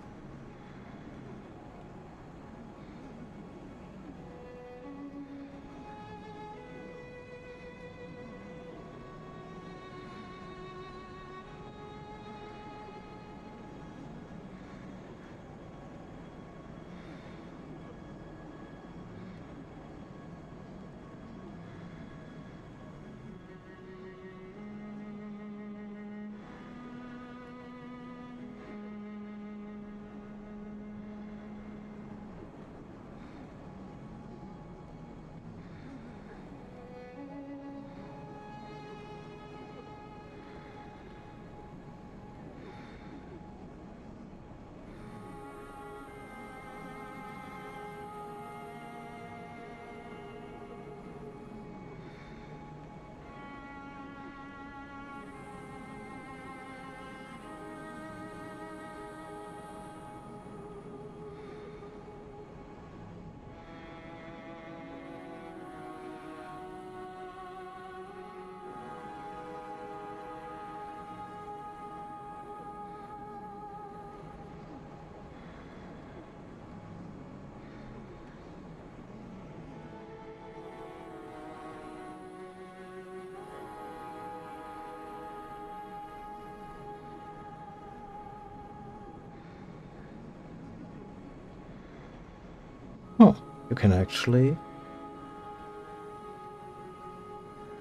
you can actually...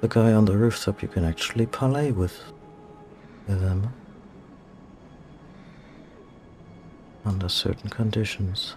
The guy on the rooftop, you can actually parley with him. Under certain conditions.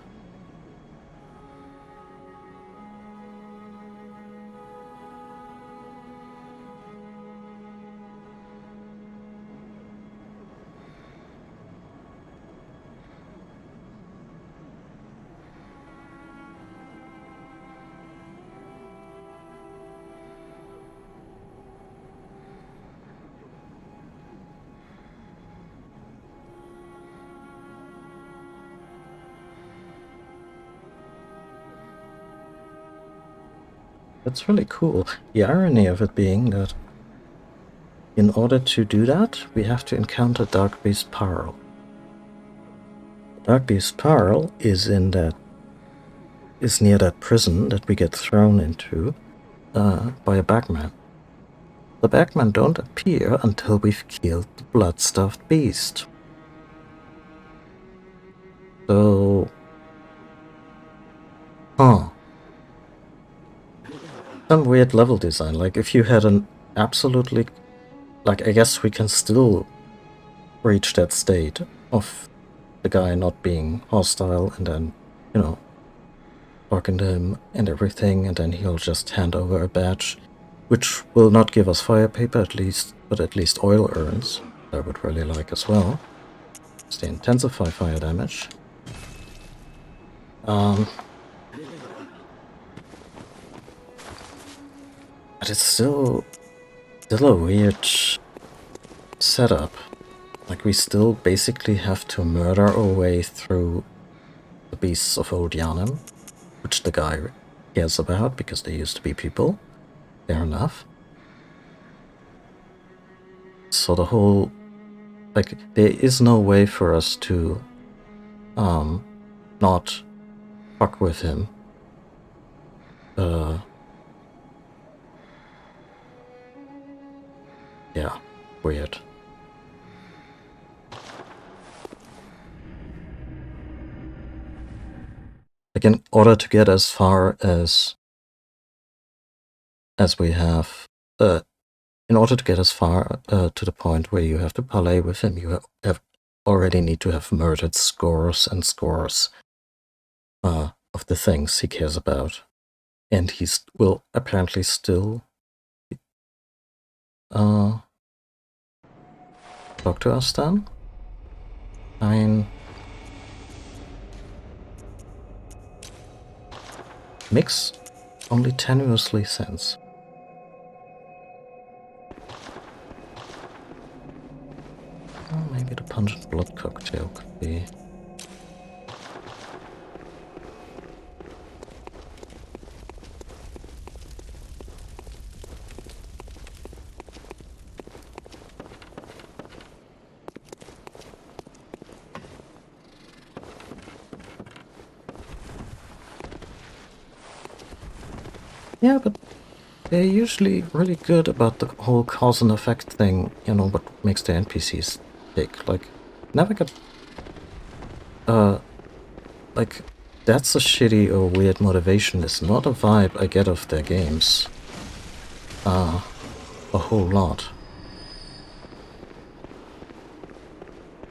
That's really cool. The irony of it being that in order to do that, we have to encounter Darkbeast Parl. Darkbeast Parl is near that prison that we get thrown into by a bagman. The bagmen don't appear until we've killed the blood-stuffed beast. So... Some weird level design, like if you had an absolutely... Like, I guess we can still reach that state of the guy not being hostile and then, you know, talking to him and everything, and then he'll just hand over a badge, which will not give us fire paper at least, but at least oil urns. I would really like as well. They intensify fire damage. But it's still a weird setup. Like, we still basically have to murder our way through the beasts of Old Yharnam, which the guy cares about because they used to be people. Fair enough. So the whole... Like, there is no way for us to not fuck with him. Yeah, weird. Like, in order to get as far as we have, in order to get as far to the point where you have to parley with him, you have already need to have murdered scores and scores of the things he cares about, and he will apparently still talk to us then? I mean, makes only tenuously sense. Well, maybe the pungent blood cocktail could be... Yeah, but they're usually really good about the whole cause and effect thing, you know, what makes the NPCs tick. Like, never get... like, that's a shitty or weird motivation. It's not a vibe I get of their games. A whole lot.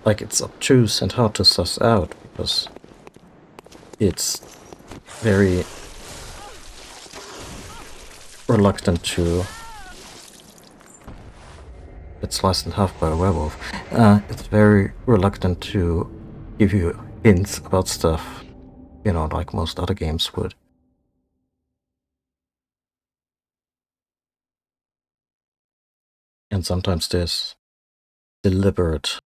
Like, it's obtuse and hard to suss out, because it's very... reluctant to get sliced in half by a werewolf. It's very reluctant to give you hints about stuff, you know, like most other games would. And sometimes there's deliberate,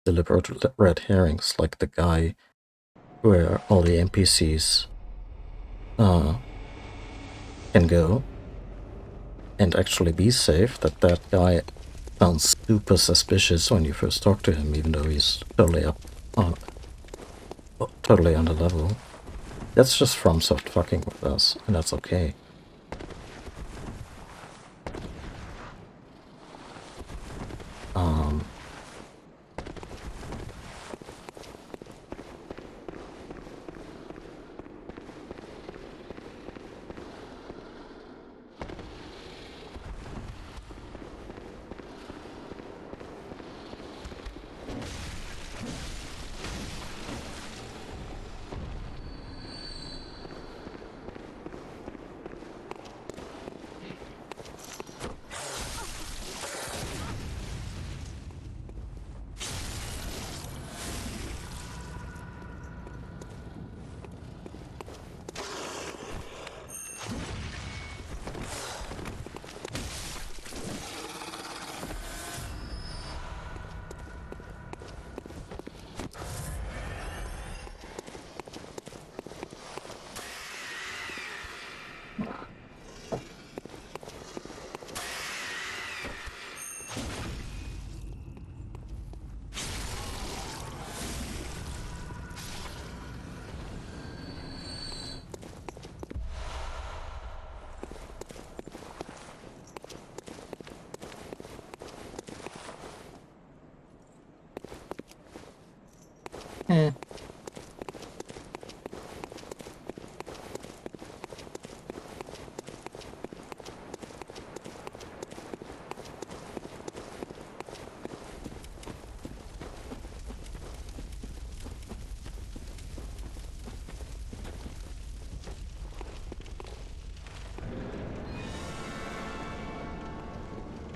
deliberate red herrings, like the guy where all the NPCs can go and actually be safe. That guy sounds super suspicious when you first talk to him, even though he's totally totally under level. That's just FromSoft fucking with us, and that's okay. Eh.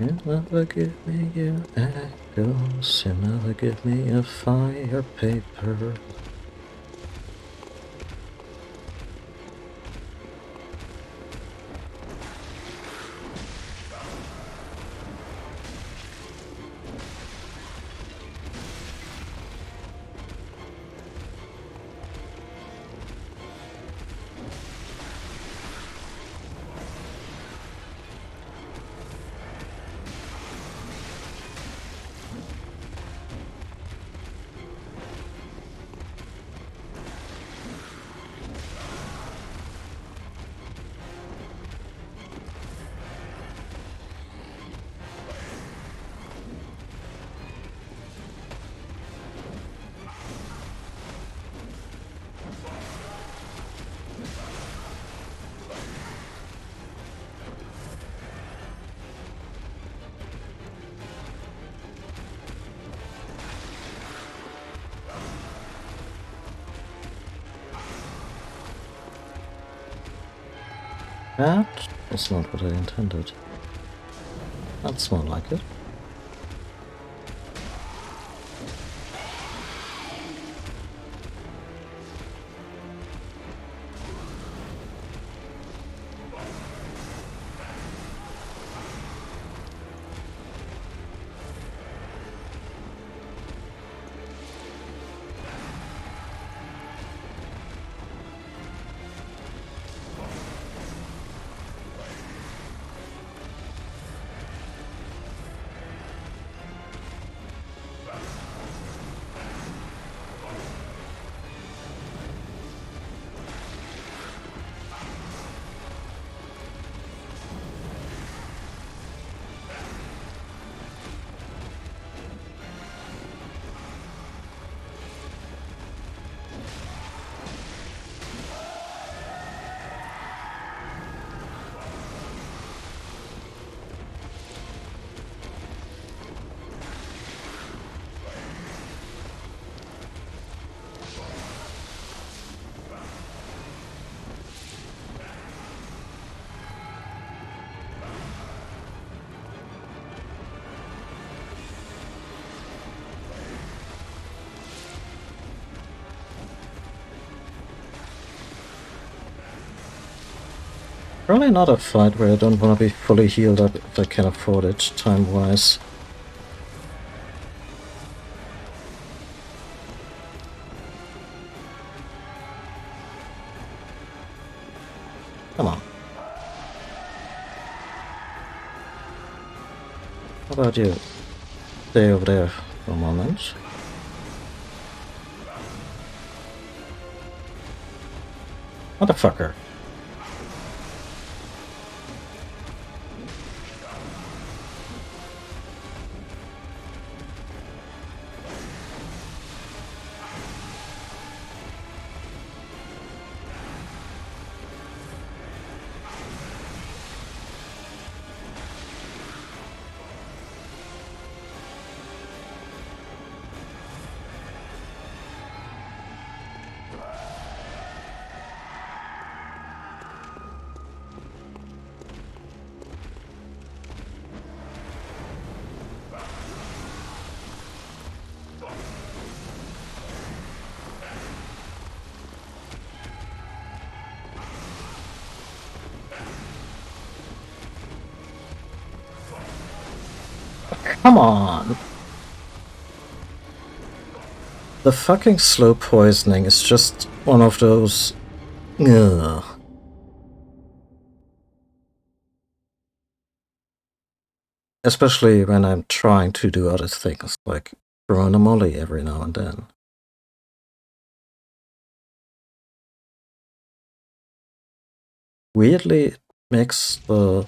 You never give me your echoes, you never give me a fire paper. That was not what I intended. That's more like it. Probably not a fight where I don't want to be fully healed up if I can afford it, time-wise. Come on. How about you? Stay over there for a moment. Motherfucker. Come on! The fucking slow poisoning is just one of those... Ugh. Especially when I'm trying to do other things, like throwing a molly every now and then. Weirdly, it makes the...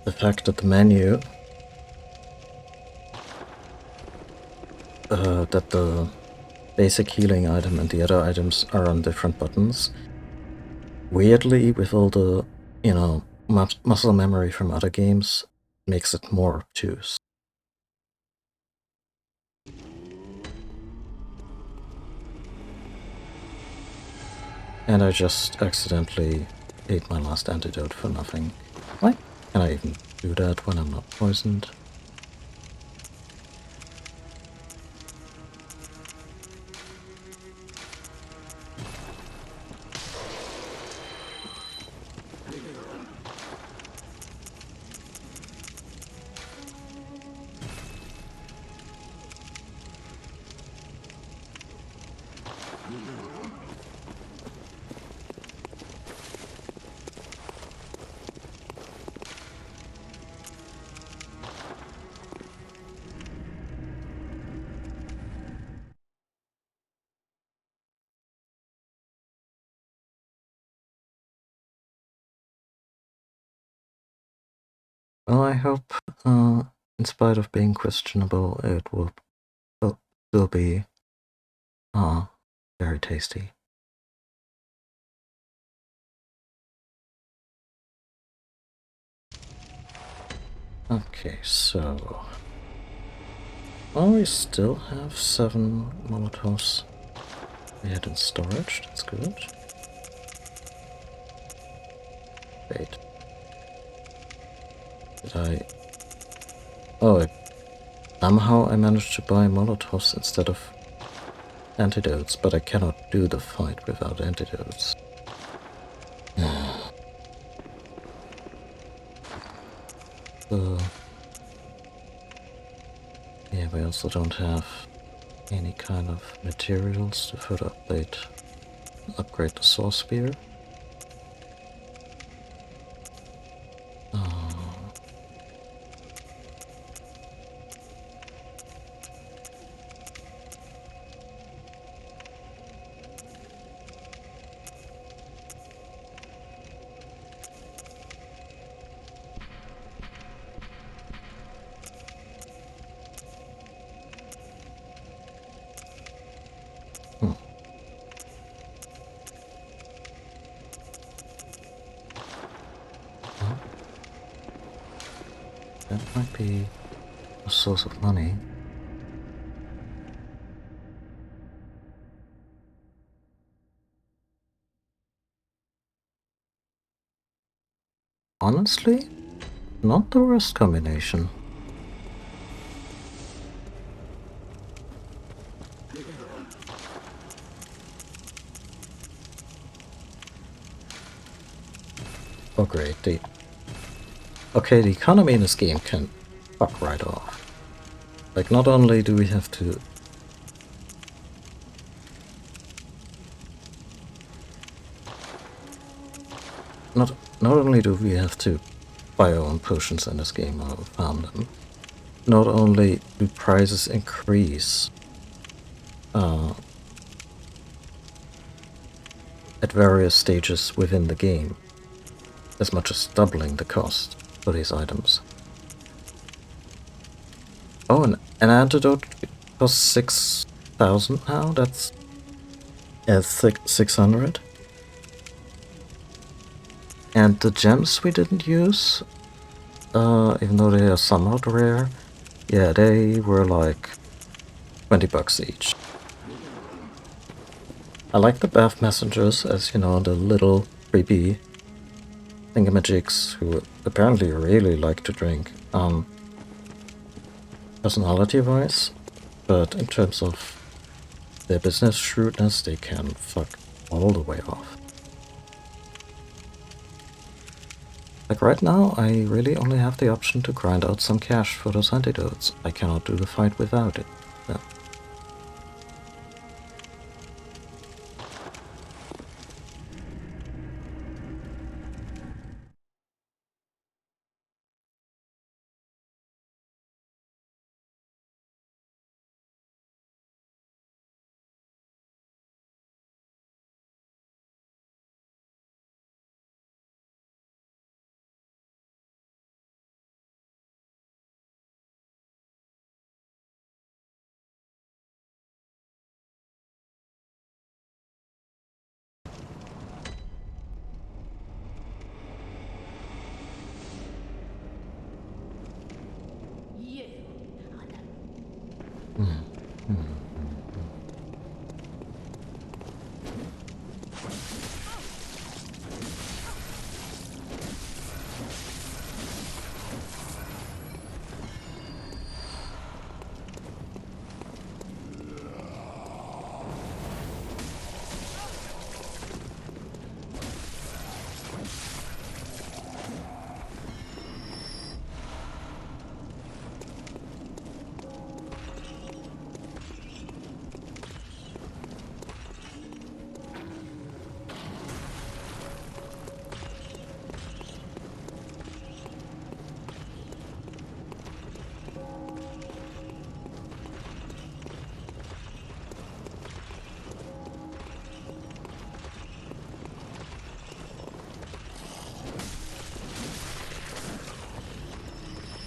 the fact that the menu, that the basic healing item and the other items are on different buttons, weirdly, with all the, you know, muscle memory from other games, makes it more obtuse. And I just accidentally ate my last antidote for nothing. Why can I even do that when I'm not poisoned? Well, I hope, in spite of being questionable, it will still be very tasty. Okay, so... Well, we still have 7 Molotovs we had in storage, that's good. Wait. Did I... Oh, somehow I managed to buy Molotovs instead of antidotes, but I cannot do the fight without antidotes. Yeah, we also don't have any kind of materials to further upgrade the Saw Spear. That might be a source of money. Honestly, not the worst combination. Oh great, the economy in this game can fuck right off. Like, not only do we have to... Not only do we have to buy our own potions in this game or farm them, not only do prices increase at various stages within the game, as much as doubling the cost for these items. Oh, an antidote costs 6,000 now? That's... Yeah, 600. And the gems we didn't use, even though they are somewhat rare, yeah, they were like 20 bucks each. I like the Bath Messengers, as you know, the little creepy thingamajigs who apparently really like to drink, personality-wise, but in terms of their business shrewdness, they can fuck all the way off. Like right now, I really only have the option to grind out some cash for those antidotes. I cannot do the fight without it. So.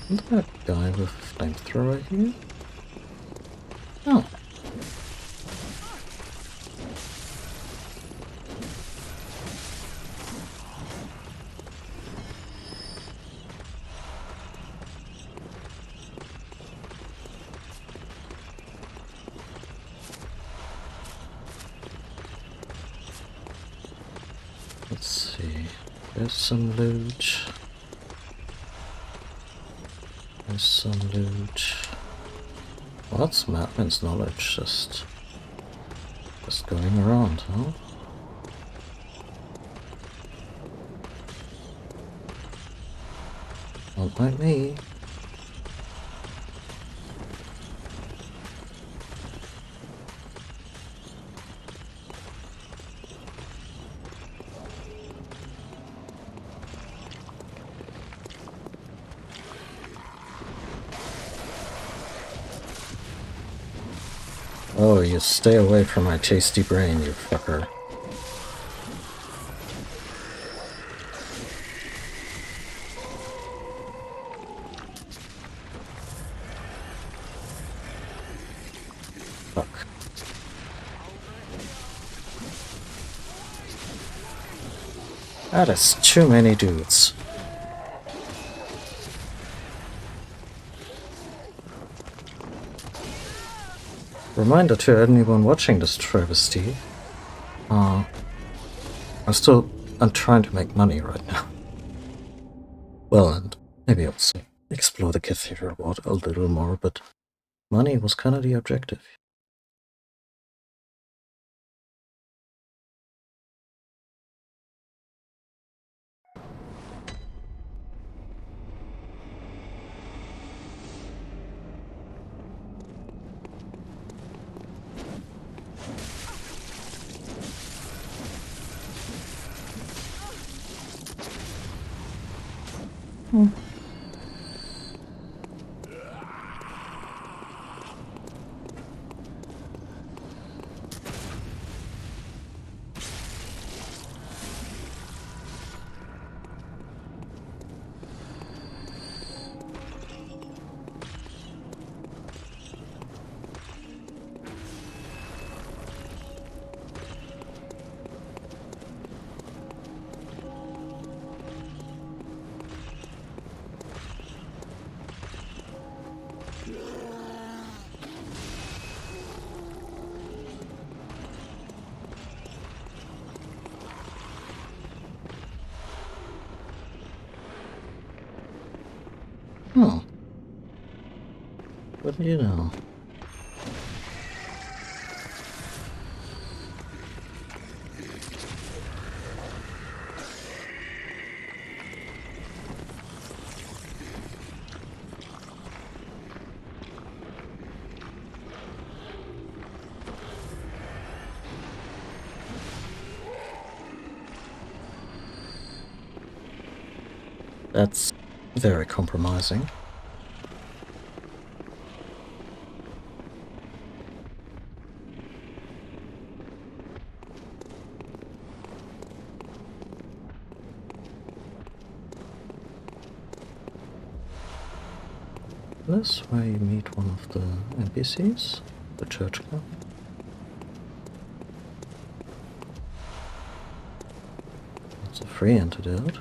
Isn't there a guy with a flamethrower here? Oh. Let's see. There's some loot. There's some loot. What's Madman's knowledge? Just going around, huh? Not like me. Oh, you stay away from my tasty brain, you fucker. Fuck. That is too many dudes. Reminder to anyone watching this travesty. I'm trying to make money right now. Well, and maybe also explore the cathedral ward a little more, but money was kind of the objective. Oh. What do you know? That's very compromising. This where you meet one of the NPCs, the church guy. It's a free antidote.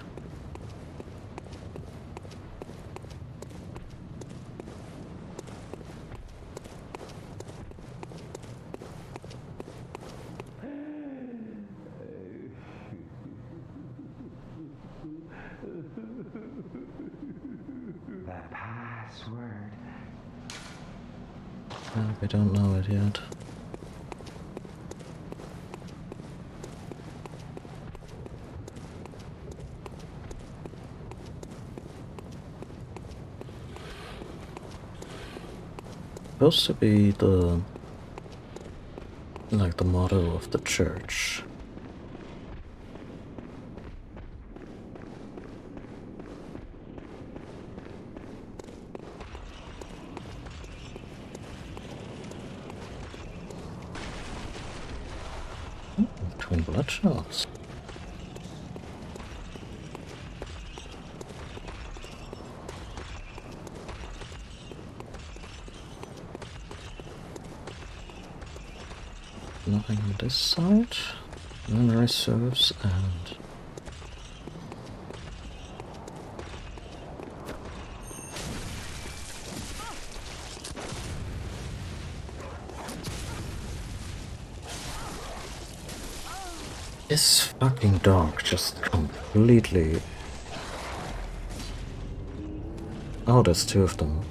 The password. We don't know it yet. Supposed to be the motto of the church. Twin bloodshots. Nothing on this side. No reserves and... This fucking dog just completely... Oh, there's two of them.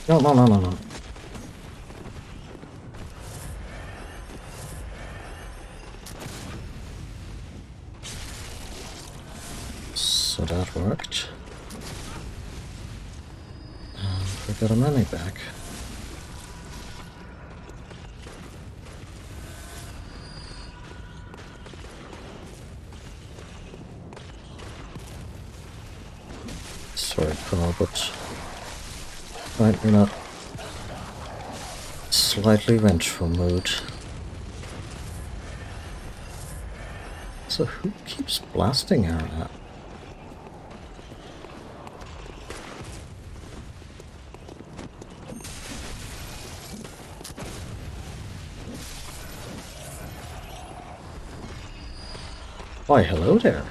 No. So that worked. And we got a money back. Sorry, Carl, but might be not slightly vengeful mood. So who keeps blasting her at? Why, hello there.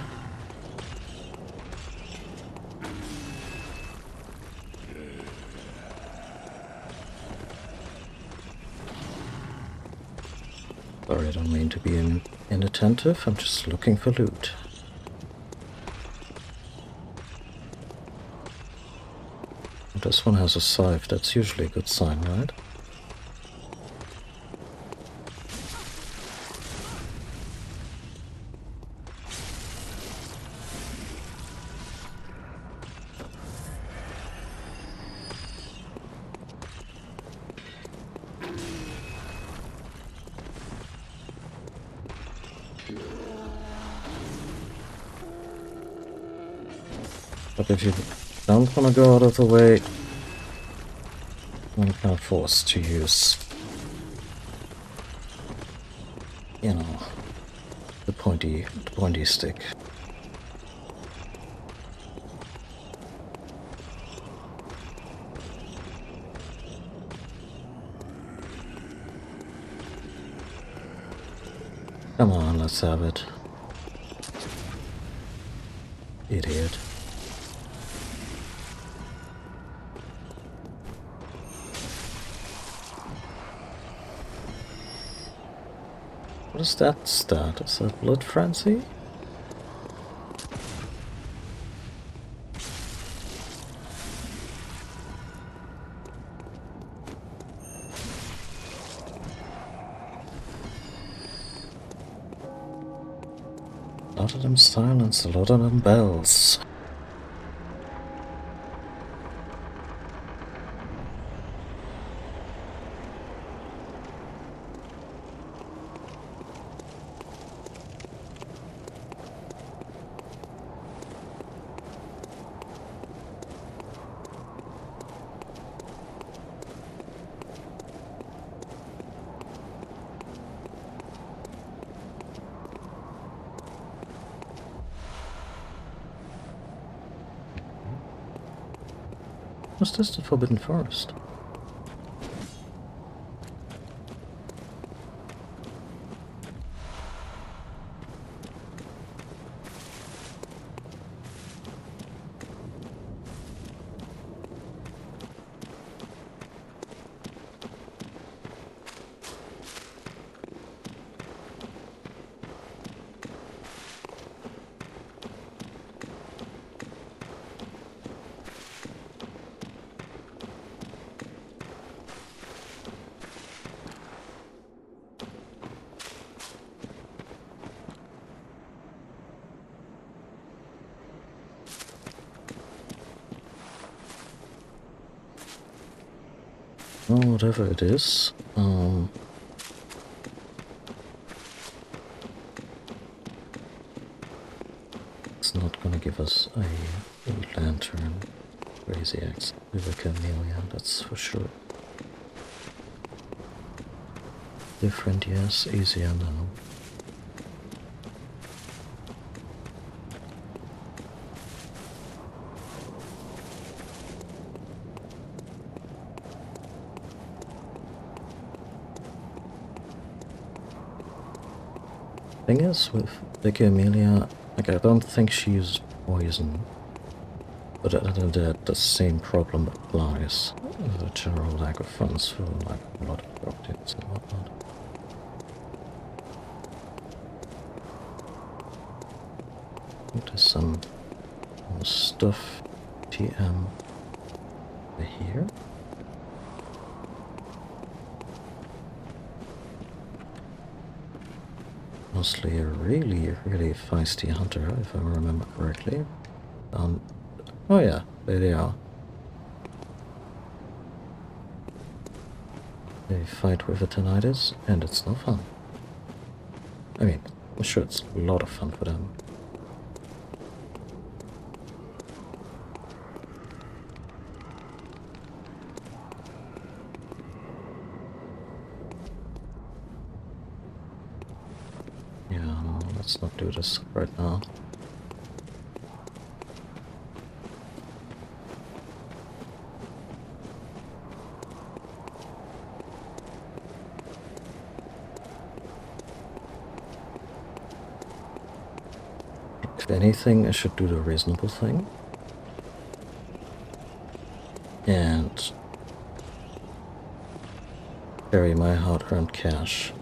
Sorry, I don't mean to be inattentive, I'm just looking for loot. This one has a scythe, that's usually a good sign, right? But if you don't want to go out of the way, I'm kind of forced to use, you know, the pointy stick. Come on, let's have it. Idiot. What is that stat? Is that blood frenzy? A lot of them silence, a lot of them bells. Was this the Forbidden Forest? Well, whatever it is, it's not gonna give us a lantern. Crazy X with a chameleon, that's for sure. Different, yes, easier now. Thing is, with Vicky Amelia, like, I don't think she used poison. But the same problem applies. The general lack of funds for like a lot of projects and whatnot. There's some more stuff. TM over here. Mostly a really, really feisty hunter, if I remember correctly. Oh yeah, there they are. They fight with a tinnitus, and it's no fun. I mean, I'm sure it's a lot of fun for them. Yeah, no, let's not do this right now. If anything, I should do the reasonable thing. And carry my hard-earned cash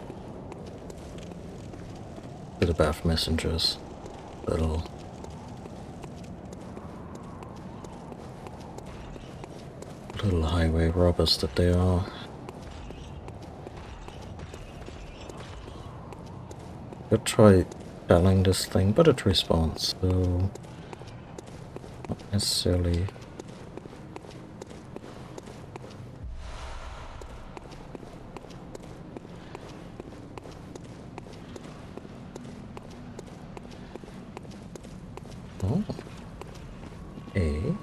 to the Bath Messengers. Little highway robbers that they are. Could try telling this thing, but it responds, so not necessarily. Oh, and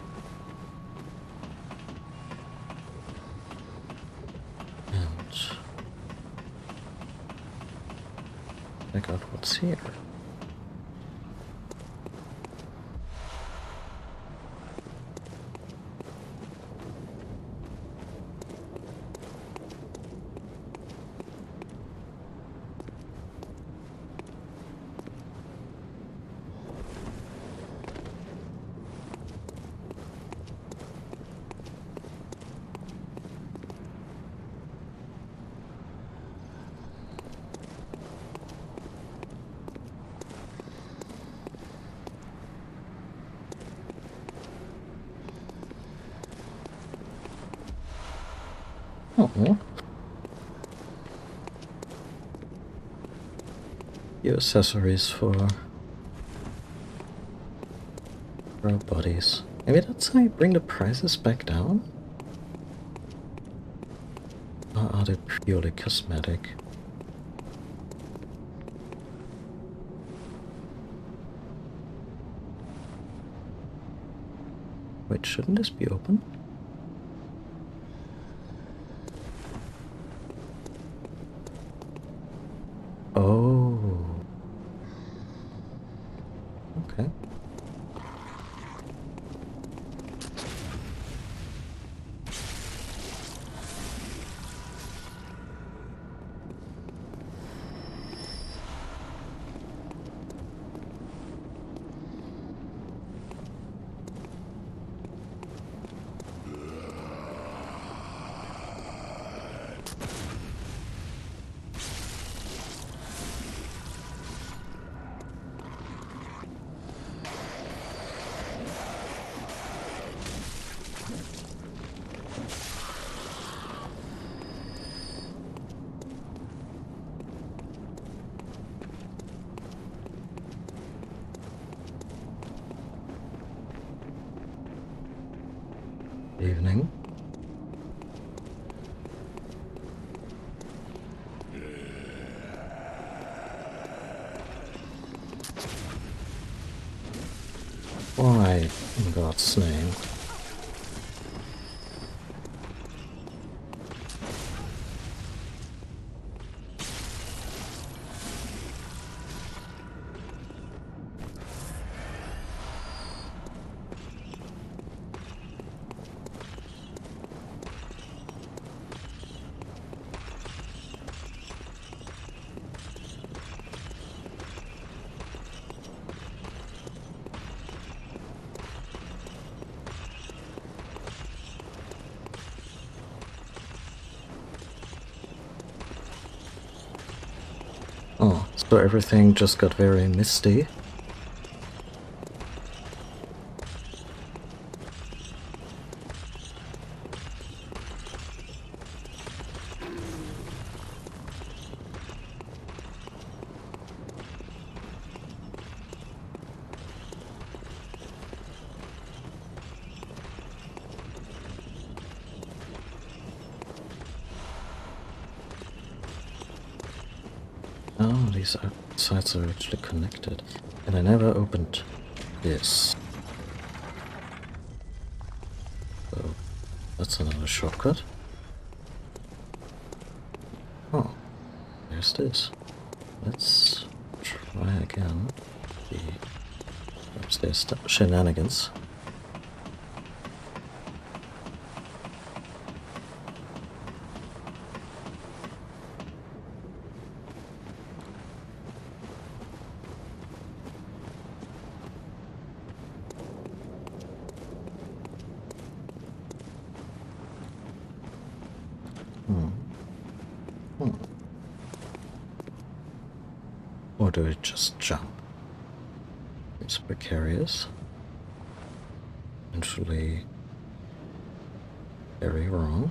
check out what's here. Oh. Your accessories for our bodies. Maybe that's how you bring the prices back down? Or are they purely cosmetic? Wait, shouldn't this be open? Oh. Okay. Evening. Wait, in God's name. Oh, so everything just got very misty. Oh, these sides are actually connected. And I never opened this. So, that's another shortcut. Oh, there's this. Let's try again. The upstairs shenanigans. Or do it just jump? It's precarious. Eventually very wrong.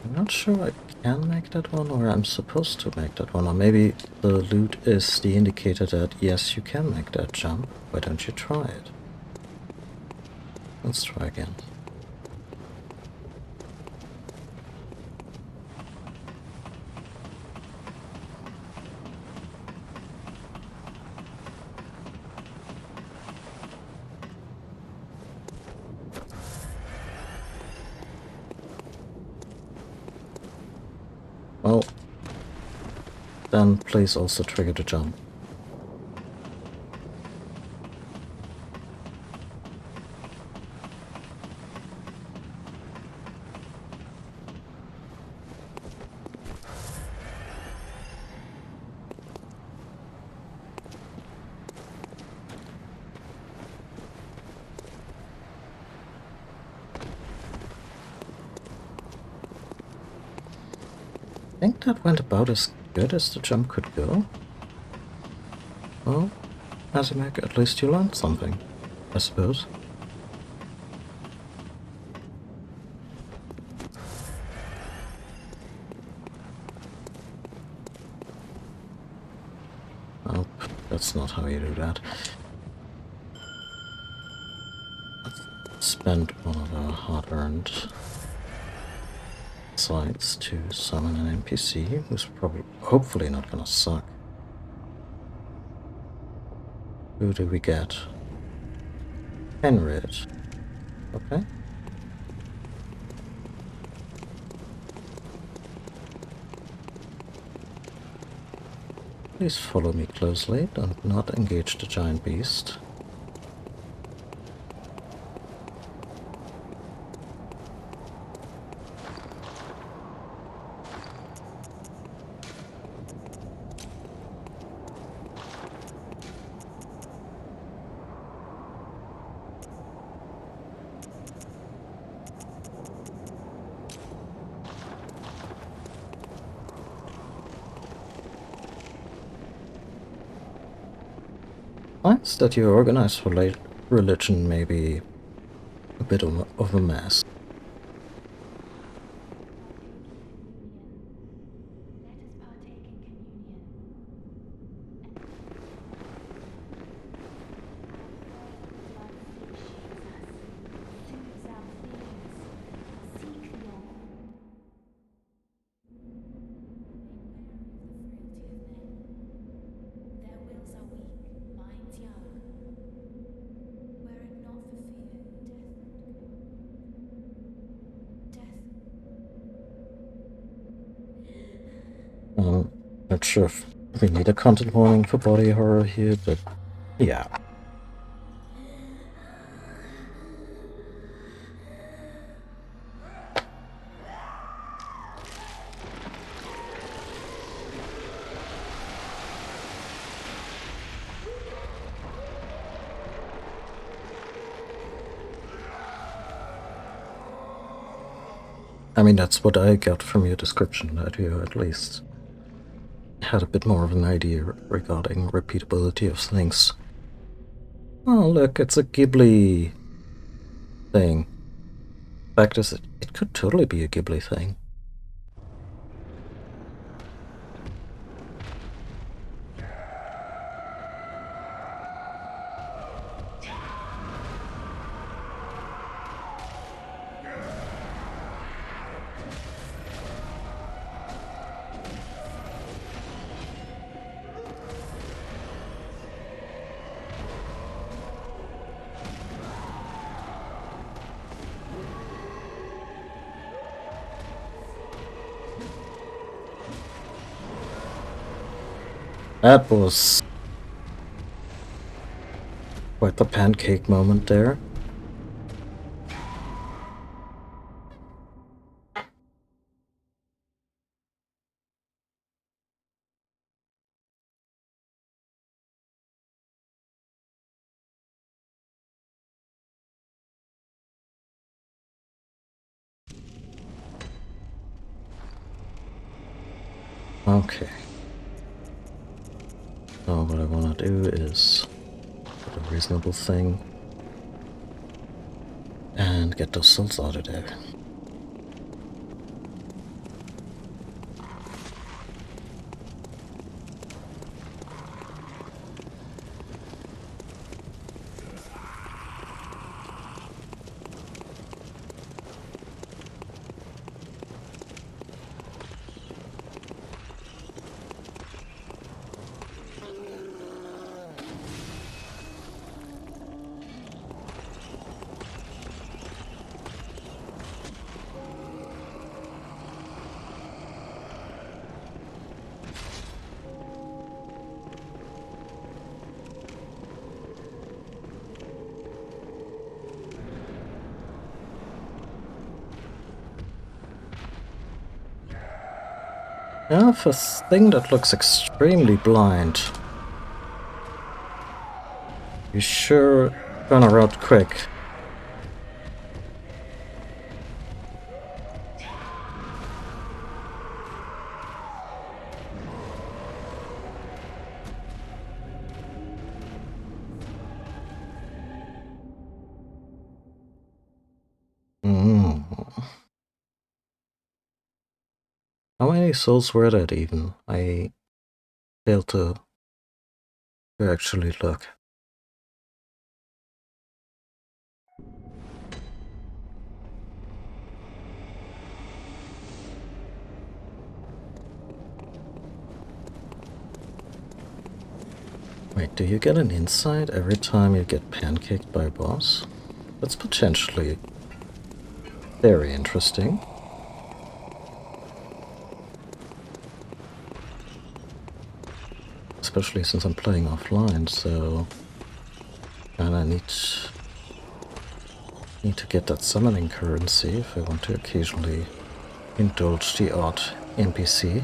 I'm not sure I can make that one, or I'm supposed to make that one, or maybe the loot is the indicator that yes, you can make that jump. Why don't you try it? Let's try again. Well, then please also trigger the jump. I think that went about as good as the jump could go. Well, Azimek, at least you learned something, I suppose. Nope, that's not how you do that. Let's spend one of our hard-earned sites to summon an NPC who's hopefully not gonna suck. Who do we get? Henrid. Okay. Please follow me closely. Don't not engage the giant beast. Nice that your organized religion may be a bit of a mess. Not sure if we need a content warning for body horror here, but yeah. I mean, that's what I got from your description, that you at least had a bit more of an idea regarding repeatability of things. Oh, look, it's a Ghibli thing. Fact is, it could totally be a Ghibli thing. That was quite the pancake moment there. Okay. So what I want to do is put a reasonable thing and get those souls out of there. Now for a thing that looks extremely blind. You sure turn around quick. How many souls were that even? I failed to actually look. Wait, do you get an insight every time you get pancaked by a boss? That's potentially very interesting. Especially since I'm playing offline, so kinda need to get that summoning currency if I want to occasionally indulge the odd NPC.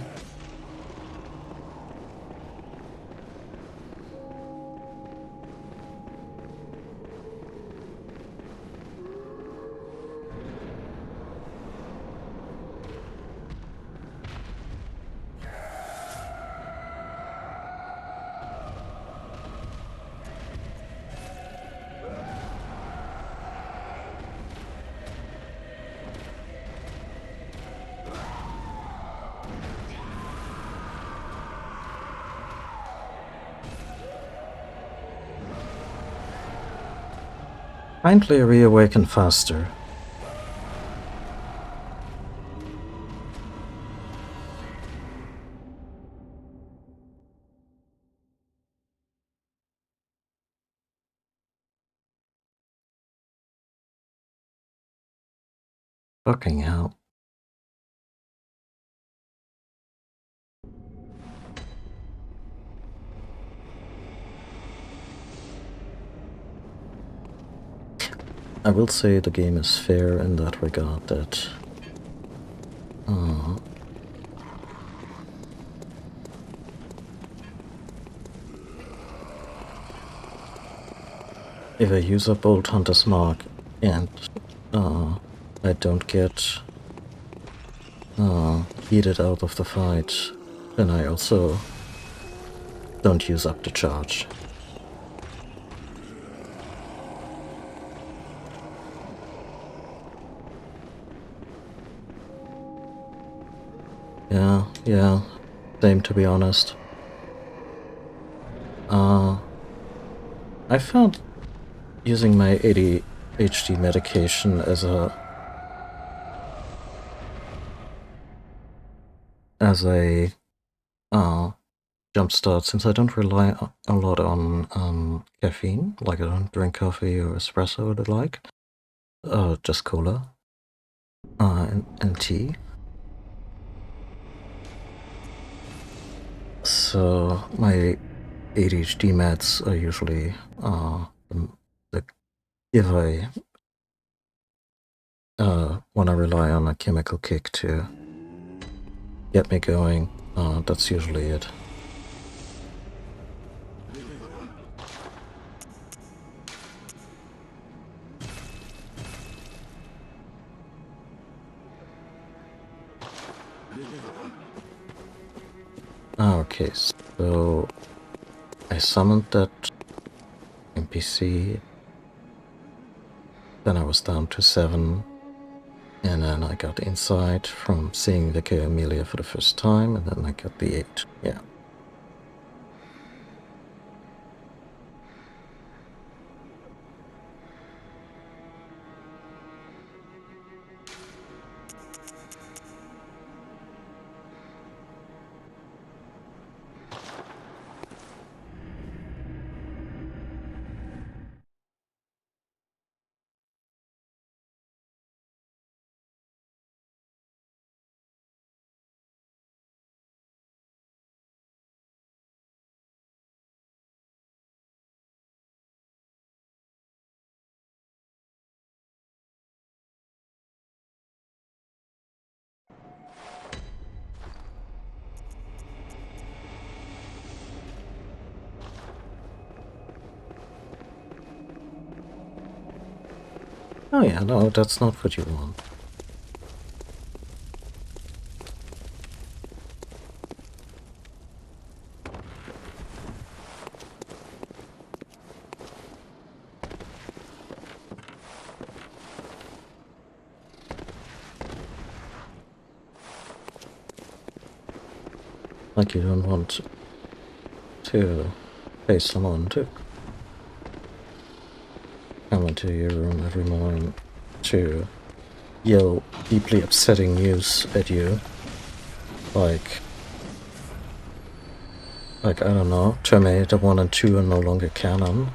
Kindly reawaken faster. Fucking hell. I will say the game is fair in that regard that if I use up Old Hunter's Mark and I don't get heated out of the fight, then I also don't use up the charge. Yeah, same to be honest. I found using my ADHD medication as a jumpstart, since I don't rely a lot on caffeine, like I don't drink coffee or espresso or the like, just cola and tea. So my ADHD meds are usually if I want to rely on a chemical kick to get me going, that's usually it. Okay, so I summoned that NPC, then I was down to 7, and then I got insight from seeing Vicar Amelia for the first time, and then I got the 8, yeah. Oh yeah, no, that's not what you want. Like you don't want to pay someone to come into your room every morning to yell deeply upsetting news at you. Like, I don't know, Terminator 1 and 2 are no longer canon.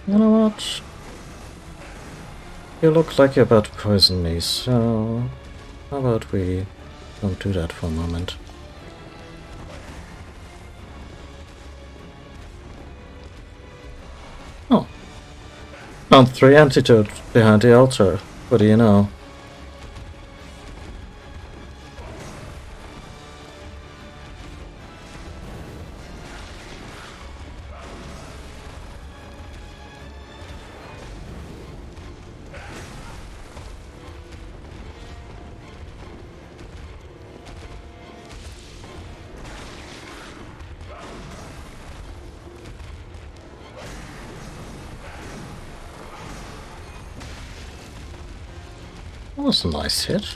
You know what? You look like you're about to poison me, so how about we don't do that for a moment? Oh. Found 3 antidotes behind the altar. What do you know? That was a nice hit.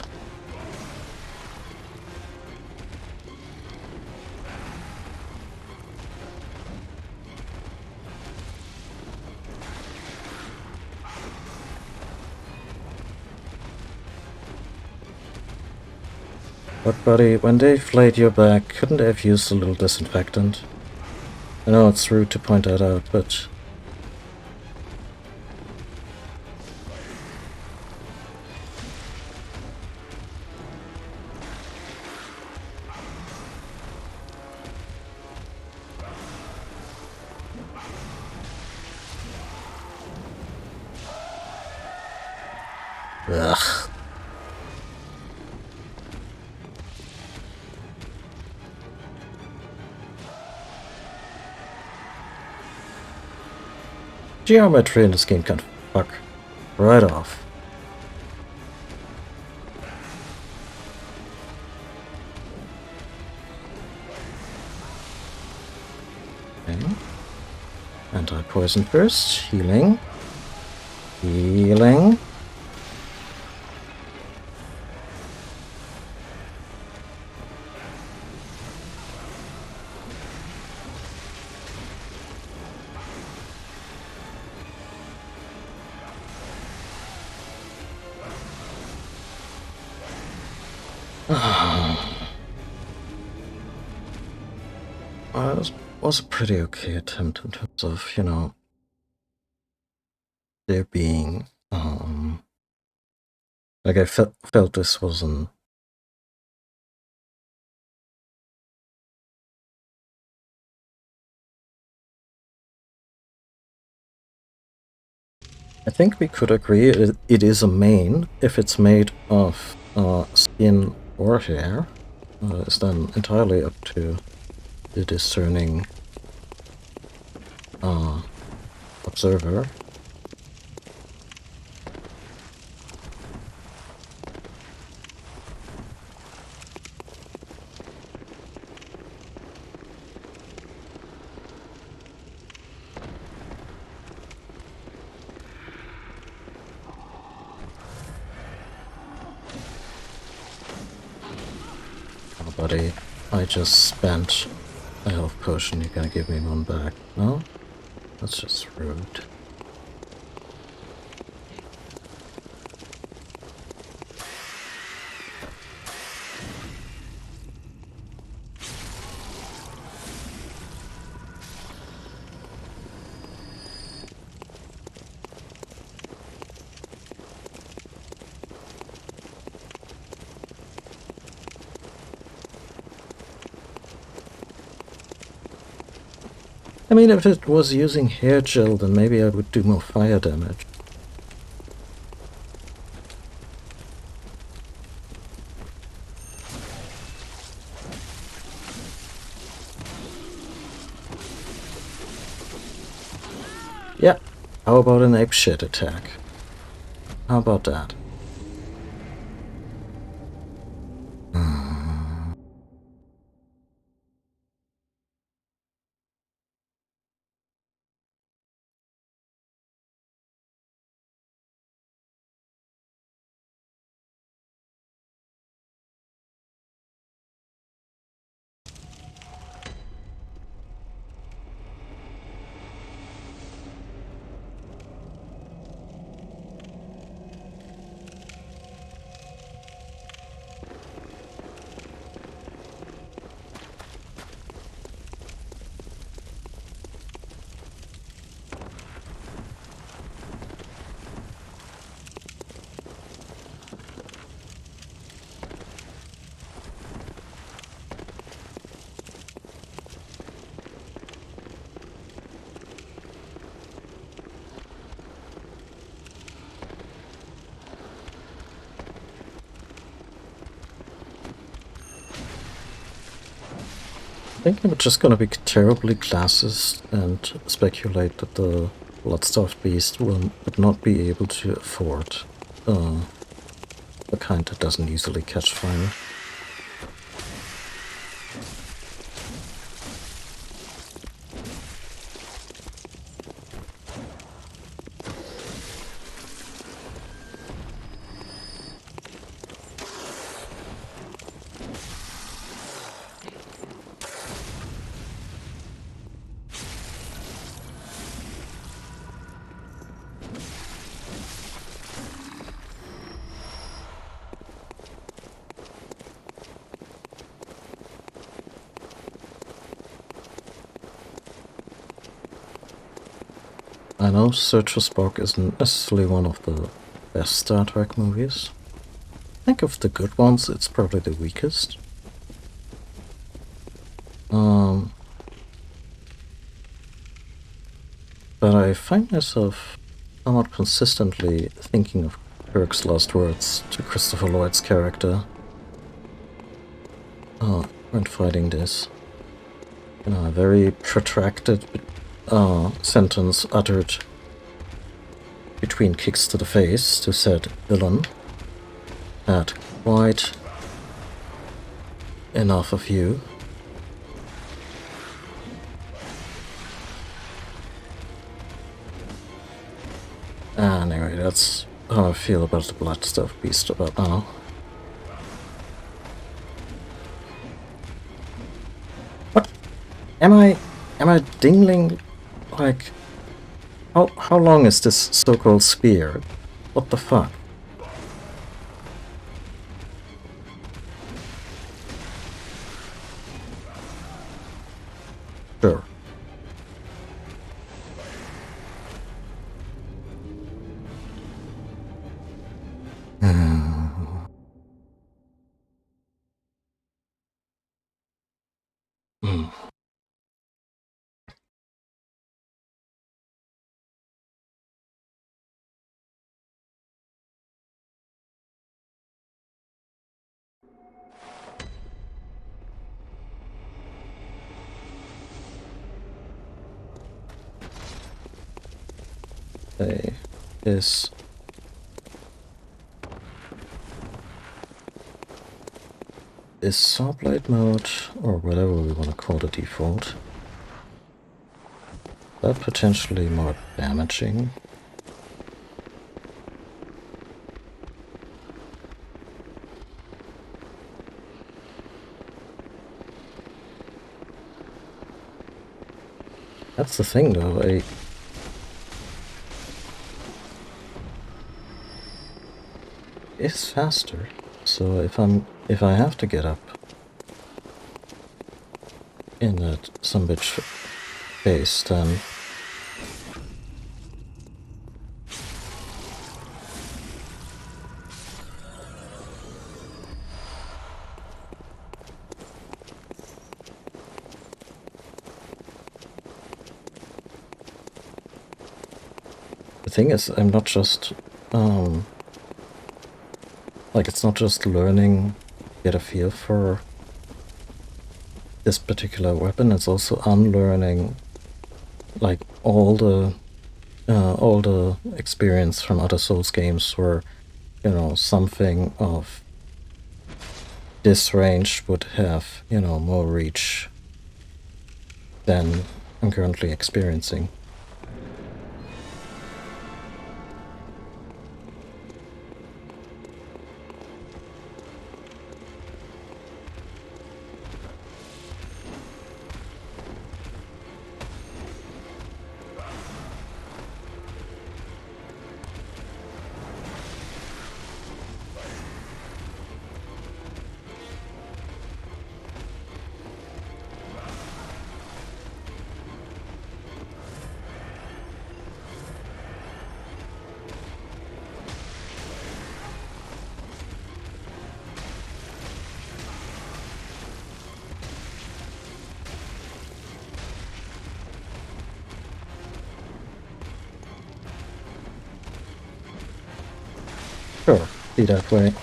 But buddy, when they flayed your back, couldn't they have used a little disinfectant? I know it's rude to point that out, but... Ugh. Geometry in this game can fuck right off. Okay. Anti-poison first. Healing. Healing. It was a pretty okay attempt in terms of, you know, there being, like I felt this wasn't... I think we could agree it is a main if it's made of skin or hair. It's then entirely up to the discerning observer. Oh, buddy, I just spent a health potion. You're gonna give me one back? No? That's just rude. I mean, if it was using hair gel, then maybe I would do more fire damage. Yeah, how about an apeshit attack? How about that? think I'm just gonna be terribly classist and speculate that the Bloodstuffed Beast would not be able to afford the kind that doesn't easily catch fire. I know Search for Spock isn't necessarily one of the best Star Trek movies. I think of the good ones, it's probably the weakest. But I find myself somewhat consistently thinking of Kirk's last words to Christopher Lloyd's character when fighting this. You know, a very protracted sentence uttered between kicks to the face to said villain had quite enough of you. Anyway, that's how I feel about the Bloodstuffed Beast about now. What? Am I dingling? Like, how long is this so-called spear? What the fuck? Sure. Okay, is Sawblade mode, or whatever we want to call the default, that potentially more damaging? That's the thing though, it's faster, so if I have to get up in that some bitch face, then the thing is, I'm not just like, it's not just learning, get a feel for this particular weapon, it's also unlearning, like, all the experience from other Souls games where, you know, something of this range would have, you know, more reach than I'm currently experiencing. Sure, be that way.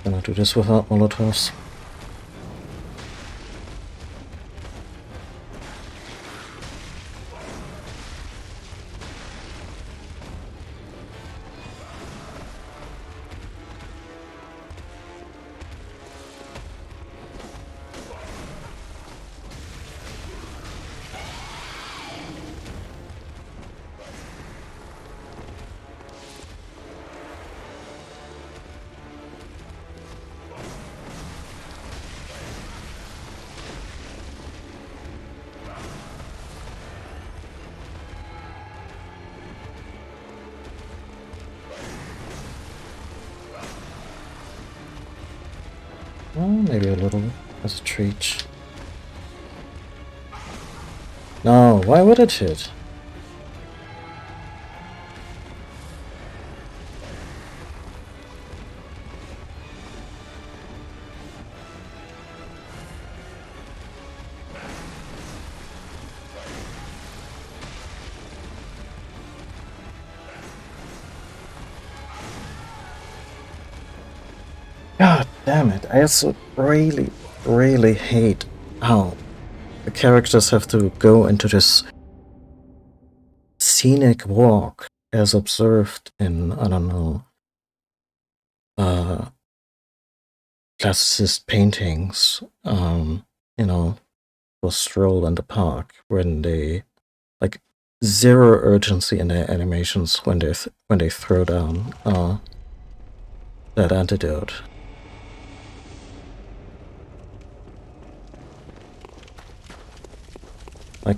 Can I do this without Molotovs? Well, maybe a little as a treat. No, why would it hit? God damn it, I also really hate how the characters have to go into this scenic walk as observed in, I don't know, classicist paintings, you know, for stroll in the park when they, like, zero urgency in their animations when they throw down, that antidote. Like,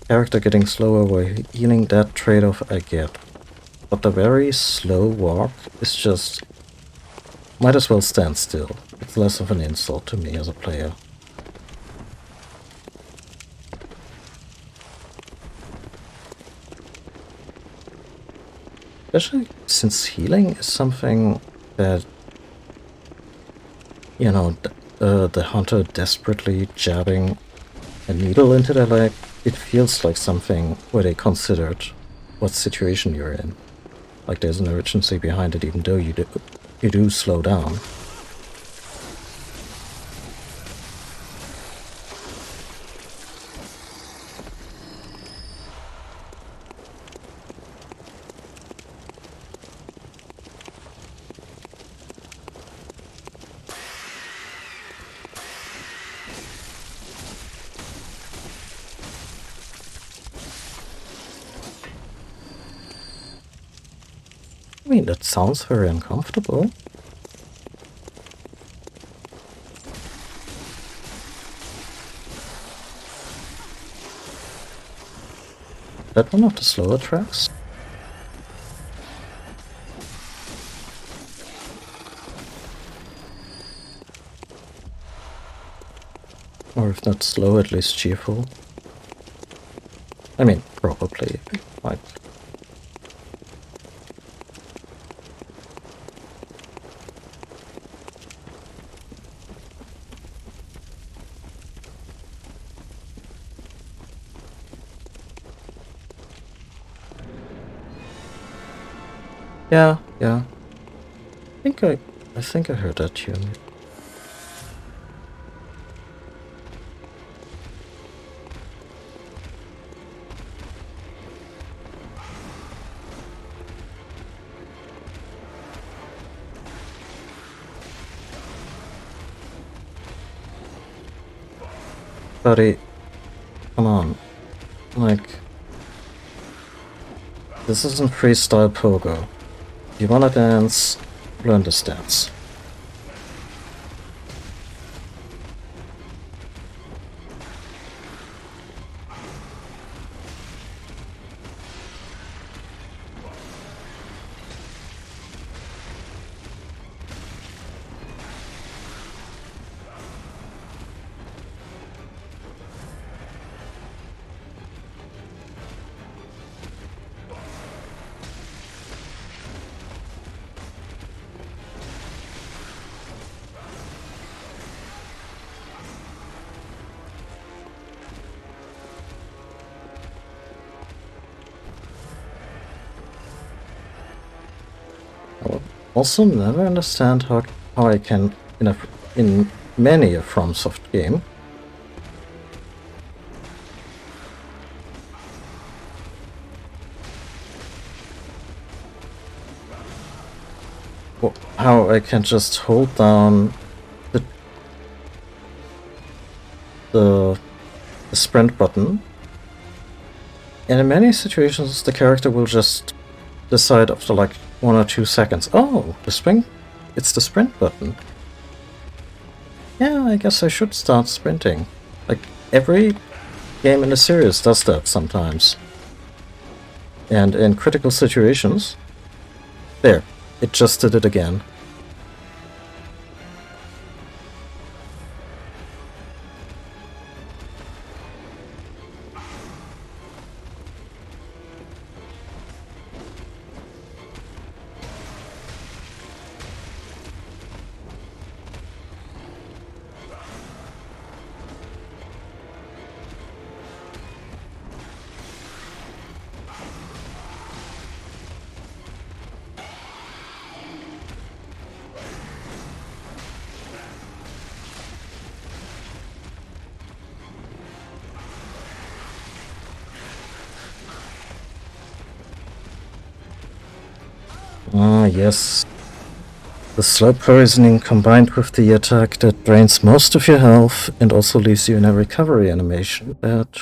character getting slower while healing, that trade-off I get. But the very slow walk is just... might as well stand still. It's less of an insult to me as a player. Especially since healing is something that, you know, the hunter desperately jabbing a needle into their leg, it feels like something where they considered what situation you're in. Like there's an urgency behind it, even though you do slow down. I mean, that sounds very uncomfortable. That one of the slower tracks? Or if not slow, at least cheerful. I mean, probably, like... Yeah. I think I heard that tune. Buddy, come on. Like, this isn't freestyle pogo. If you wanna dance, learn this dance. I will also never understand how how I can in many a FromSoft game how I can just hold down the sprint button, and in many situations the character will just decide after like 1 or 2 seconds, oh, it's the sprint button. Yeah, I guess I should start sprinting. Like, every game in the series does that sometimes. And in critical situations, there, it just did it again. Ah, yes. The slow poisoning combined with the attack that drains most of your health and also leaves you in a recovery animation that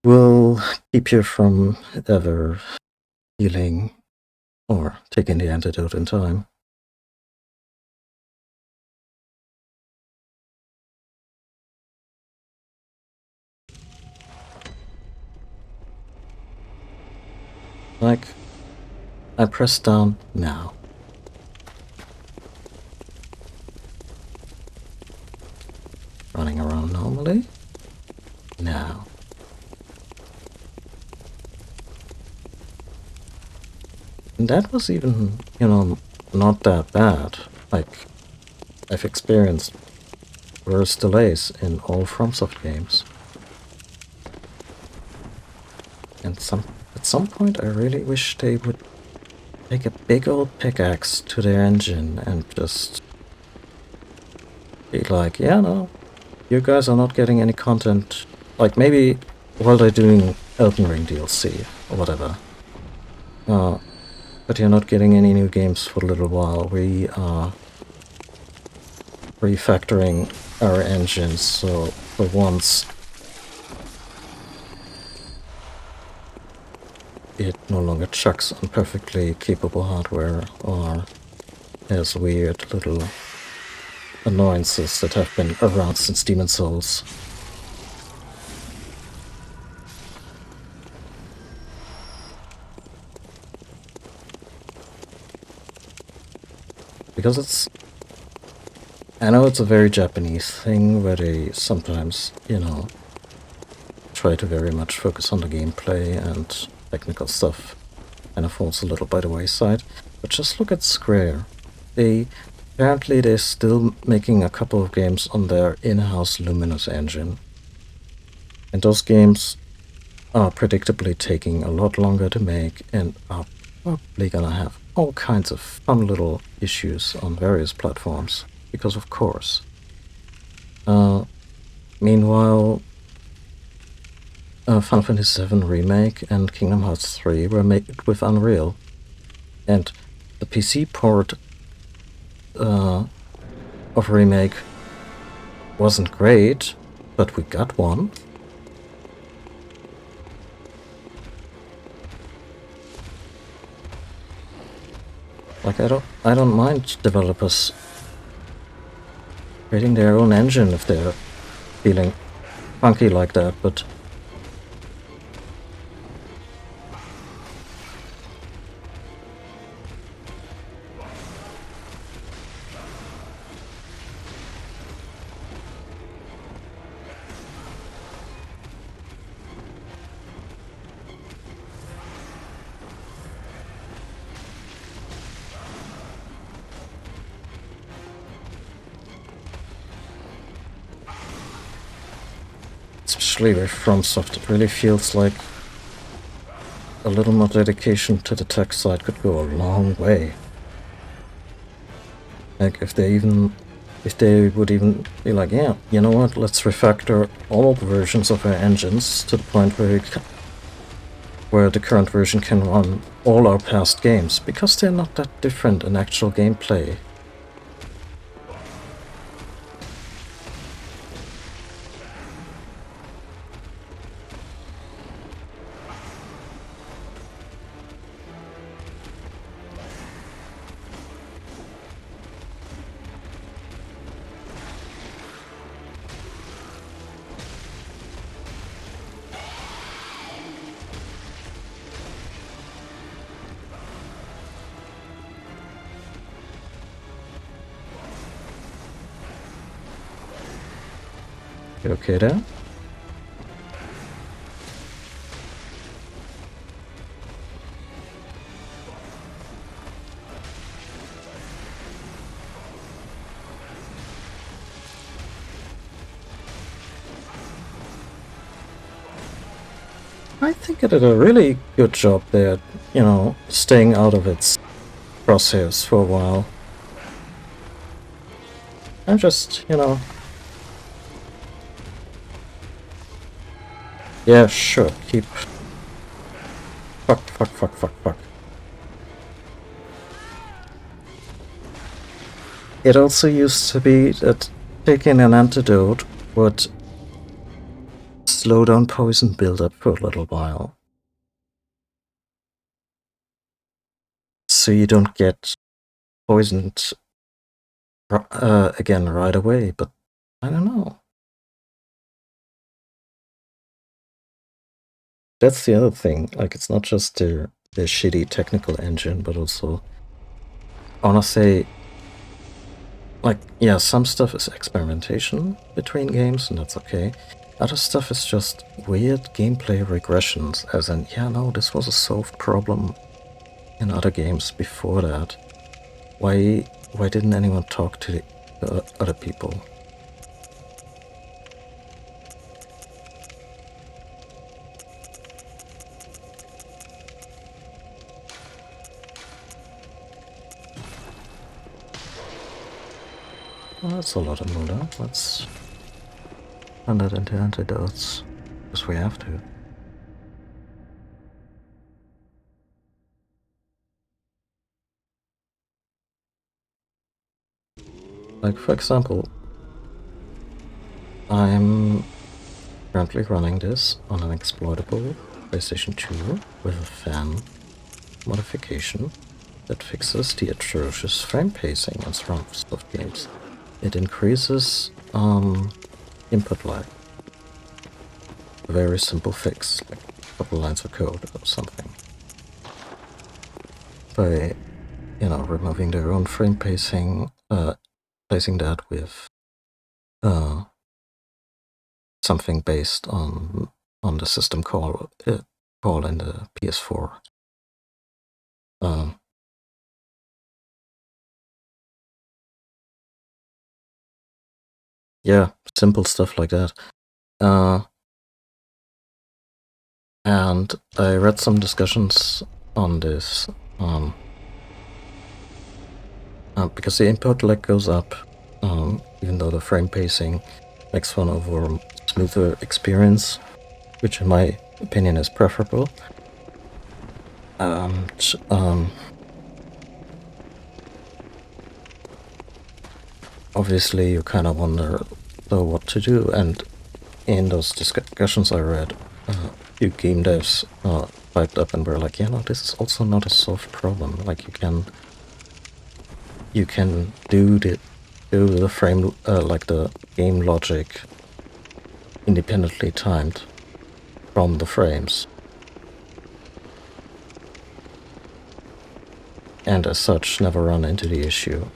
will keep you from ever healing or taking the antidote in time. Like, I press down now. Running around normally. Now. And that was even, not that bad. Like, I've experienced worse delays in all FromSoft games. And at some point I really wish they would take a big old pickaxe to their engine and just be like, yeah, no, you guys are not getting any content. Like, maybe while they're doing Elden Ring DLC or whatever. But you're not getting any new games for a little while. We are refactoring our engines, so for once it no longer chucks on perfectly capable hardware or has weird little annoyances that have been around since Demon's Souls. Because I know it's a very Japanese thing where they sometimes, try to very much focus on the gameplay and technical stuff and it falls a little by the wayside. But just look at Square. Apparently they're still making a couple of games on their in-house Luminous engine. And those games are predictably taking a lot longer to make and are probably gonna have all kinds of fun little issues on various platforms. Because of course. Meanwhile, Final Fantasy VII Remake and Kingdom Hearts 3 were made with Unreal. And the PC port of Remake wasn't great, but we got one. Like, I don't mind developers creating their own engine if they're feeling funky like that, but especially with FromSoft, it really feels like a little more dedication to the tech side could go a long way. Like if they would even be like, yeah, you know what, let's refactor all the versions of our engines to the point where the current version can run all our past games, because they're not that different in actual gameplay. You okay there? I think it did a really good job there, you know, staying out of its crosshairs for a while. I'm just, you know... Yeah, sure, keep... Fuck. It also used to be that taking an antidote would slow down poison buildup for a little while. So you don't get poisoned again right away, but I don't know. That's the other thing, like it's not just the shitty technical engine, but also, I wanna say, like, yeah, some stuff is experimentation between games, and that's okay. Other stuff is just weird gameplay regressions, as in, yeah, no, this was a solved problem in other games before that. Why didn't anyone talk to the other people? Well, that's a lot of Muda. Let's turn that into antidotes, because we have to. Like, for example, I'm currently running this on an exploitable PlayStation 2 with a fan modification that fixes the atrocious frame pacing in some soft games. It increases input lag. A very simple fix, like a couple lines of code or something. By, you know, removing their own frame pacing, replacing that with something based on the system call in the PS4. Yeah, simple stuff like that. And I read some discussions on this, because the input lag goes up, even though the frame pacing makes for an overall smoother experience, which in my opinion is preferable. And obviously you kind of wonder though what to do, and in those discussions I read, few game devs piped up and were like, yeah, no, this is also not a solved problem. Like you can do the frame, like the game logic independently timed from the frames. And as such, never run into the issue.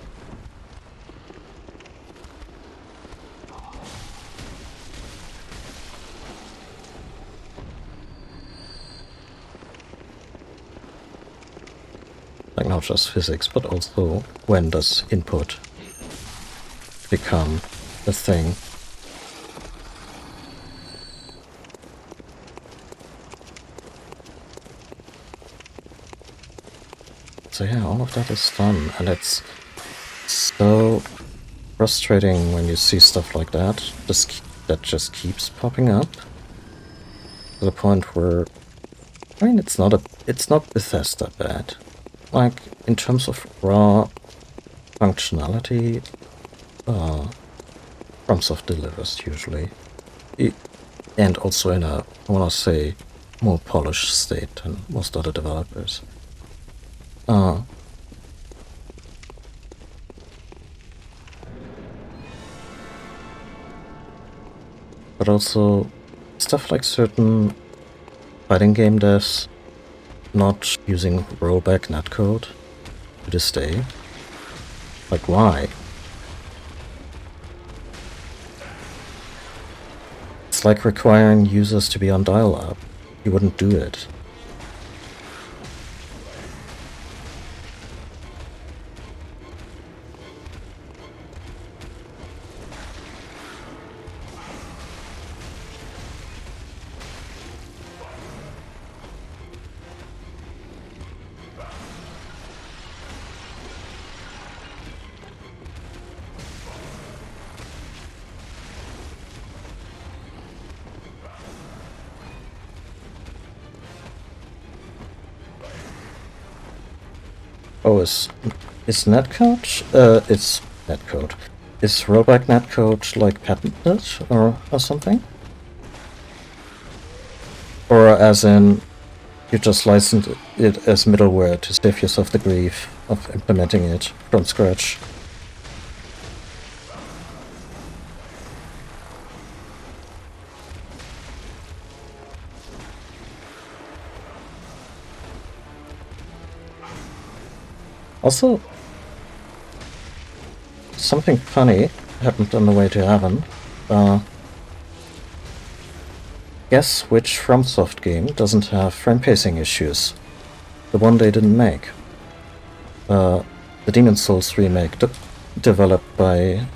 Like not just physics, but also when does input become a thing. So yeah, all of that is fun, and it's so frustrating when you see stuff like that. That just keeps popping up to the point where, I mean, it's not Bethesda bad. Like in terms of raw functionality, FromSoft delivers usually, and also in a, I wanna say, more polished state than most other developers. But also stuff like certain fighting game devs not using rollback netcode to this day. Like, why? It's like requiring users to be on dial-up. You wouldn't do it. Oh, is netcode? It's netcode. Is rollback netcode like patented or something? Or as in, you just license it as middleware to save yourself the grief of implementing it from scratch? Also, something funny happened on the way to heaven. Guess which FromSoft game doesn't have frame pacing issues? The one they didn't make. The Demon's Souls remake developed by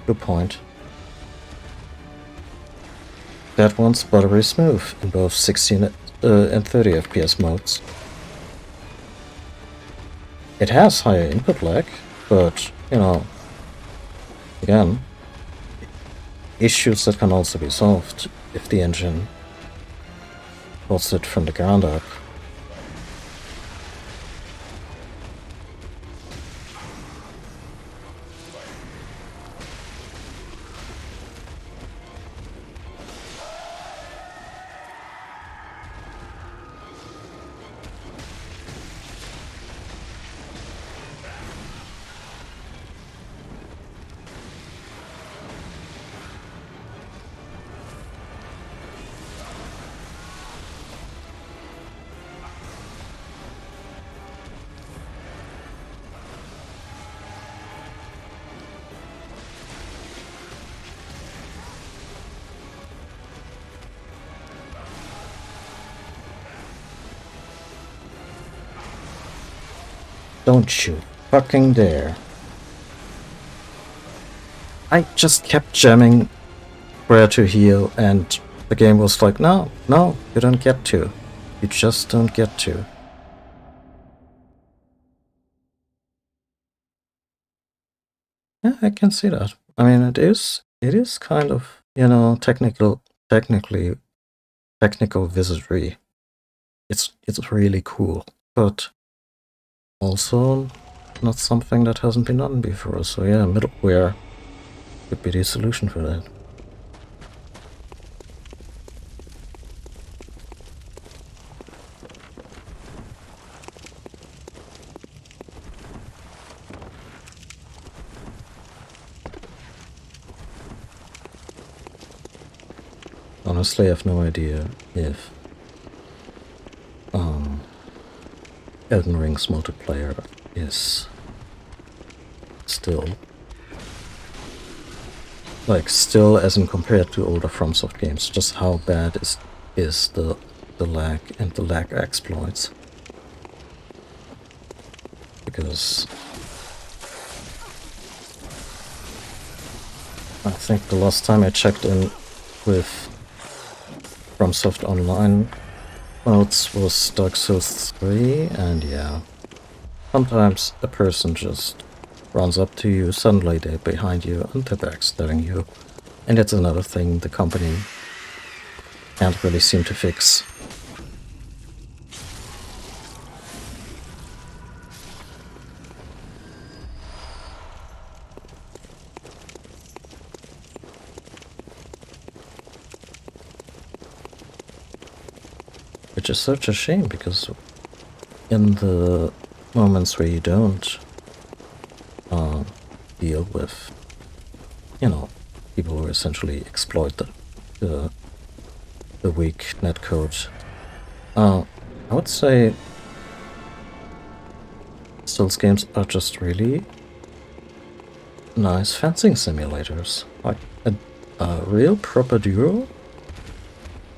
Bluepoint. That one's buttery smooth in both 16 and 30 FPS modes. It has higher input lag, but, you know, again, issues that can also be solved if the engine builds it from the ground up. Don't you fucking dare. I just kept jamming Prayer to Heal and the game was like, no, you don't get to. You just don't get to. Yeah, I can see that. I mean, it is kind of, you know, technical wizardry. It's really cool, but also not something that hasn't been done before. So yeah, middleware could be the solution for that. Honestly, I have no idea if Elden Ring's multiplayer is still as in compared to older FromSoft games, just how bad is the lag and the lag exploits. Because I think the last time I checked in with FromSoft Online modes was Dark Souls 3, and yeah, sometimes a person just runs up to you, suddenly they're behind you and they're backstabbing you. And it's another thing the company can't really seem to fix. Which is such a shame, because in the moments where you don't deal with, you know, people who essentially exploit the weak netcode, I would say Souls games are just really nice fencing simulators. Like a real proper duel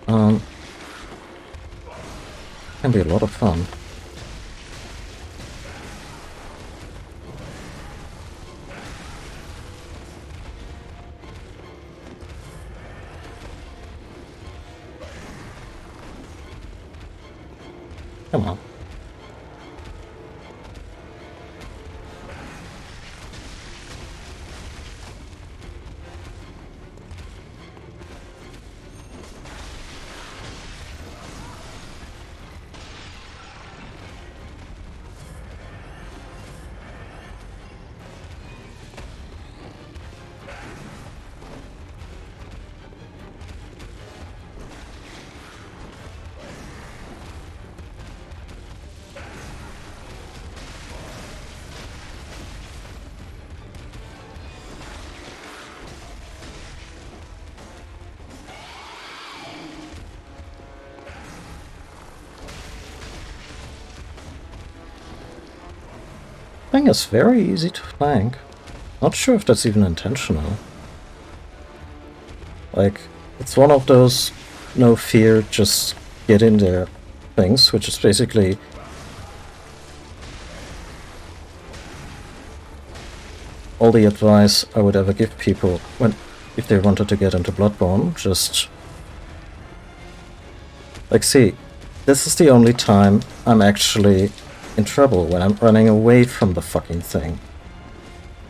can be a lot of fun. Come on. Thing is very easy to flank. Not sure if that's even intentional. Like, it's one of those no fear, just get in there things, which is basically all the advice I would ever give people if they wanted to get into Bloodborne. Just like, see, this is the only time I'm actually in trouble, when I'm running away from the fucking thing.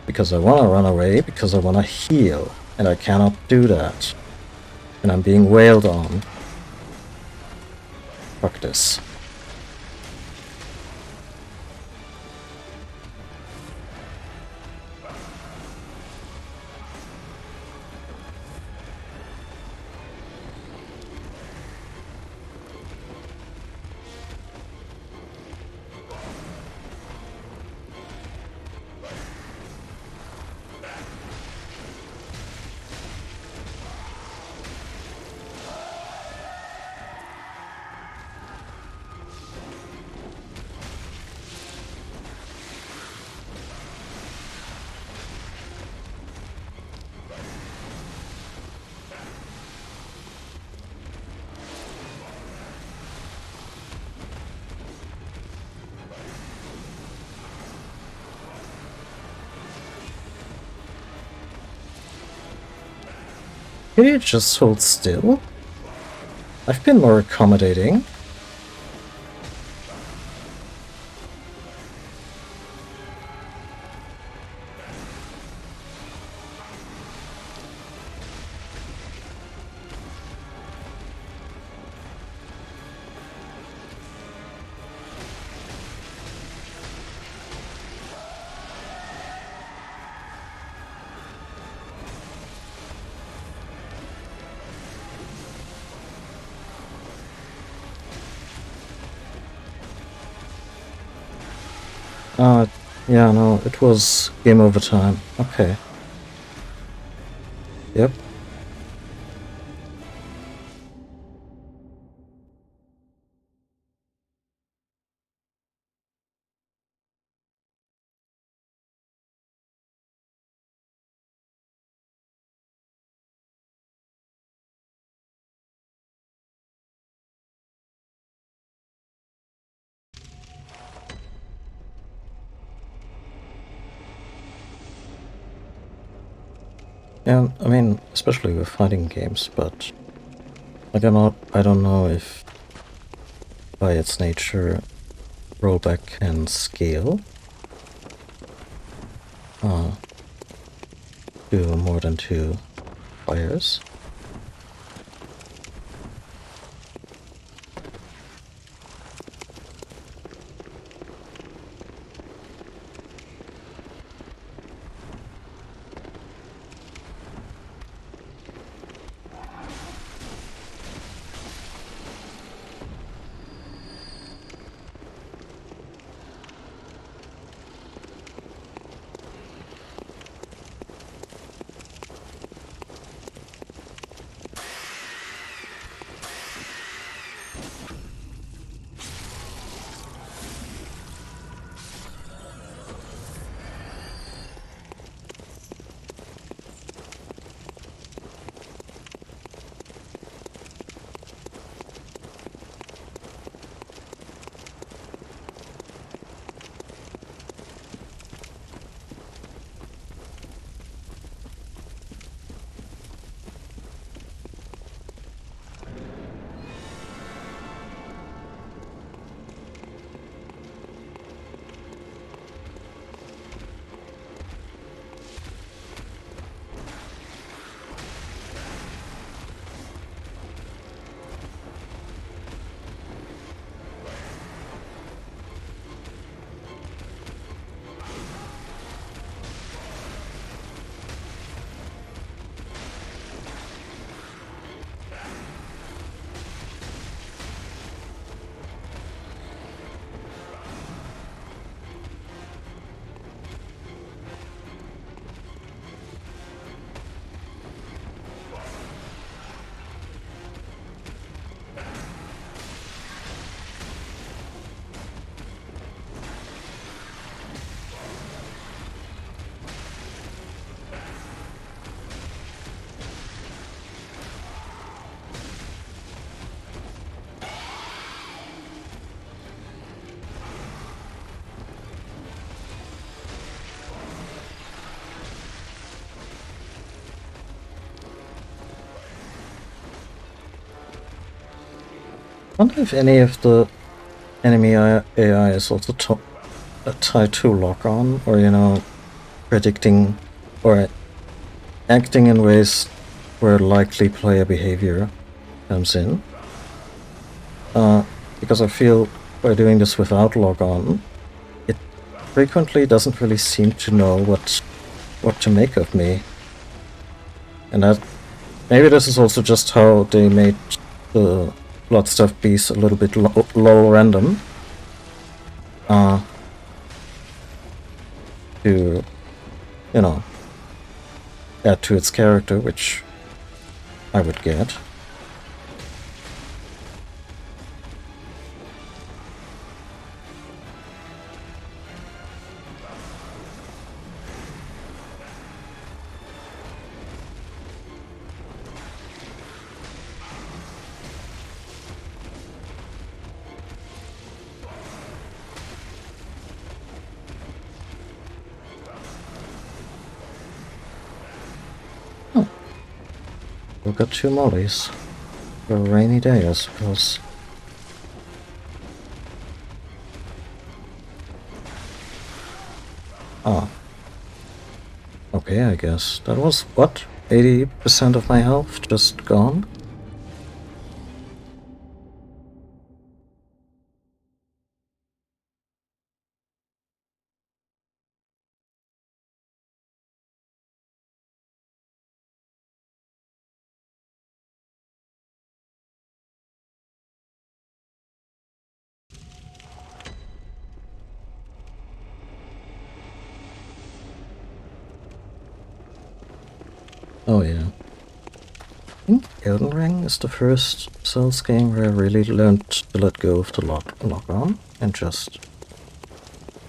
Because I wanna run away, because I wanna heal, and I cannot do that. And I'm being wailed on. Fuck this. Can you just hold still? I've been more accommodating. Yeah, no, it was game over time. Okay. Yep. Yeah, I mean, especially with fighting games, but like I don't know if by its nature rollback can scale. do more than 2 players. I wonder if any of the enemy AI is also tied to lock-on, or, you know, predicting or acting in ways where likely player behavior comes in. Because I feel by doing this without lock-on, it frequently doesn't really seem to know what to make of me. And that maybe this is also just how they made the Bloodstuff Beast a little bit low random. To, you know, add to its character, which I would get. We've got 2 mollies for a rainy day, I suppose. Ah. Okay, I guess. That was, what? 80% of my health just gone? Oh yeah. I think Elden Ring is the first Souls game where I really learned to let go of the lock-on and just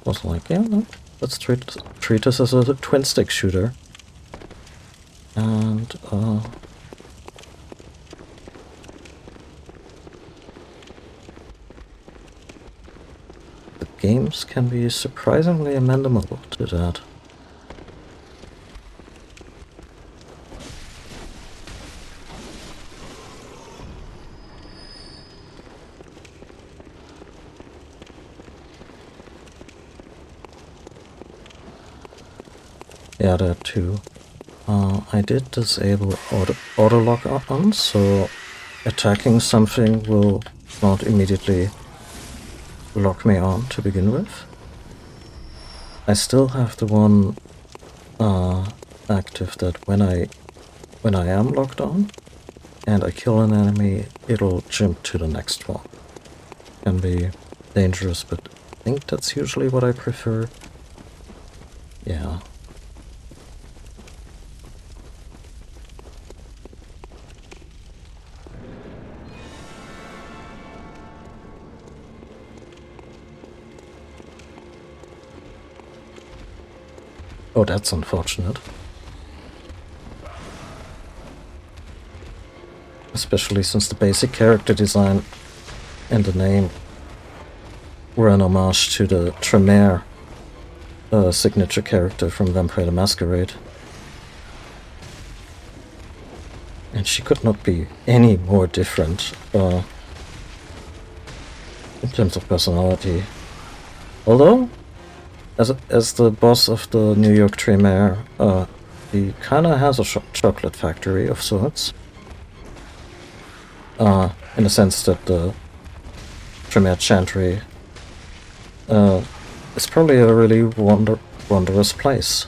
was like, yeah, no, let's treat this as a twin-stick shooter. And the games can be surprisingly amenable to that. Yeah, that too. I did disable auto lock on, so attacking something will not immediately lock me on to begin with. I still have the one active that when I am locked on and I kill an enemy, it'll jump to the next one. Can be dangerous, but I think that's usually what I prefer. Yeah. Oh, that's unfortunate. Especially since the basic character design and the name were an homage to the Tremere signature character from Vampire the Masquerade. And she could not be any more different in terms of personality. Although, as the boss of the New York Tremere, he kinda has a chocolate factory of sorts. In the sense that the Tremere Chantry is probably a really wondrous place.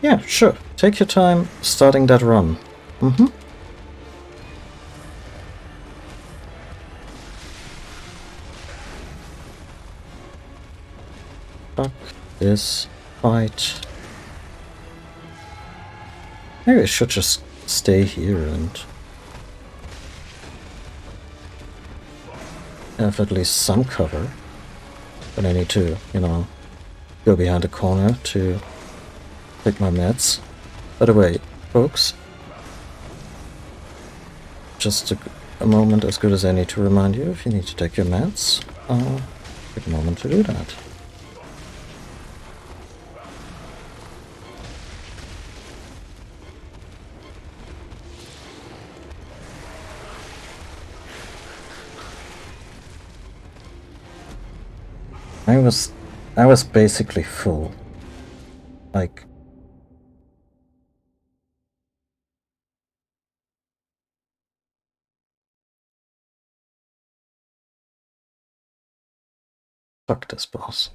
Yeah, sure. Take your time starting that run. Fuck this fight. Maybe I should just stay here and have at least some cover. But I need to, go behind the corner to take my meds. By the way, folks, just a moment as good as any to remind you, if you need to take your meds, take a moment to do that. I was basically full. Like, fuck this boss.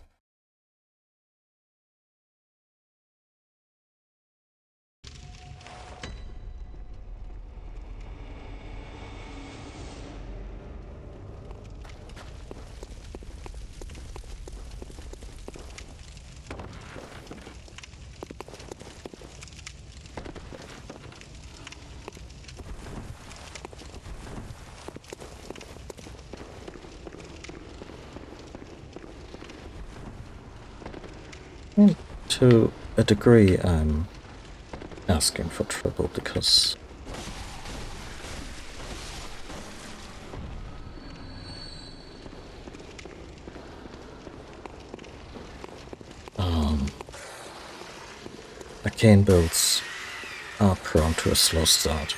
To a degree, I'm asking for trouble because arcane builds are prone to a slow start.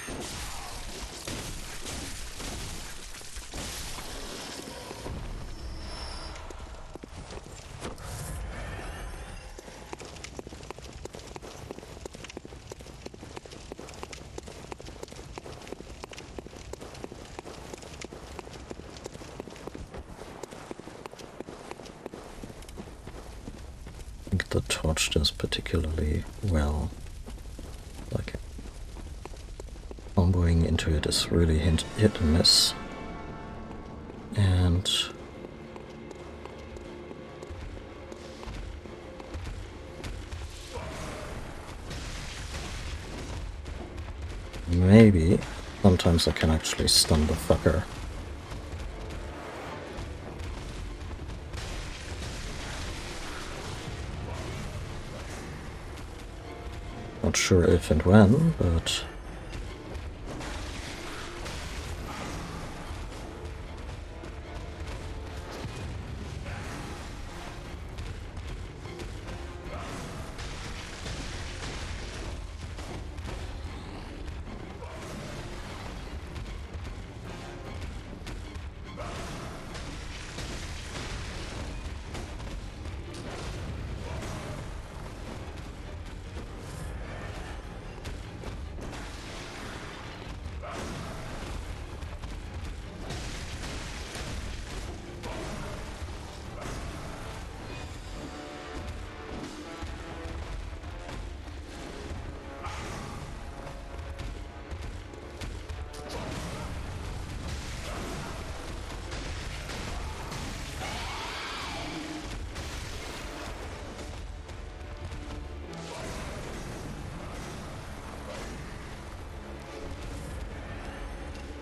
The torch does particularly well. Like, comboing into it is really hit and miss. And maybe Sometimes I can actually stun the fucker. Not sure if and when, but...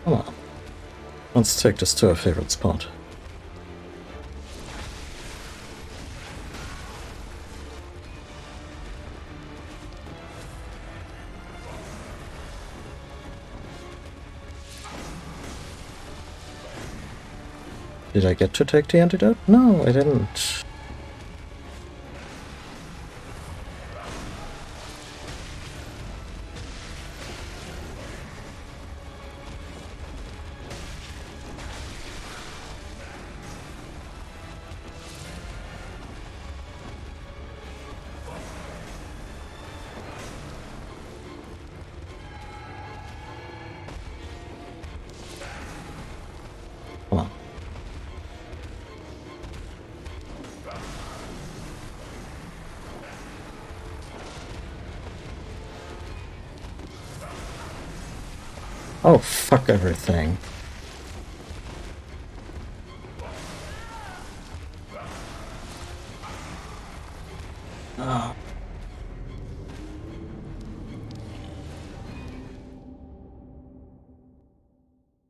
Come on. Let's take this to our favorite spot. Did I get to take the antidote? No, I didn't. Come on. Oh, fuck everything. Oh.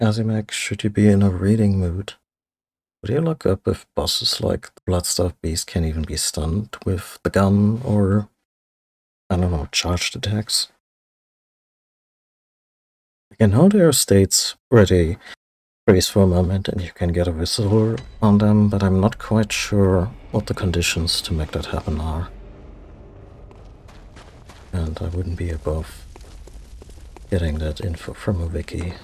Azimak, should you be in a reading mood, would you look up if bosses like the Bloodstaff Beast can even be stunned with the gun or, I don't know, charged attacks? I can hold your states ready, freeze for a moment, and you can get a whistle on them, but I'm not quite sure what the conditions to make that happen are. And I wouldn't be above getting that info from a wiki.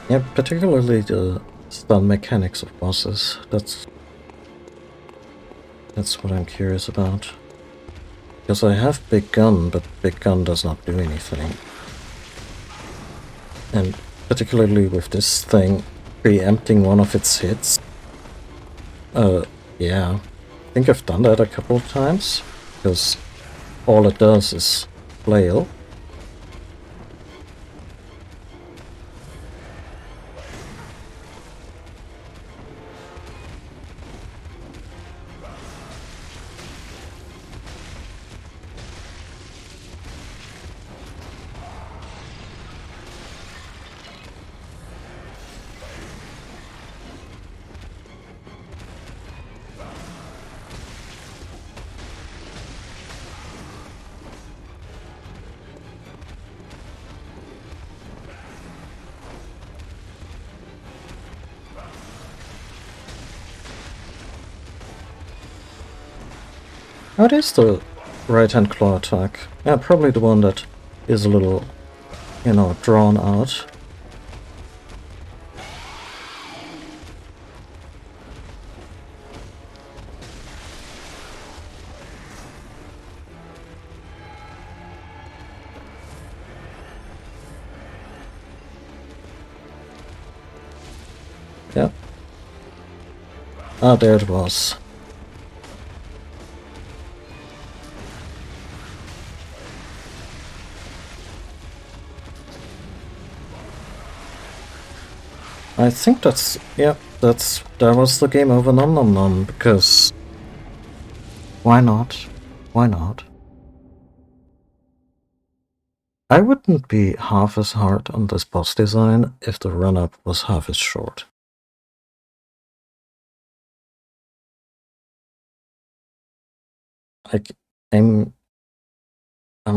Yeah, particularly the stun mechanics of bosses. That's what I'm curious about. Because I have Big Gun, but Big Gun does not do anything. And particularly with this thing preempting one of its hits. Yeah. I think I've done that a couple of times. Because all it does is flail. What is the right-hand claw attack? Yeah, probably the one that is a little, you know, drawn out. Yeah. Ah, there it was. I think that was the game over Nom Nom Nom, because why not? Why not? I wouldn't be half as hard on this boss design if the run-up was half as short. Like, I'm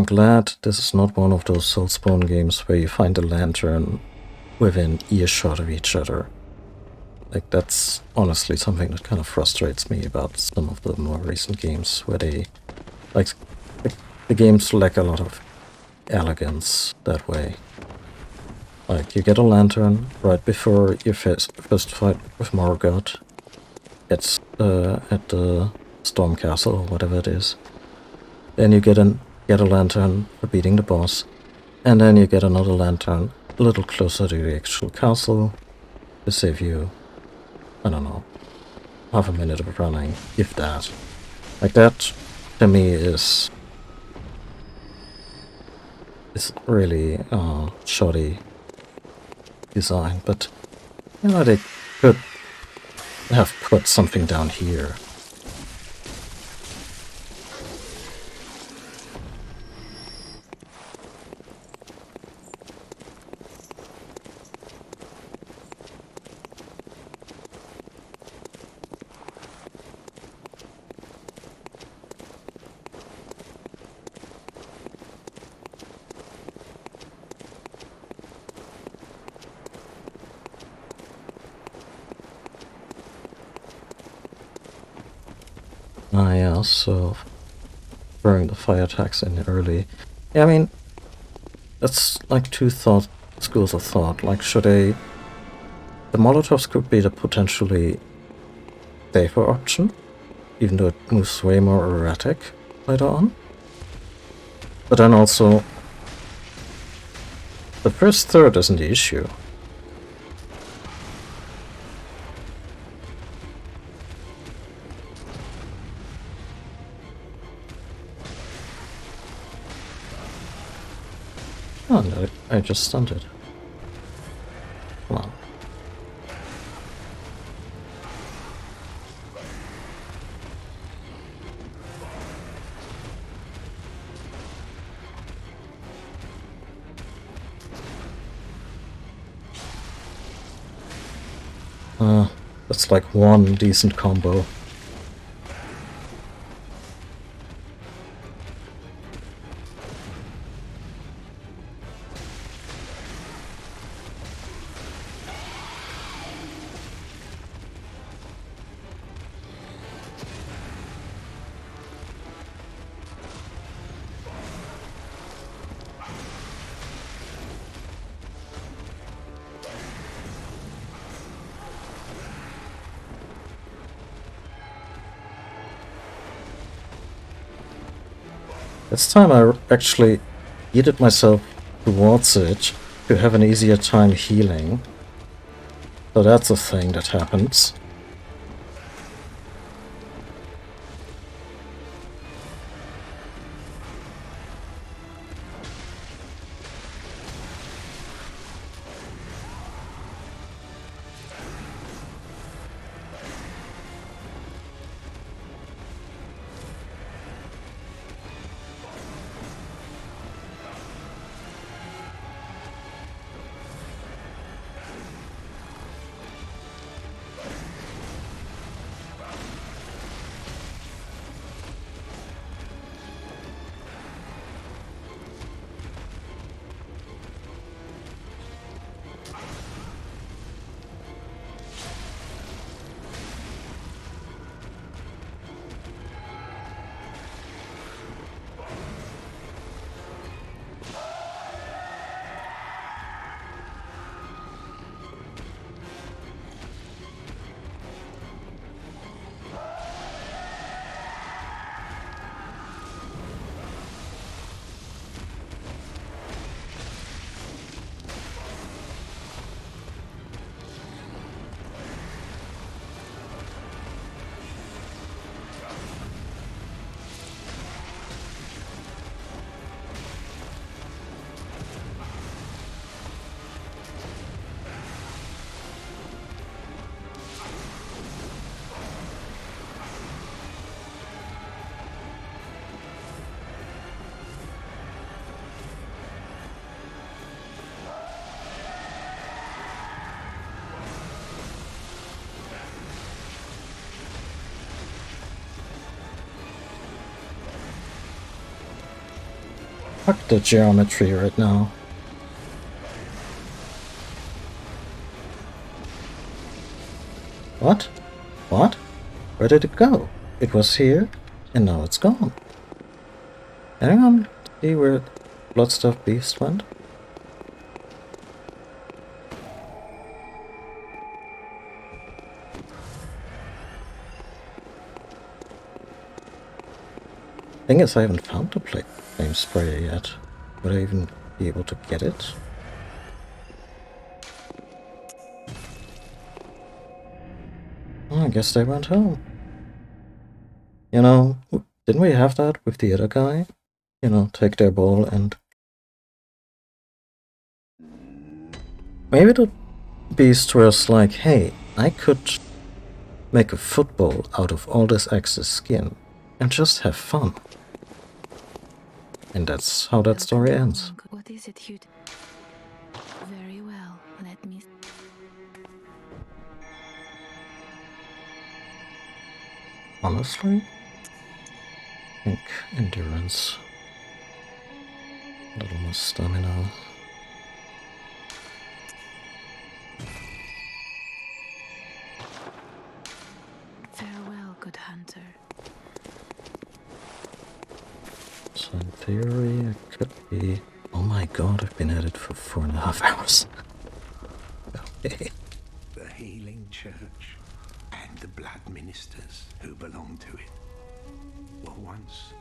glad this is not one of those Soulspawn games where you find a lantern within earshot of each other. Like, that's honestly something that kind of frustrates me about some of the more recent games, where they, like, the games lack a lot of elegance that way. Like, you get a lantern right before your first fight with Morgoth. It's at the Storm Castle, or whatever it is. Then you get a lantern for beating the boss, and then you get another lantern a little closer to the actual castle to save you, I don't know, half a minute of running, if that. Like, that, to me, is really shoddy design, but, you know, they could have put something down here. Ah, yeah, so throwing the fire attacks in early. Yeah, I mean, that's like two schools of thought. Like, the Molotovs could be the potentially safer option, even though it moves way more erratic later on. But then also, the first third isn't the issue. Oh, no, I just stunned it. Come on. That's like one decent combo. This time I actually yeeted myself towards it to have an easier time healing. So that's a thing that happens. Fuck the geometry right now. What? What? Where did it go? It was here, and now it's gone. Anyone see where Bloodstuff Beast went? Thing is, I haven't found the flame sprayer yet. Would I even be able to get it? Oh, I guess they went home. You know, didn't we have that with the other guy? You know, take their ball and... Maybe the beast was like, hey, I could make a football out of all this excess skin and just have fun. And that's how that story ends. What is it you... Very well, let me... Honestly, I think endurance. A little more stamina. Farewell, good hunter. So in theory, it could be... Oh my god, I've been at it for 4.5 hours. Okay. The Healing Church and the blood ministers who belong to it were once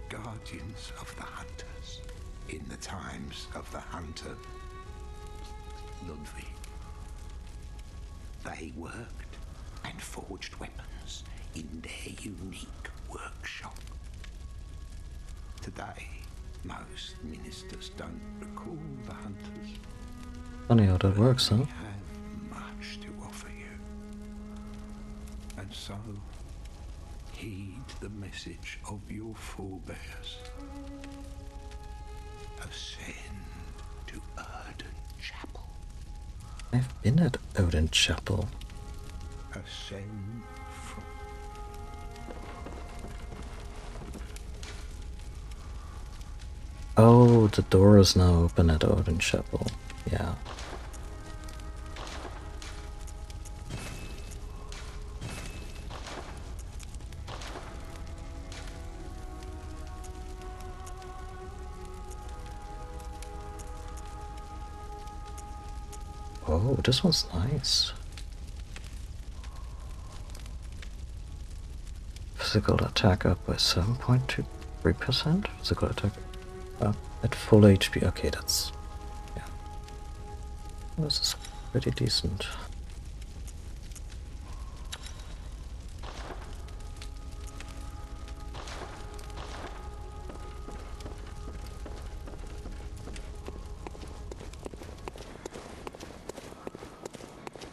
guardians of the hunters in the times of the hunter Ludwig. They worked and forged weapons in their unique workshop. Today, most ministers don't recall the hunters. Funny how that works, huh? They have much to offer you. And so, heed the message of your forebears. Ascend to Erden Chapel. I've been at Odin Chapel. Ascend from... Oh, the door is now open at Odin Chapel. Yeah. Oh, this one's nice. Physical attack up by 7.23%. Physical attack up at full HP. Okay, that's... yeah. This is pretty decent.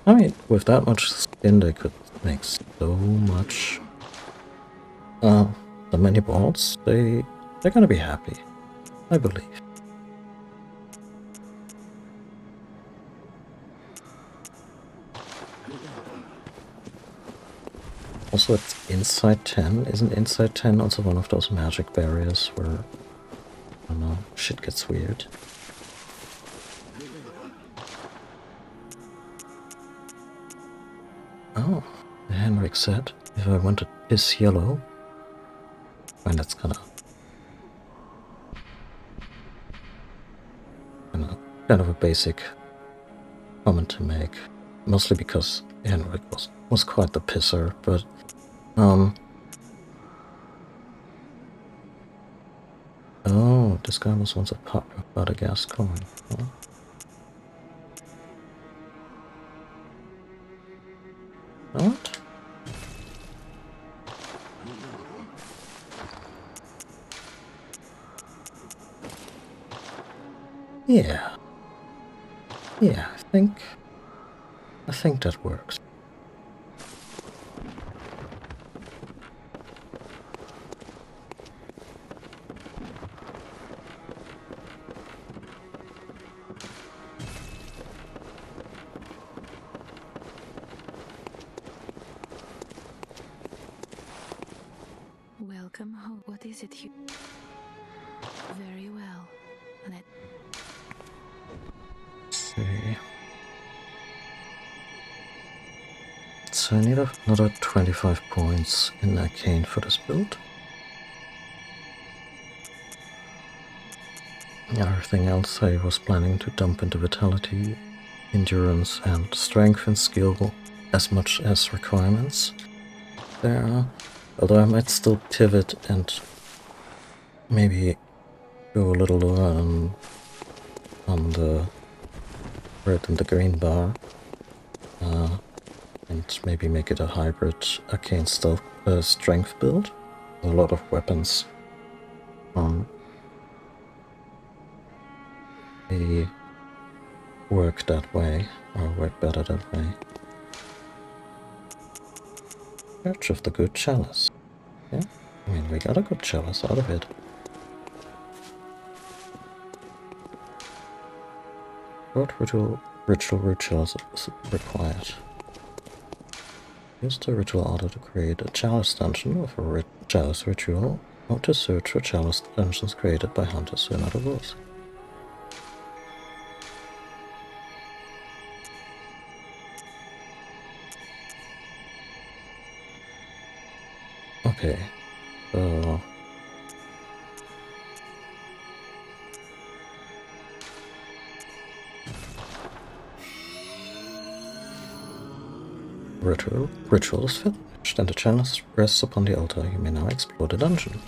I mean, with that much skin, they could make so much. The many balls, they're gonna be happy, I believe. Also, it's Inside 10. Isn't Inside 10 also one of those magic barriers where, I don't know, shit gets weird? Oh, Henrik said, if I wanted this yellow, and that's kind of a basic comment to make, mostly because Henrik was quite the pisser, but oh, this guy was once a pup about a gas coin. Huh? What? Yeah. Yeah, I think that works. Welcome home. What is it you... Very well, so I need another 25 points in Arcane for this build. Everything else I was planning to dump into Vitality, Endurance, and Strength and Skill as much as requirements there. Although I might still pivot and maybe go a little lower on the red and the green bar. And maybe make it a hybrid Arcane Stealth Strength build. A lot of weapons. They work that way, or work better that way. Church of the Good Chalice. Yeah, I mean, we got a good chalice out of it. What ritual root chalice is required? Use the ritual order to create a chalice dungeon with a chalice ritual, or to search for chalice dungeons created by hunters who are not wolves. Okay, so ritual is finished, and the chalice rests upon the altar. You may now explore the dungeon.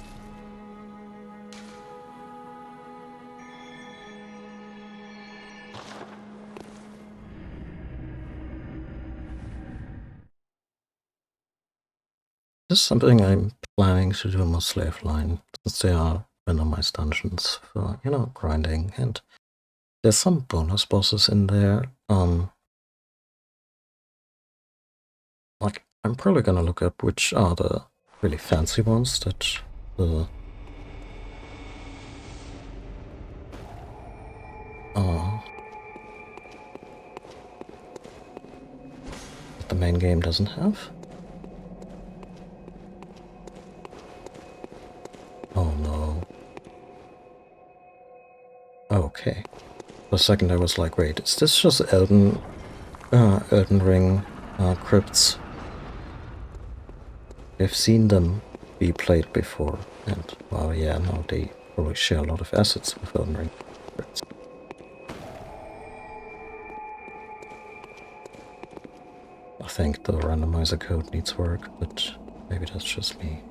This is something I'm planning to do mostly offline, since they are randomized dungeons for, you know, grinding, and there's some bonus bosses in there. Like, I'm probably gonna look up which are the really fancy ones that the main game doesn't have. Oh no. Okay. For a second I was like, wait, is this just Elden Ring crypts? I've seen them be played before, and well, yeah, no, they probably share a lot of assets with Elden Ring crypts. I think the randomizer code needs work, but maybe that's just me.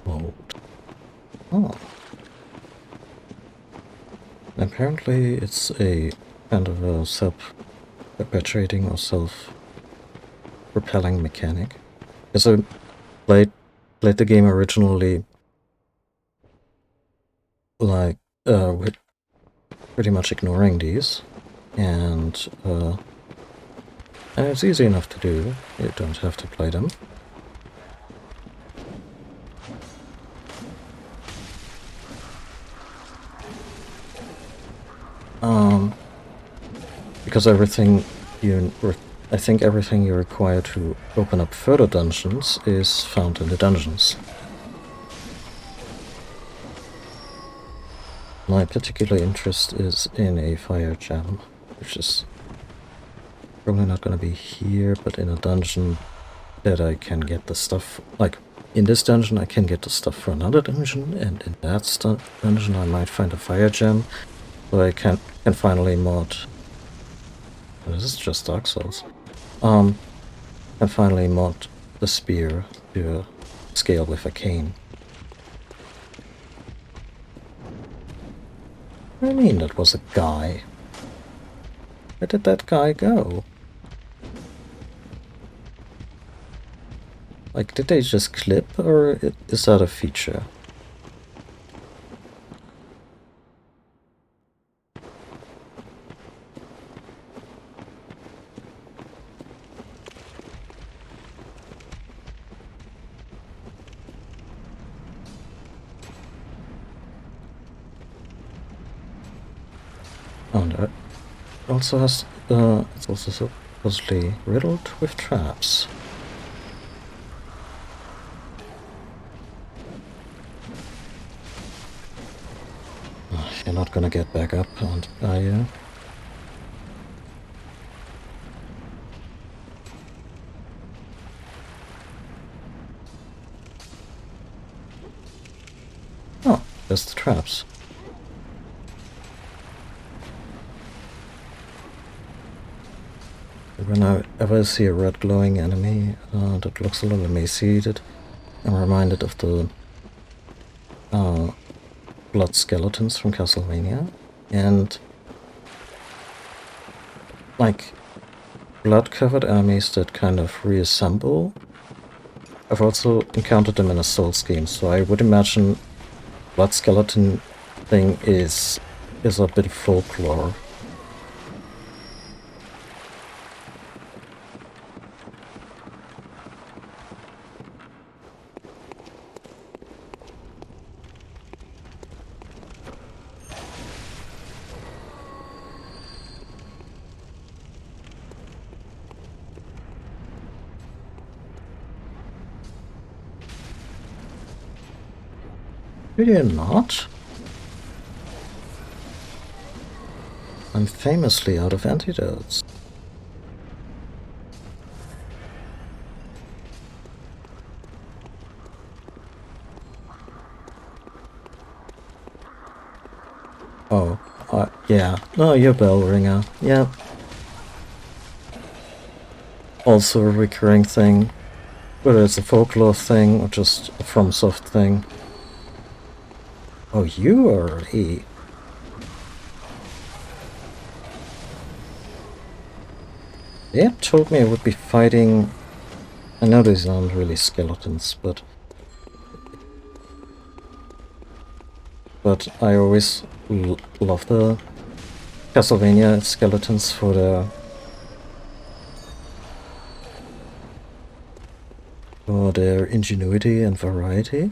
Mode. Oh. Apparently it's a kind of a self-perpetuating or self-repelling mechanic. Because I played the game originally like with pretty much ignoring these, and it's easy enough to do. You don't have to play them. Because I think everything you require to open up further dungeons is found in the dungeons. My particular interest is in a fire gem, which is probably not going to be here, but in a dungeon that I can get the stuff, like in this dungeon I can get the stuff for another dungeon, and in that dungeon I might find a fire gem, so I can finally mod. This is just Dark Souls. And finally mod the spear to scale with Arcane. What do you mean that was a guy? Where did that guy go? Like, did they just clip, or is that a feature? wonder. It also has, it's also supposedly riddled with traps. You're not gonna get back up, are you? Oh, there's the traps. When I ever see a red glowing enemy that looks a little emaciated, I'm reminded of the blood skeletons from Castlevania, and like blood-covered enemies that kind of reassemble. I've also encountered them in a Souls game, so I would imagine blood skeleton thing is a bit of folklore. Really not. I'm famously out of antidotes. Oh, yeah. No, you're bell ringer. Yeah. Also a recurring thing. Whether it's a folklore thing or just a FromSoft thing. Oh, you are a... They had told me I would be fighting... I know these aren't really skeletons, but I always love the Castlevania skeletons for their ingenuity and variety.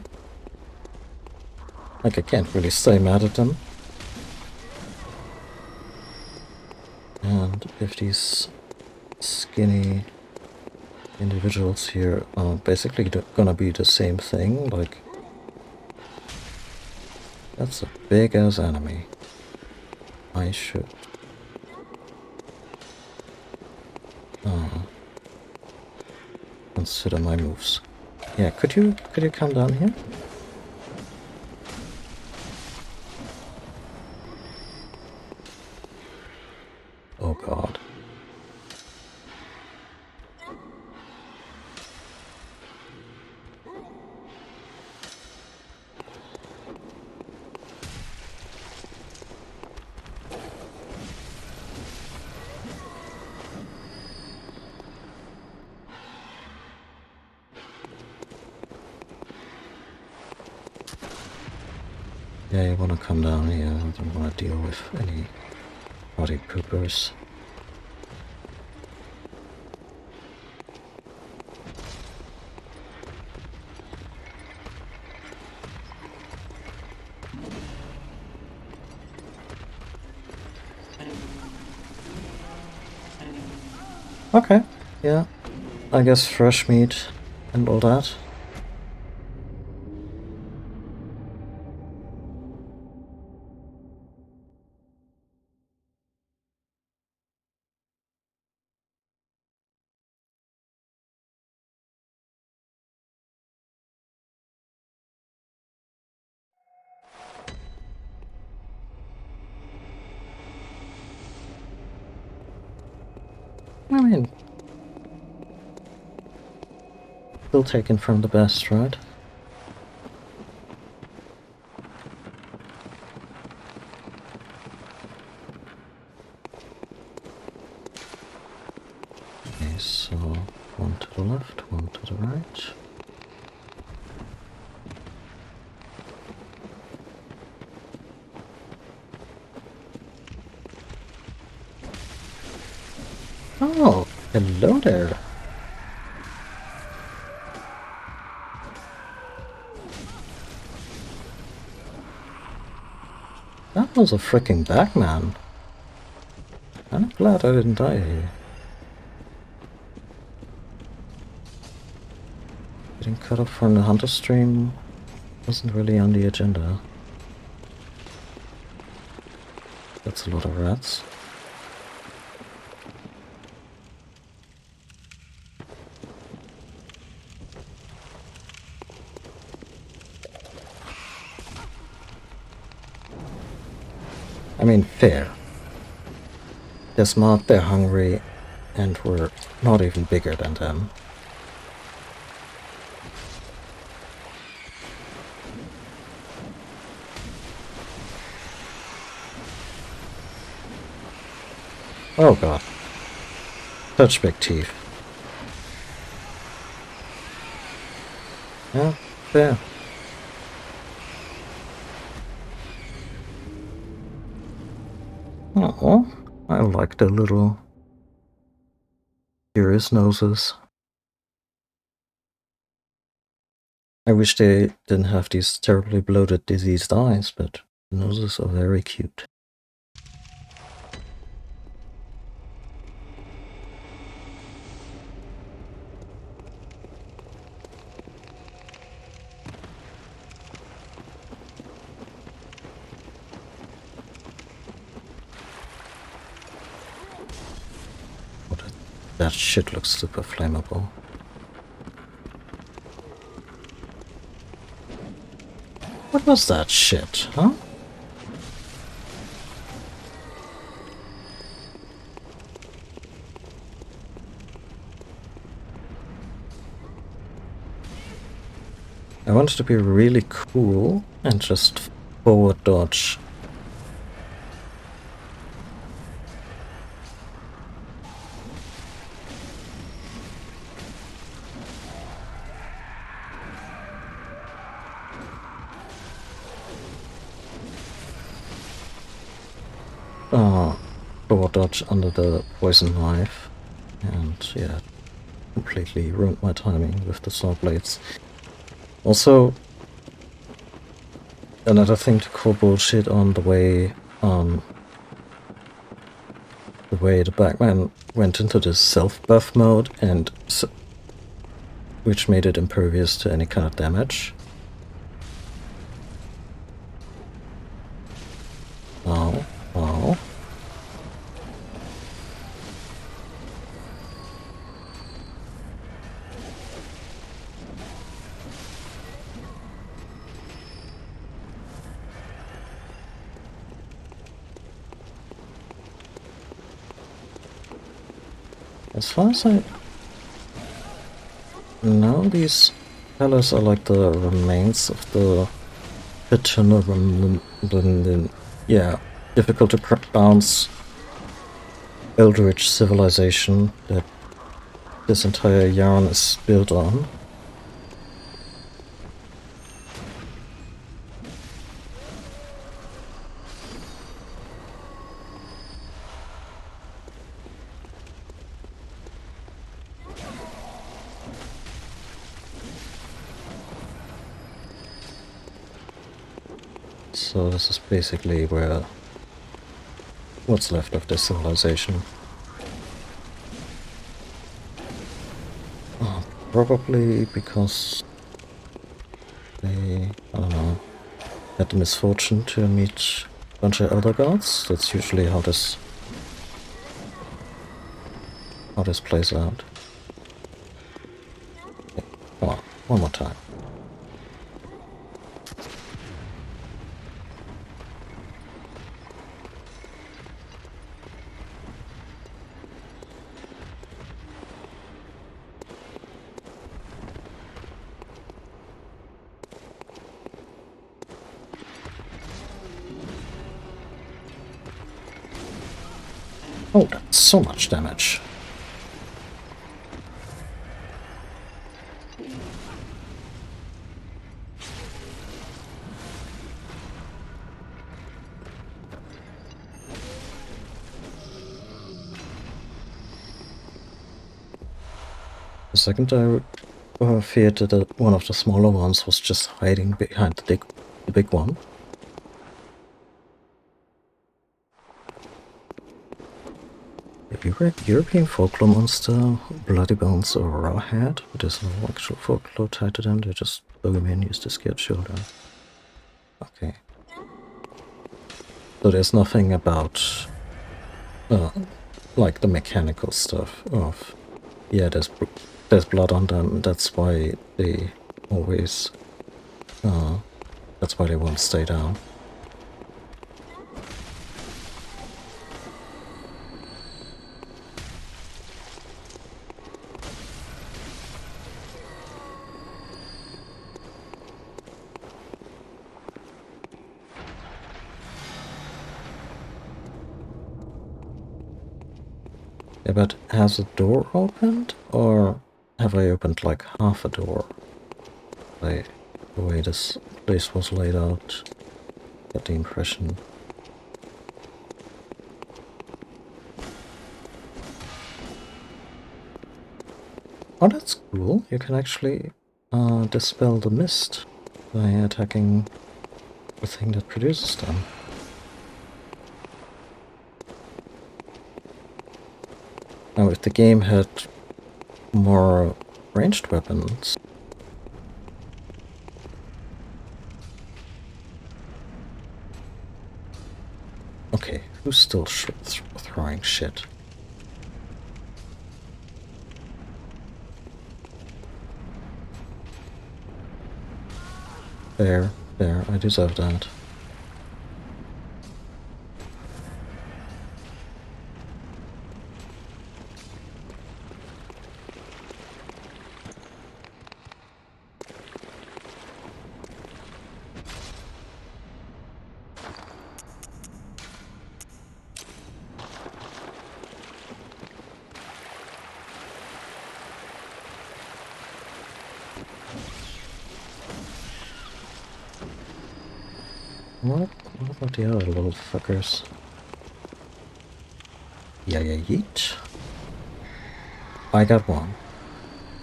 Like, I can't really stay mad at them. And if these skinny individuals here are basically gonna be the same thing, like... That's a big-ass enemy. I should... consider my moves. Yeah, could you come down here? Oh god. Yeah, you wanna come down here, I don't wanna deal with any party poopers. Okay, yeah, I guess fresh meat and all that. I mean, still taken from the best, right? Okay, so one to the left, one to the right. Oh, hello there. That was a freaking Batman. I'm glad I didn't die here. Getting cut off from the hunter stream wasn't really on the agenda. That's a lot of rats. I mean, fair. They're smart, they're hungry, and we're not even bigger than them. Oh god. Such big teeth. Yeah, fair. Oh, I like the little curious noses. I wish they didn't have these terribly bloated, diseased eyes, but the noses are very cute. That shit looks super flammable. What was that shit, huh? I wanted to be really cool and just forward dodge. Forward dodge under the poison knife, and yeah, completely ruined my timing with the saw blades. Also, another thing to call bullshit on the way the Bagman went into this self-buff mode, and which made it impervious to any kind of damage. Oh. As far as I know, these fellas are like the remains of the yeah, difficult to pronounce Eldritch civilization that this entire yarn is built on. So this is basically what's left of this civilization. Probably because they, I don't know, had the misfortune to meet a bunch of elder gods. That's usually how this plays out. Okay, come on, one more time. Oh, that's so much damage. The second I feared that one of the smaller ones was just hiding behind the big one. European folklore monster, Bloody Bones or Rawhead. There's no actual folklore tied to them, they're just boogeymen used to scare children. Okay. So there's nothing about, like the mechanical stuff of, yeah, there's blood on them, that's why they always, that's why they won't stay down. Yeah, but has a door opened, or have I opened like half a door? Like, the way this place was laid out, get the impression. Oh, that's cool. You can actually dispel the mist by attacking the thing that produces them. Now, if the game had more ranged weapons... Okay, who's still throwing shit? There, I deserve that. What about the other little fuckers? Yeah, yeet. I got one.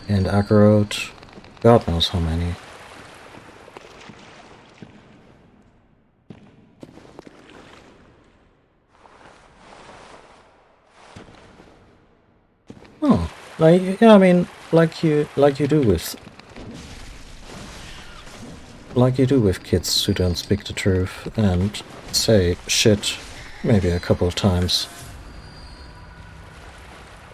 And aggroed God knows how many. Oh, like, yeah, I mean, like you do with kids who don't speak the truth and say shit maybe a couple of times.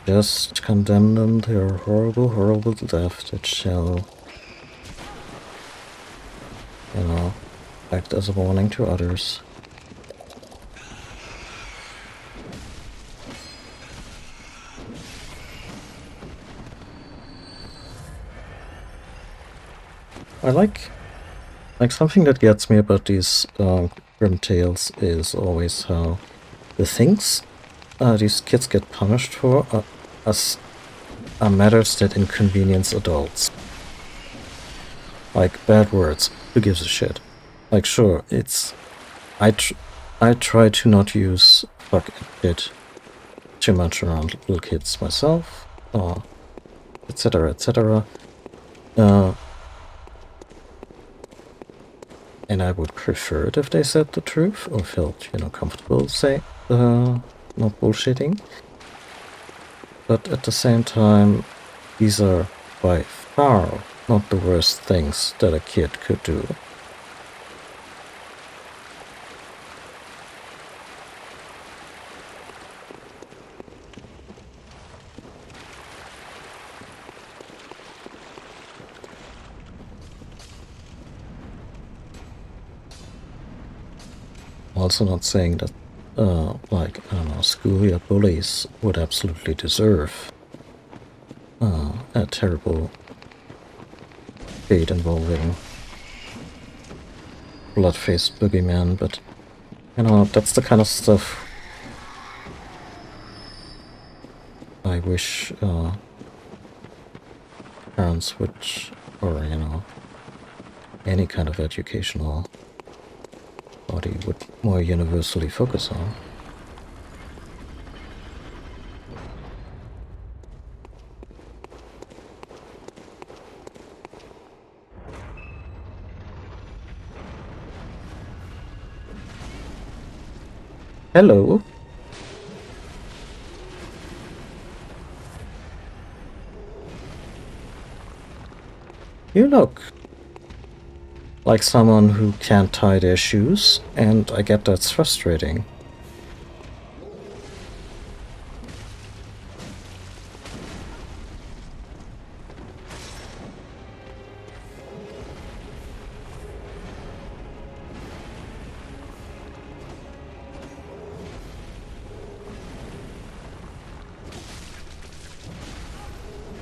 Just condemn them to a horrible, horrible death that shall, you know, act as a warning to others. I like something that gets me about these grim tales is always how the things these kids get punished for are matters that inconvenience adults. Like bad words, who gives a shit? Like sure, it's I try to not use fuck and shit too much around little kids myself, or etc. etc. And I would prefer it if they said the truth or felt, you know, comfortable not bullshitting. But at the same time, these are by far not the worst things that a kid could do. Also not saying that, like, I don't know, schoolyard bullies would absolutely deserve a terrible fate involving blood-faced boogeyman, but, you know, that's the kind of stuff I wish parents would, or, you know, any kind of educational body would more universally focus on. Hello. You look like someone who can't tie their shoes, and I get that's frustrating.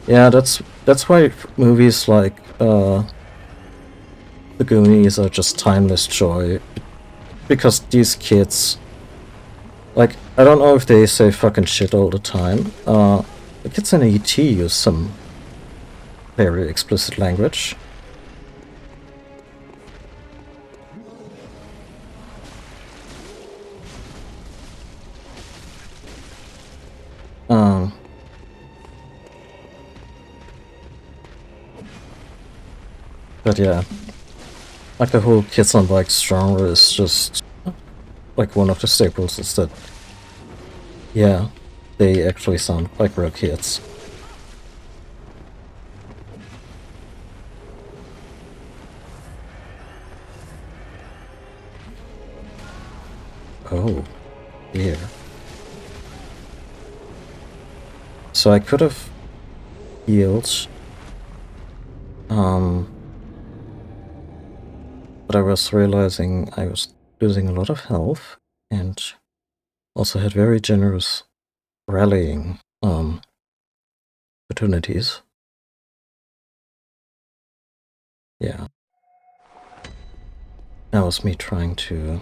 Yeah, that's why movies like The Goonies are just timeless joy. Because these kids, like, I don't know if they say fucking shit all the time. The kids in E.T. use some very explicit language. But yeah, like the whole kids on bikes genre is just like one of the staples is that, yeah, they actually sound like real kids. Oh, dear. So I could have healed, but I was realizing I was losing a lot of health and also had very generous rallying opportunities. Yeah. That was me trying to...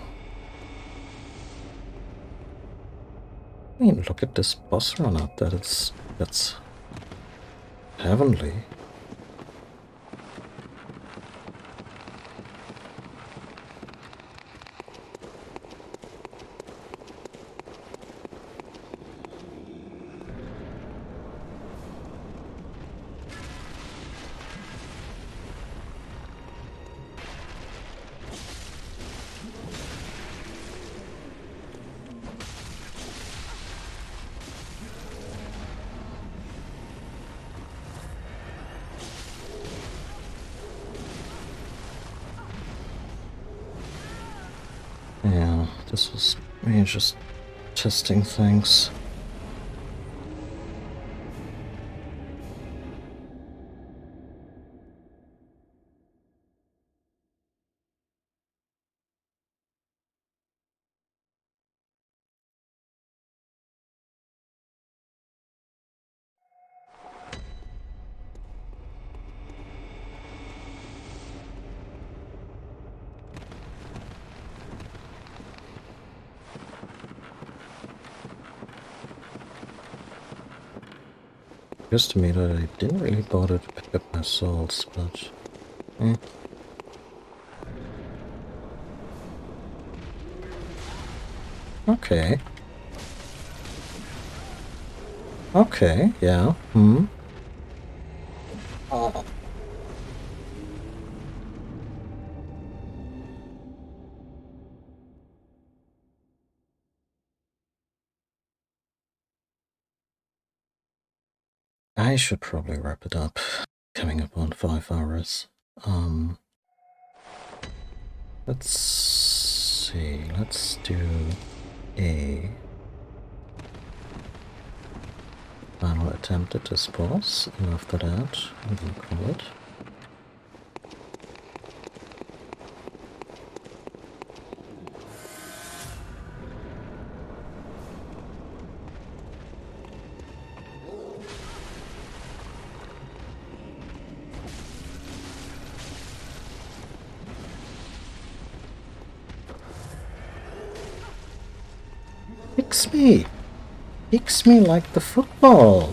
I mean, look at this boss run up. That's heavenly. Yeah, this was me just testing things. Just to me that I didn't really bother to pick up my salts, but... Okay. Okay, yeah. Oh. I should probably wrap it up. Coming up on 5 hours. Let's see. Let's do a final attempt at this boss, and after that, I'm gonna call it. Kicks me like the football.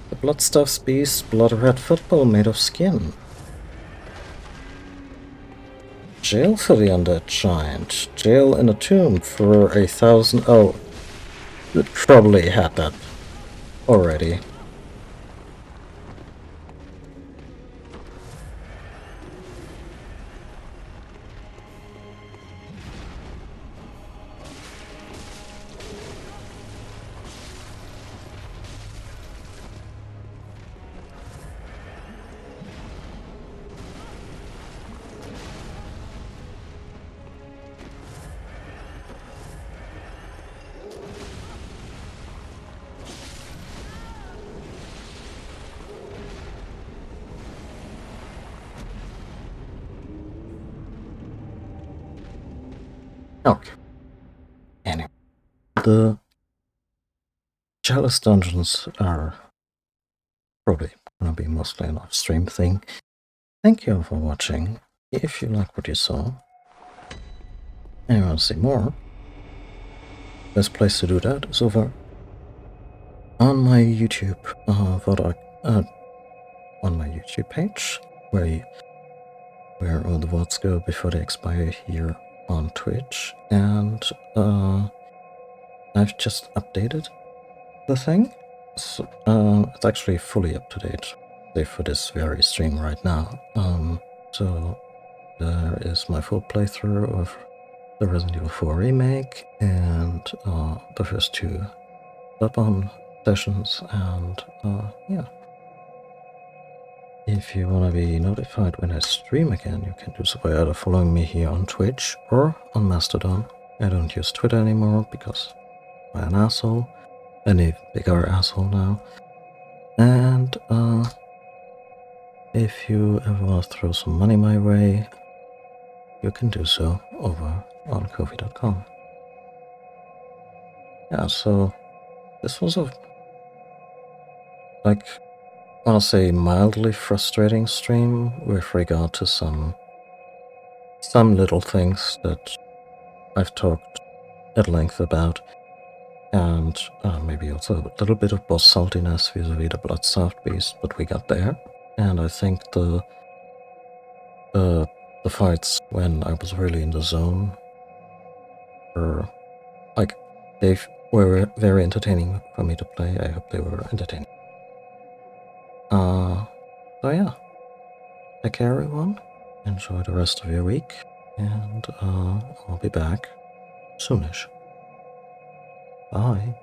The Bloodstuff's beast, blood red football made of skin. Jail for the undead giant. Jail in a tomb for 1,000... Oh, you probably had that already. Okay. Anyway, the Chalice dungeons are probably gonna be mostly an off-stream thing. Thank you all for watching. If you like what you saw and you want to see more, best place to do that is over on my YouTube on my YouTube page, where all the VODs go before they expire here on Twitch, and I've just updated the thing. So, it's actually fully up to date, save for this very stream right now. So there is my full playthrough of the Resident Evil 4 remake and the first 2 Bloodborne sessions, and yeah. If you want to be notified when I stream again, you can do so by either following me here on Twitch or on Mastodon. I don't use Twitter anymore because I'm an asshole, an even bigger asshole now. And if you ever want to throw some money my way, you can do so over on Ko-fi.com. Yeah, so this was a, like, I'll say mildly frustrating stream with regard to some little things that I've talked at length about, and maybe also a little bit of boss saltiness vis-a-vis the Blood-Starved Beast, but we got there. And I think the fights when I was really in the zone were, like, they were very entertaining for me to play. I hope they were entertaining. So yeah, take care everyone, enjoy the rest of your week, and I'll be back soonish. Bye.